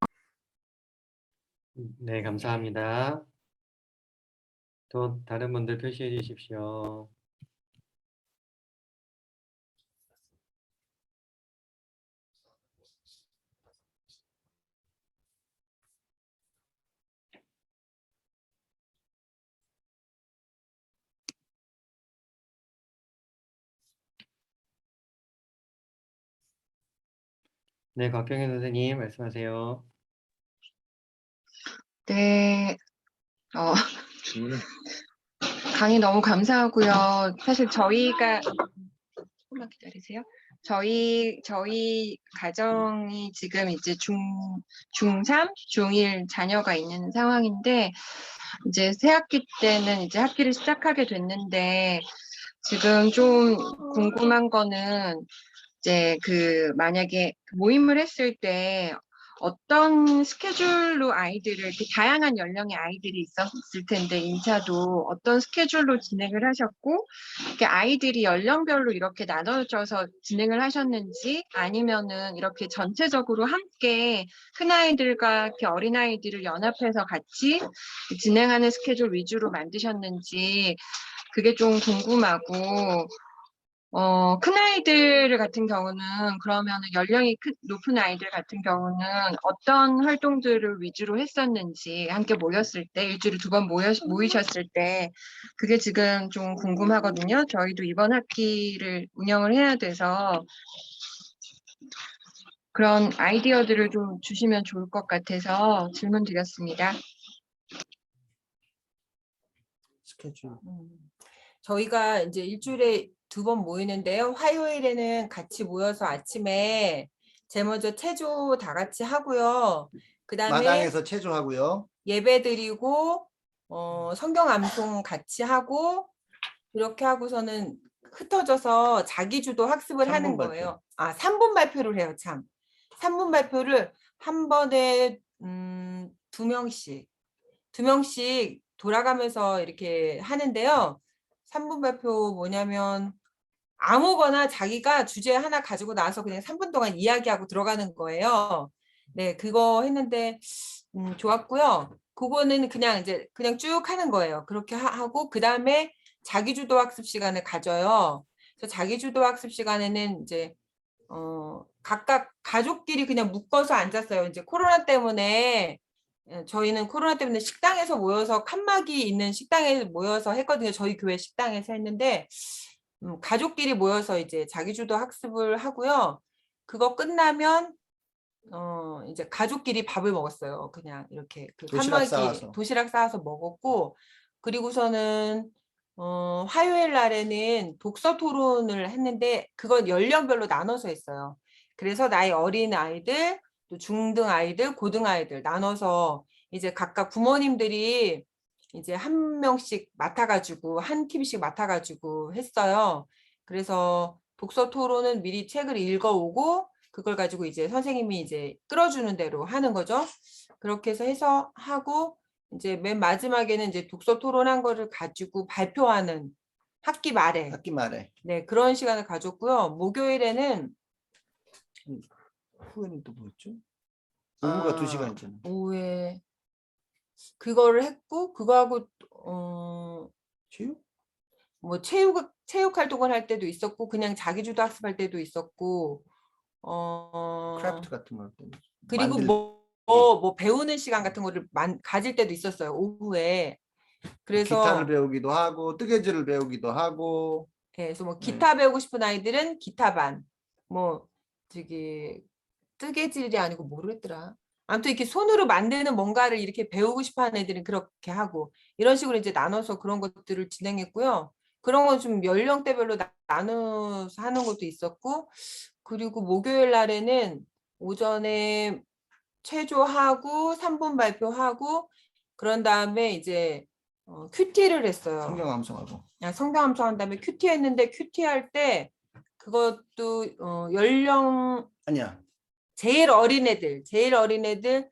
네, 감사합니다. 또 다른 분들 표시해 주십시오. 네, 곽경현 선생님 말씀하세요. 네, 강의 너무 감사하고요. 사실 저희가 조금만 기다리세요. 저희 가정이 지금 이제 중3, 중1 자녀가 있는 상황인데 이제 새 학기 때는 이제 학기를 시작하게 됐는데 지금 좀 궁금한 거는 이제 만약에 모임을 했을 때 어떤 스케줄로 아이들을 이렇게 다양한 연령의 아이들이 있었을 텐데 인차도 어떤 스케줄로 진행을 하셨고 이렇게 아이들이 연령별로 이렇게 나눠져서 진행을 하셨는지 아니면은 이렇게 전체적으로 함께 큰 아이들과 이렇게 어린 아이들을 연합해서 같이 진행하는 스케줄 위주로 만드셨는지 그게 좀 궁금하고 큰 아이들 같은 경우는 그러면 연령이 높은 아이들 같은 경우는 어떤 활동들을 위주로 했었는지 함께 모였을 때 일주일에 2번 모이셨을 때 그게 지금 좀 궁금하거든요. 저희도 이번 학기를 운영을 해야 돼서 그런 아이디어들을 좀 주시면 좋을 것 같아서 질문 드렸습니다. 스케줄. 저희가 이제 일주일에 2번 모이는데요. 화요일에는 같이 모여서 아침에 제일 먼저 체조 다 같이 하고요. 그다음에 마당에서 체조하고요. 예배 드리고 성경 암송 같이 하고 이렇게 하고서는 흩어져서 자기주도 학습을 하는 3분 발표. 거예요. 3분 발표를 해요, 참. 3분 발표를 한 번에 2명씩 돌아가면서 이렇게 하는데요. 3분 발표 뭐냐면 아무거나 자기가 주제 하나 가지고 나와서 그냥 3분 동안 이야기하고 들어가는 거예요. 네, 그거 했는데 좋았고요. 그거는 그냥 쭉 하는 거예요. 그렇게 하고 그다음에 자기주도 학습 시간을 가져요. 그래서 자기주도 학습 시간에는 이제 각각 가족끼리 그냥 묶어서 앉았어요. 이제 코로나 때문에 저희는 코로나 때문에 식당에서 모여서 칸막이 있는 식당에 모여서 했거든요. 저희 교회 식당에서 했는데 가족끼리 모여서 이제 자기주도 학습을 하고요. 그거 끝나면 이제 가족끼리 밥을 먹었어요. 그냥 이렇게 도시락 싸와서. 도시락 싸와서 먹었고 그리고서는 화요일 날에는 독서 토론을 했는데 그건 연령별로 나눠서 했어요. 그래서 나이 어린 아이들, 또 중등 아이들, 고등 아이들 나눠서 이제 각각 부모님들이 이제 한 명씩 맡아가지고 한 팀씩 맡아가지고 했어요. 그래서 독서 토론은 미리 책을 읽어오고 그걸 가지고 이제 선생님이 이제 끌어주는 대로 하는 거죠. 그렇게 해서 하고 이제 맨 마지막에는 이제 독서 토론한 거를 가지고 발표하는 학기 말에 네 그런 시간을 가졌고요. 목요일에는 후에는 또 뭐였죠? 오후가 2시간이잖아요. 오후에 그거를 했고 그거하고 체육? 뭐 체육 활동을 할 때도 있었고 그냥 자기주도 학습할 때도 있었고 크래프트 같은 거 할 때는. 그리고 만들- 뭐 배우는 시간 같은 거를 가질 때도 있었어요. 오후에. 그래서 기타를 배우기도 하고 뜨개질을 배우기도 하고. 예, 그래서 뭐 기타 배우고 싶은 아이들은 기타반, 뭐 저기 뜨개질이 아니고 모르겠더라. 아무튼 이렇게 손으로 만드는 뭔가를 이렇게 배우고 싶어하는 애들은 그렇게 하고 이런 식으로 이제 나눠서 그런 것들을 진행했고요. 그런 건 좀 연령대별로 나눠서 하는 것도 있었고 그리고 목요일 날에는 오전에 체조하고 3분 발표하고 그런 다음에 이제 큐티를 했어요. 성경 암송하고. 성경 암송한 다음에 큐티 했는데 큐티 할 때 그것도 연령 아니야. 제일 어린 애들 1학년,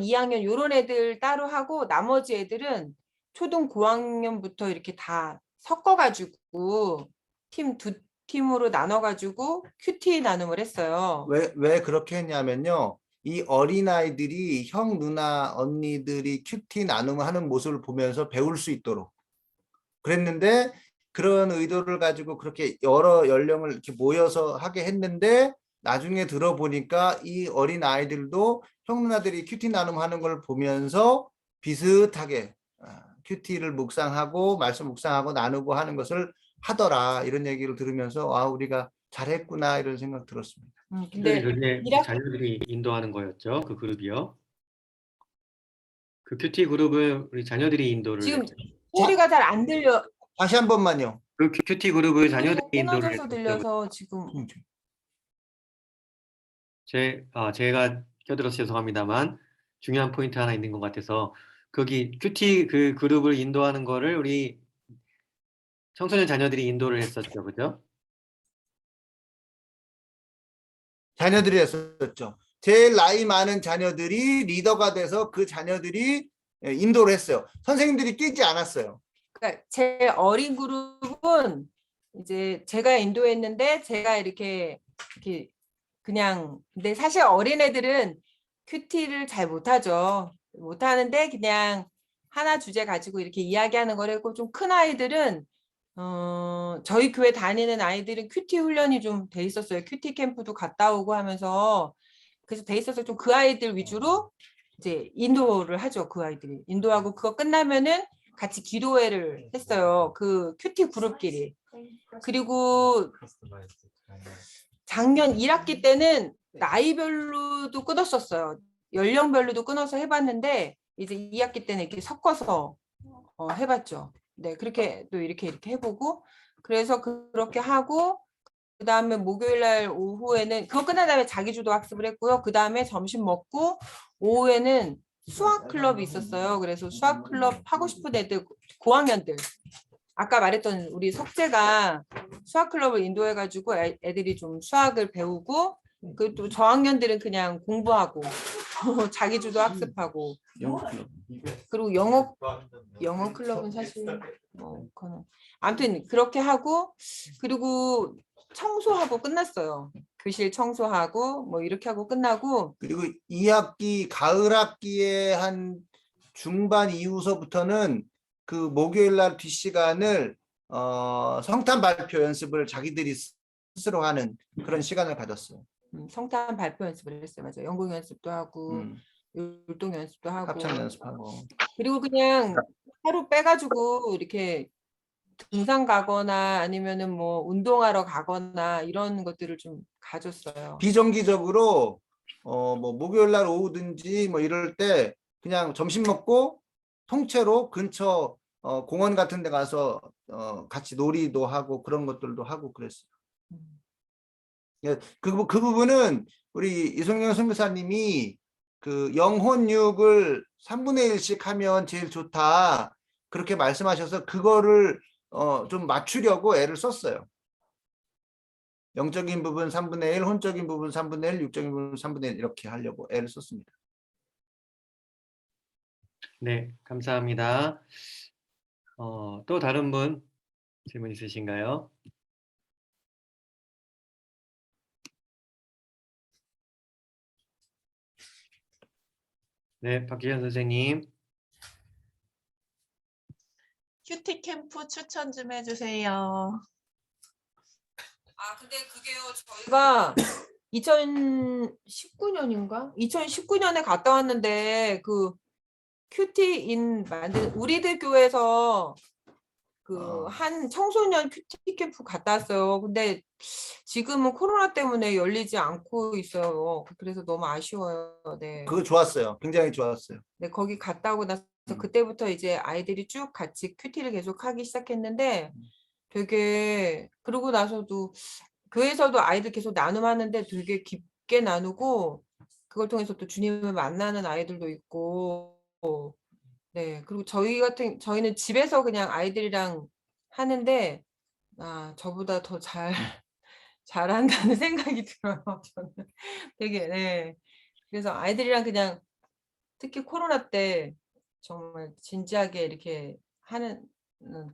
2학년 요런 애들 따로 하고 나머지 애들은 초등 고학년부터 이렇게 다 섞어가지고 두 팀으로 나눠가지고 큐티 나눔을 했어요. 왜 그렇게 했냐면요. 이 어린아이들이 형, 누나, 언니들이 큐티 나눔을 하는 모습을 보면서 배울 수 있도록 그랬는데 그런 의도를 가지고 그렇게 여러 연령을 이렇게 모여서 하게 했는데 나중에 들어보니까 이 어린아이들도 형, 누나들이 큐티 나눔하는 걸 보면서 비슷하게 큐티를 묵상하고 말씀 묵상하고 나누고 하는 것을 하더라. 이런 얘기를 들으면서 우리가 잘했구나 이런 생각 들었습니다. 근데 그게 일학- 자녀들이 인도하는 거였죠. 그 그룹이요. 그 큐티 그룹을 우리 자녀들이 인도를 지금 했죠. 소리가 잘 안 들려. 다시 한 번만요. 그 큐티 그룹을 자녀들이 소리가 인도를 끊어져서 했었죠. 들려서 지금 제가 껴들어서 죄송합니다만 중요한 포인트 하나 있는 것 같아서 거기 큐티 그 그룹을 인도하는 거를 우리 청소년 자녀들이 인도를 했었죠. 그죠? 자녀들이 했었죠. 제일 나이 많은 자녀들이 리더가 돼서 그 자녀들이 인도를 했어요. 선생님들이 끼지 않았어요. 그러니까 제일 어린 그룹은 이제 제가 인도했는데 제가 이렇게 그냥 근데 사실 어린애들은 큐티를 잘 못하죠. 못하는데 그냥 하나 주제 가지고 이렇게 이야기하는 거라고. 좀 큰 아이들은 저희 교회 다니는 아이들은 큐티 훈련이 좀 돼 있었어요. 큐티 캠프도 갔다 오고 하면서 그래서 돼 있어서 좀 그 아이들 위주로 이제 인도를 하죠. 그 아이들이 인도하고 그거 끝나면은 같이 기도회를 했어요. 그 큐티 그룹끼리. 그리고 작년 1학기 때는 나이별로도 끊었었어요. 연령별로도 끊어서 해봤는데 이제 2학기 때는 이렇게 섞어서 해봤죠. 네, 그렇게 또 이렇게 해보고 그래서 그렇게 하고 그 다음에 목요일 날 오후에는 그거 끝난 다음에 자기주도 학습을 했고요. 그 다음에 점심 먹고 오후에는 수학 클럽이 있었어요. 그래서 수학 클럽 하고 싶은 애들 고학년들 아까 말했던 우리 석재가 수학 클럽을 인도해가지고 애들이 좀 수학을 배우고 그 또 저학년들은 그냥 공부하고 자기주도 학습하고 그리고 영어 클럽은 사실 뭐 그거는 아무튼 그렇게 하고 그리고 청소하고 끝났어요. 교실 청소하고 뭐 이렇게 하고 끝나고 그리고 2학기 가을 학기에 한 중반 이후서부터는 그 목요일 날 뒷시간을 성탄 발표 연습을 자기들이 스스로 하는 그런 시간을 가졌어요. 성탄 발표 연습을 했어요. 맞아요. 연극 연습도 하고 율동 연습도 하고 합창 연습하고. 그리고 그냥 하루 빼가지고 이렇게 등산 가거나 아니면은 뭐 운동하러 가거나 이런 것들을 좀 가졌어요. 비정기적으로 뭐 목요일 날 오후든지 뭐 이럴 때 그냥 점심 먹고 통째로 근처 공원 같은 데 가서 같이 놀이도 하고 그런 것들도 하고 그랬어요. 예, 그 부분은 우리 이성경 선교사님이 그 영혼육을 3분의 1씩 하면 제일 좋다 그렇게 말씀하셔서 그거를 좀 맞추려고 애를 썼어요. 영적인 부분 3분의 1, 혼적인 부분 3분의 1, 육적인 부분 3분의 1 이렇게 하려고 애를 썼습니다. 네, 감사합니다. 또 다른 분 질문 있으신가요? 네, 박기현 선생님. 큐티 캠프 추천 좀 해주세요. 근데 그게요 저희가 2019년인가? 2019년에 갔다 왔는데 그 큐티인 만든 우리들 교회에서 그 한 청소년 큐티 캠프 갔다 왔어요. 근데 지금은 코로나 때문에 열리지 않고 있어요. 그래서 너무 아쉬워요. 네. 그거 좋았어요. 굉장히 좋았어요. 네, 거기 갔다 오고 나서 그때부터 이제 아이들이 쭉 같이 큐티를 계속 하기 시작했는데 되게 그러고 나서도 교회에서도 아이들 계속 나눔하는데 되게 깊게 나누고 그걸 통해서 또 주님을 만나는 아이들도 있고 네 그리고 저희는 집에서 그냥 아이들이랑 하는데 저보다 더 잘한다는 생각이 들어요. 저는 되게 네 그래서 아이들이랑 그냥 특히 코로나 때 정말 진지하게 이렇게 하는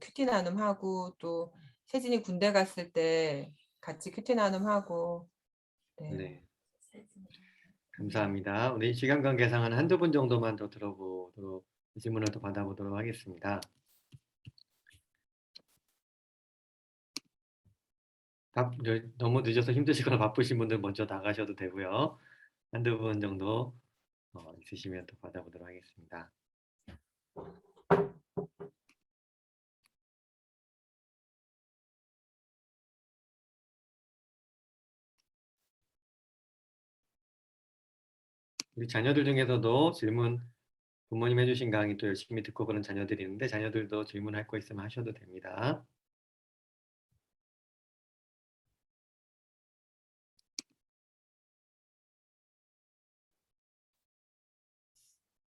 큐티 나눔하고 또 세진이 군대 갔을 때 같이 큐티 나눔하고 네. 감사합니다. 우리 시간 관계상은 한두 분 정도만 더 들어보도록 질문을 더 받아보도록 하겠습니다. 너무 늦어서 힘드시거나 바쁘신 분들 먼저 나가셔도 되고요. 한두 분 정도 있으시면 더 받아보도록 하겠습니다. 우리 자녀들 중에서도 질문 부모님 해주신 강의 또 열심히 듣고 그런 자녀들이 있는데 자녀들도 질문할 거 있으면 하셔도 됩니다.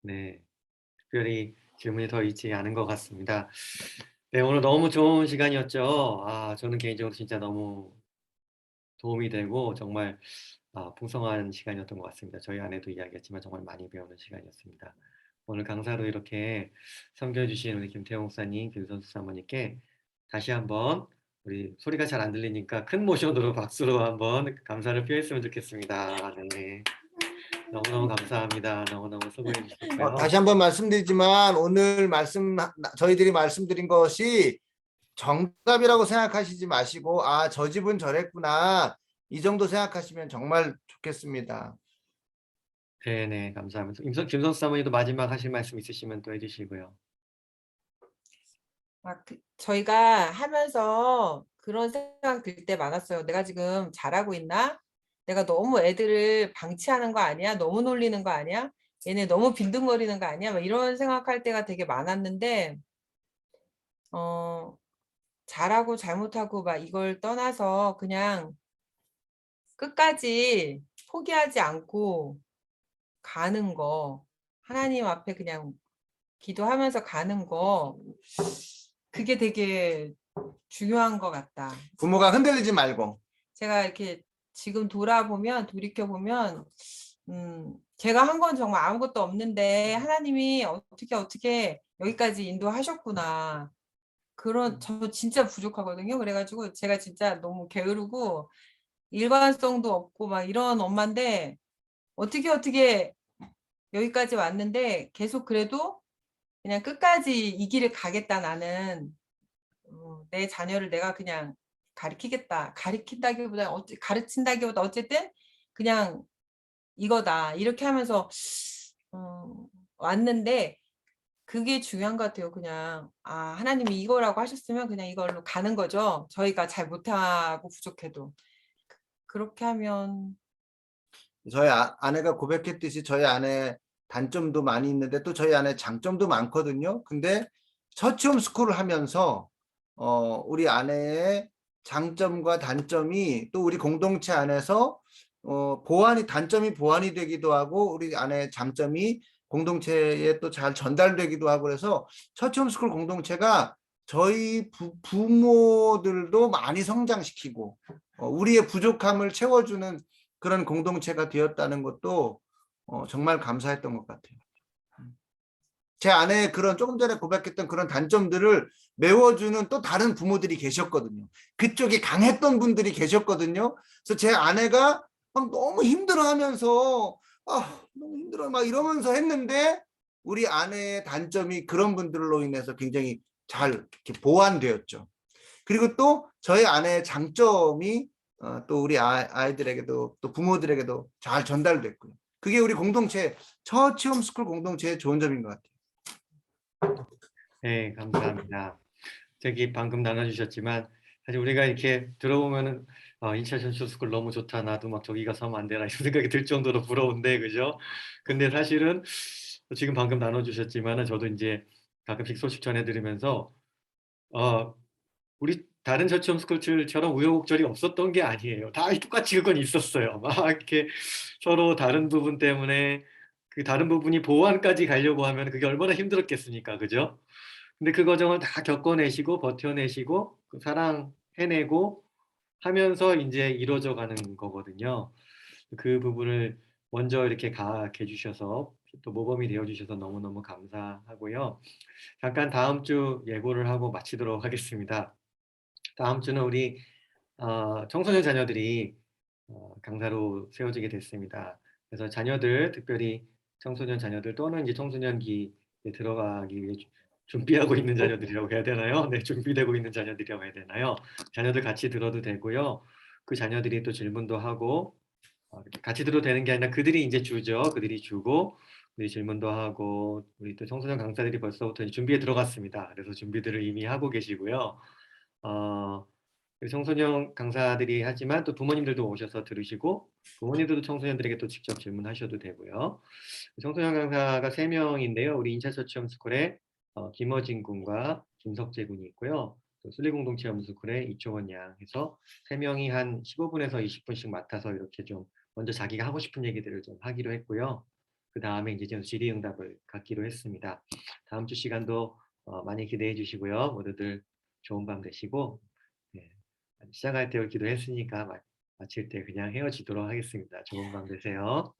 네, 특별히 질문이 더 있지 않은 것 같습니다. 네, 오늘 너무 좋은 시간이었죠. 저는 개인적으로 진짜 너무 도움이 되고 정말 풍성한 시간이었던 것 같습니다. 저희 아내도 이야기했지만 정말 많이 배우는 시간이었습니다. 오늘 강사로 이렇게 섬겨주신 우리 김태용 목사님, 김선수 사모님께 다시 한번 우리 소리가 잘 안 들리니까 큰 모션으로 박수로 한번 감사를 표했으면 좋겠습니다. 네. 너무너무 감사합니다. 너무너무 수고해 주셨고요. 다시 한번 말씀드리지만 오늘 저희들이 말씀드린 것이 정답이라고 생각하시지 마시고 저 집은 저랬구나 이 정도 생각하시면 정말 좋겠습니다. 네네, 감사합니다. 김선수 사모님도 마지막 하실 말씀 있으시면 또 해주시고요. 저희가 하면서 그런 생각 들 때 많았어요. 내가 지금 잘하고 있나? 내가 너무 애들을 방치하는 거 아니야? 너무 놀리는 거 아니야? 얘네 너무 빈둥거리는 거 아니야? 막 이런 생각할 때가 되게 많았는데 잘하고 잘못하고 막 이걸 떠나서 그냥 끝까지 포기하지 않고 가는 거, 하나님 앞에 그냥 기도하면서 가는 거, 그게 되게 중요한 것 같다. 부모가 흔들리지 말고. 제가 이렇게 지금 돌이켜보면 제가 한 건 정말 아무것도 없는데 하나님이 어떻게 여기까지 인도하셨구나. 저 진짜 부족하거든요. 그래가지고 제가 진짜 너무 게으르고 일관성도 없고 막 이런 엄마인데 어떻게 여기까지 왔는데 계속 그래도 그냥 끝까지 이 길을 가겠다. 나는 내 자녀를 내가 그냥 가르친다기보다 어쨌든 그냥 이거다 이렇게 하면서 왔는데 그게 중요한 것 같아요. 그냥 하나님이 이거라고 하셨으면 그냥 이걸로 가는 거죠. 저희가 잘 못하고 부족해도 그렇게 하면 저희 아내가 고백했듯이 저희 아내 단점도 많이 있는데 또 저희 아내 장점도 많거든요. 근데 처치홈 스쿨을 하면서 우리 아내의 장점과 단점이 또 우리 공동체 안에서 단점이 보완이 되기도 하고 우리 아내의 장점이 공동체에 또 잘 전달되기도 하고 그래서 처치홈 스쿨 공동체가 저희 부모들도 많이 성장시키고 우리의 부족함을 채워주는 그런 공동체가 되었다는 것도 정말 감사했던 것 같아요. 제 아내의 그런 조금 전에 고백했던 그런 단점들을 메워주는 또 다른 부모들이 계셨거든요. 그쪽이 강했던 분들이 계셨거든요. 그래서 제 아내가 막 너무 힘들어하면서 너무 힘들어 막 이러면서 했는데 우리 아내의 단점이 그런 분들로 인해서 굉장히 잘 이렇게 보완되었죠. 그리고 또 저희 아내의 장점이 또 우리 아이들에게도 또 부모들에게도 잘 전달됐고요. 그게 우리 공동체 처치홈 스쿨 공동체의 좋은 점인 것 같아요. 네, 감사합니다. 저기 방금 나눠주셨지만 사실 우리가 이렇게 들어보면은 인차 전초스쿨 너무 좋다. 나도 막 저기 가서 하면 안 되나 이런 생각이 들 정도로 부러운데 그죠? 근데 사실은 지금 방금 나눠주셨지만은 저도 이제 가끔씩 소식 전해드리면서 우리 다른 저치홈 스쿨처럼 우여곡절이 없었던 게 아니에요. 다 똑같이 그건 있었어요. 막 이렇게 서로 다른 부분 때문에 그 다른 부분이 보완까지 가려고 하면 그게 얼마나 힘들었겠습니까, 그죠? 근데 그 과정을 다 겪어내시고 버텨내시고 사랑해내고 하면서 이제 이루어져 가는 거거든요. 그 부분을 먼저 이렇게 가게 해주셔서 또 모범이 되어주셔서 너무너무 감사하고요. 잠깐 다음 주 예고를 하고 마치도록 하겠습니다. 다음 주는 우리 청소년 자녀들이 강사로 세워지게 됐습니다. 그래서 자녀들, 특별히 청소년 자녀들 또는 이제 청소년기에 들어가기 위해 준비하고 있는 자녀들이라고 해야 되나요? 네, 준비되고 있는 자녀들이라고 해야 되나요? 자녀들 같이 들어도 되고요. 그 자녀들이 또 질문도 하고 같이 들어도 되는 게 아니라 그들이 이제 주죠. 그들이 주고 우리 질문도 하고 우리 또 청소년 강사들이 벌써부터 준비에 들어갔습니다. 그래서 준비들을 이미 하고 계시고요. 우리 청소년 강사들이 하지만 또 부모님들도 오셔서 들으시고 부모님들도 청소년들에게 또 직접 질문하셔도 되고요. 청소년 강사가 3명인데요. 우리 인차처 체험스쿨에 김어진 군과 김석재 군이 있고요. 또 순리공동체험스쿨에 이초원 양 해서 3명이 한 15분에서 20분씩 맡아서 이렇게 좀 먼저 자기가 하고 싶은 얘기들을 좀 하기로 했고요. 그 다음에 이제 좀 질의응답을 갖기로 했습니다. 다음 주 시간도 많이 기대해 주시고요. 모두들 좋은 밤 되시고 네, 시작할 때 기도했으니까 마칠 때 그냥 헤어지도록 하겠습니다. 좋은 밤 되세요.